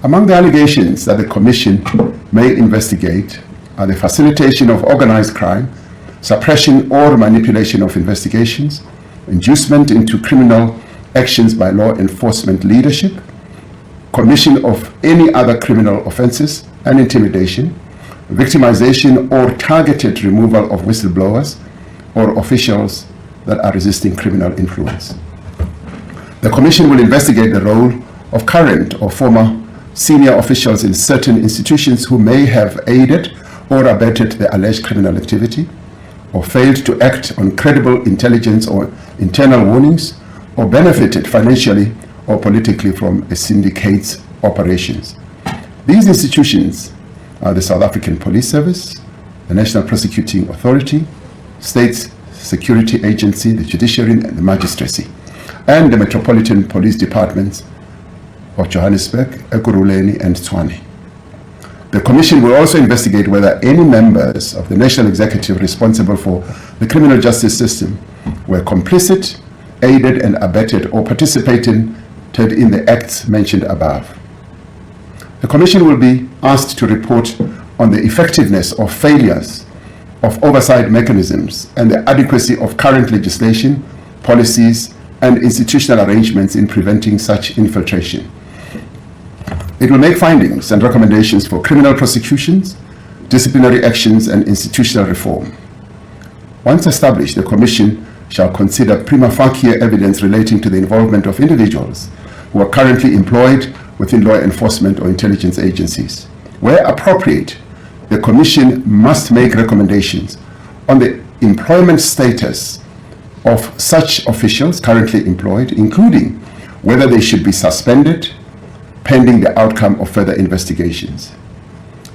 Among the allegations that the Commission may investigate are the facilitation of organized crime, suppression or manipulation of investigations, inducement into criminal actions by law enforcement leadership, commission of any other criminal offenses, and intimidation, victimization or targeted removal of whistleblowers or officials that are resisting criminal influence. The Commission will investigate the role of current or former senior officials in certain institutions who may have aided or abetted the alleged criminal activity, or failed to act on credible intelligence or internal warnings, or benefited financially or politically from a syndicate's operations. These institutions are the South African Police Service, the National Prosecuting Authority, State Security Agency, the Judiciary and the Magistracy, and the Metropolitan Police Departments of Johannesburg, Ekurhuleni, and Tshwane. The Commission will also investigate whether any members of the National Executive responsible for the criminal justice system were complicit, aided and abetted, or participated in the acts mentioned above. The Commission will be asked to report on the effectiveness or failures of oversight mechanisms and the adequacy of current legislation, policies, and institutional arrangements in preventing such infiltration. It will make findings and recommendations for criminal prosecutions, disciplinary actions, and institutional reform. Once established, the Commission shall consider prima facie evidence relating to the involvement of individuals who are currently employed within law enforcement or intelligence agencies. Where appropriate, the Commission must make recommendations on the employment status of such officials currently employed, including whether they should be suspended pending the outcome of further investigations.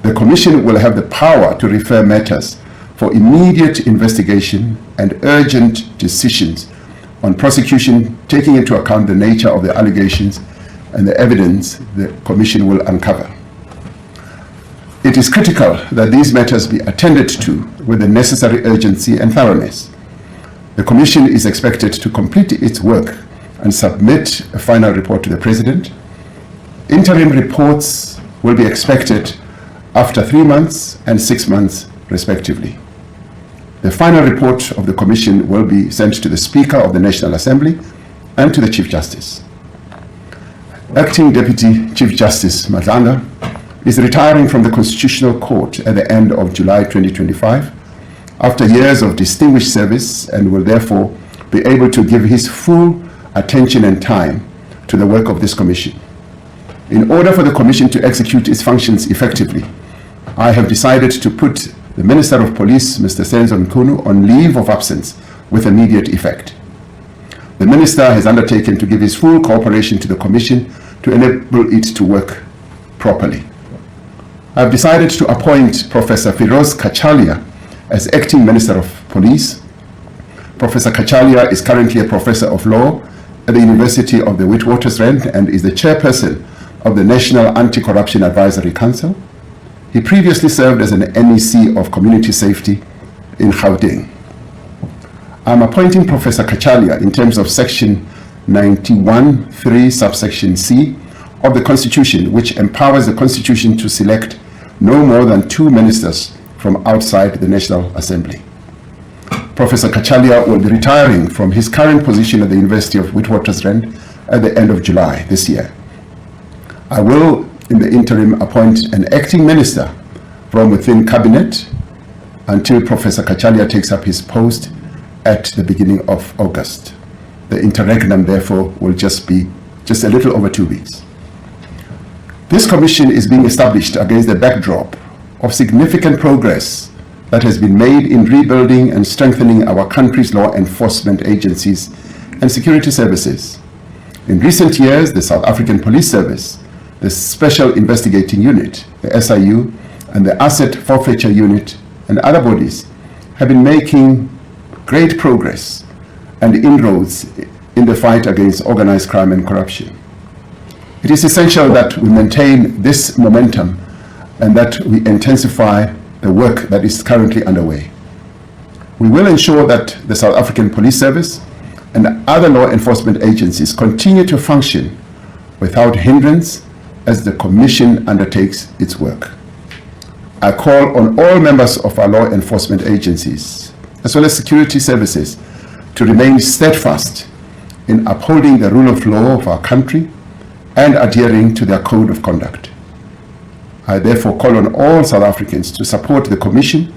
The Commission will have the power to refer matters for immediate investigation and urgent decisions on prosecution, taking into account the nature of the allegations and the evidence the Commission will uncover. It is critical that these matters be attended to with the necessary urgency and thoroughness. The Commission is expected to complete its work and submit a final report to the President. Interim reports will be expected after 3 months and 6 months, respectively. The final report of the Commission will be sent to the Speaker of the National Assembly and to the Chief Justice. Acting Deputy Chief Justice Madlanga is retiring from the Constitutional Court at the end of July 2025 after years of distinguished service, and will therefore be able to give his full attention and time to the work of this Commission. In order for the Commission to execute its functions effectively, I have decided to put the Minister of Police, Mr. Senzo Mchunu, on leave of absence with immediate effect. The Minister has undertaken to give his full cooperation to the Commission to enable it to work properly. I have decided to appoint Professor Firoz Kachalia as Acting Minister of Police. Professor Khatshaliya is currently a Professor of Law at the University of the Witwatersrand and is the Chairperson of the National Anti-Corruption Advisory Council. He previously served as an NEC of Community Safety in Gauteng. I'm appointing Professor Khatshaliya in terms of Section 91(3) subsection C of the Constitution, which empowers the Constitution to select no more than 2 ministers from outside the National Assembly. Professor Khatshaliya will be retiring from his current position at the University of Witwatersrand at the end of July this year. I will, in the interim, appoint an acting minister from within cabinet until Professor Khatshaliya takes up his post at the beginning of August. The interregnum, therefore, will just be just a little over 2 weeks. This commission is being established against the backdrop of significant progress that has been made in rebuilding and strengthening our country's law enforcement agencies and security services. In recent years, the South African Police Service, the Special Investigating Unit, the SIU, and the Asset Forfeiture Unit and other bodies have been making great progress and inroads in the fight against organized crime and corruption. It is essential that we maintain this momentum and that we intensify the work that is currently underway. We will ensure that the South African Police Service and other law enforcement agencies continue to function without hindrance as the Commission undertakes its work. I call on all members of our law enforcement agencies, as well as security services, to remain steadfast in upholding the rule of law of our country and adhering to their code of conduct. I therefore call on all South Africans to support the Commission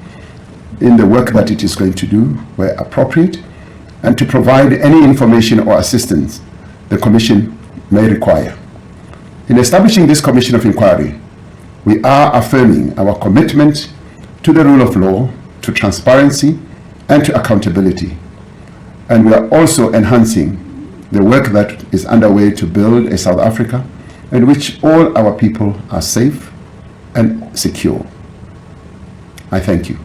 in the work that it is going to do where appropriate, and to provide any information or assistance the Commission may require. In establishing this Commission of Inquiry, we are affirming our commitment to the rule of law, to transparency, and to accountability. And we are also enhancing the work that is underway to build a South Africa in which all our people are safe and secure. I thank you.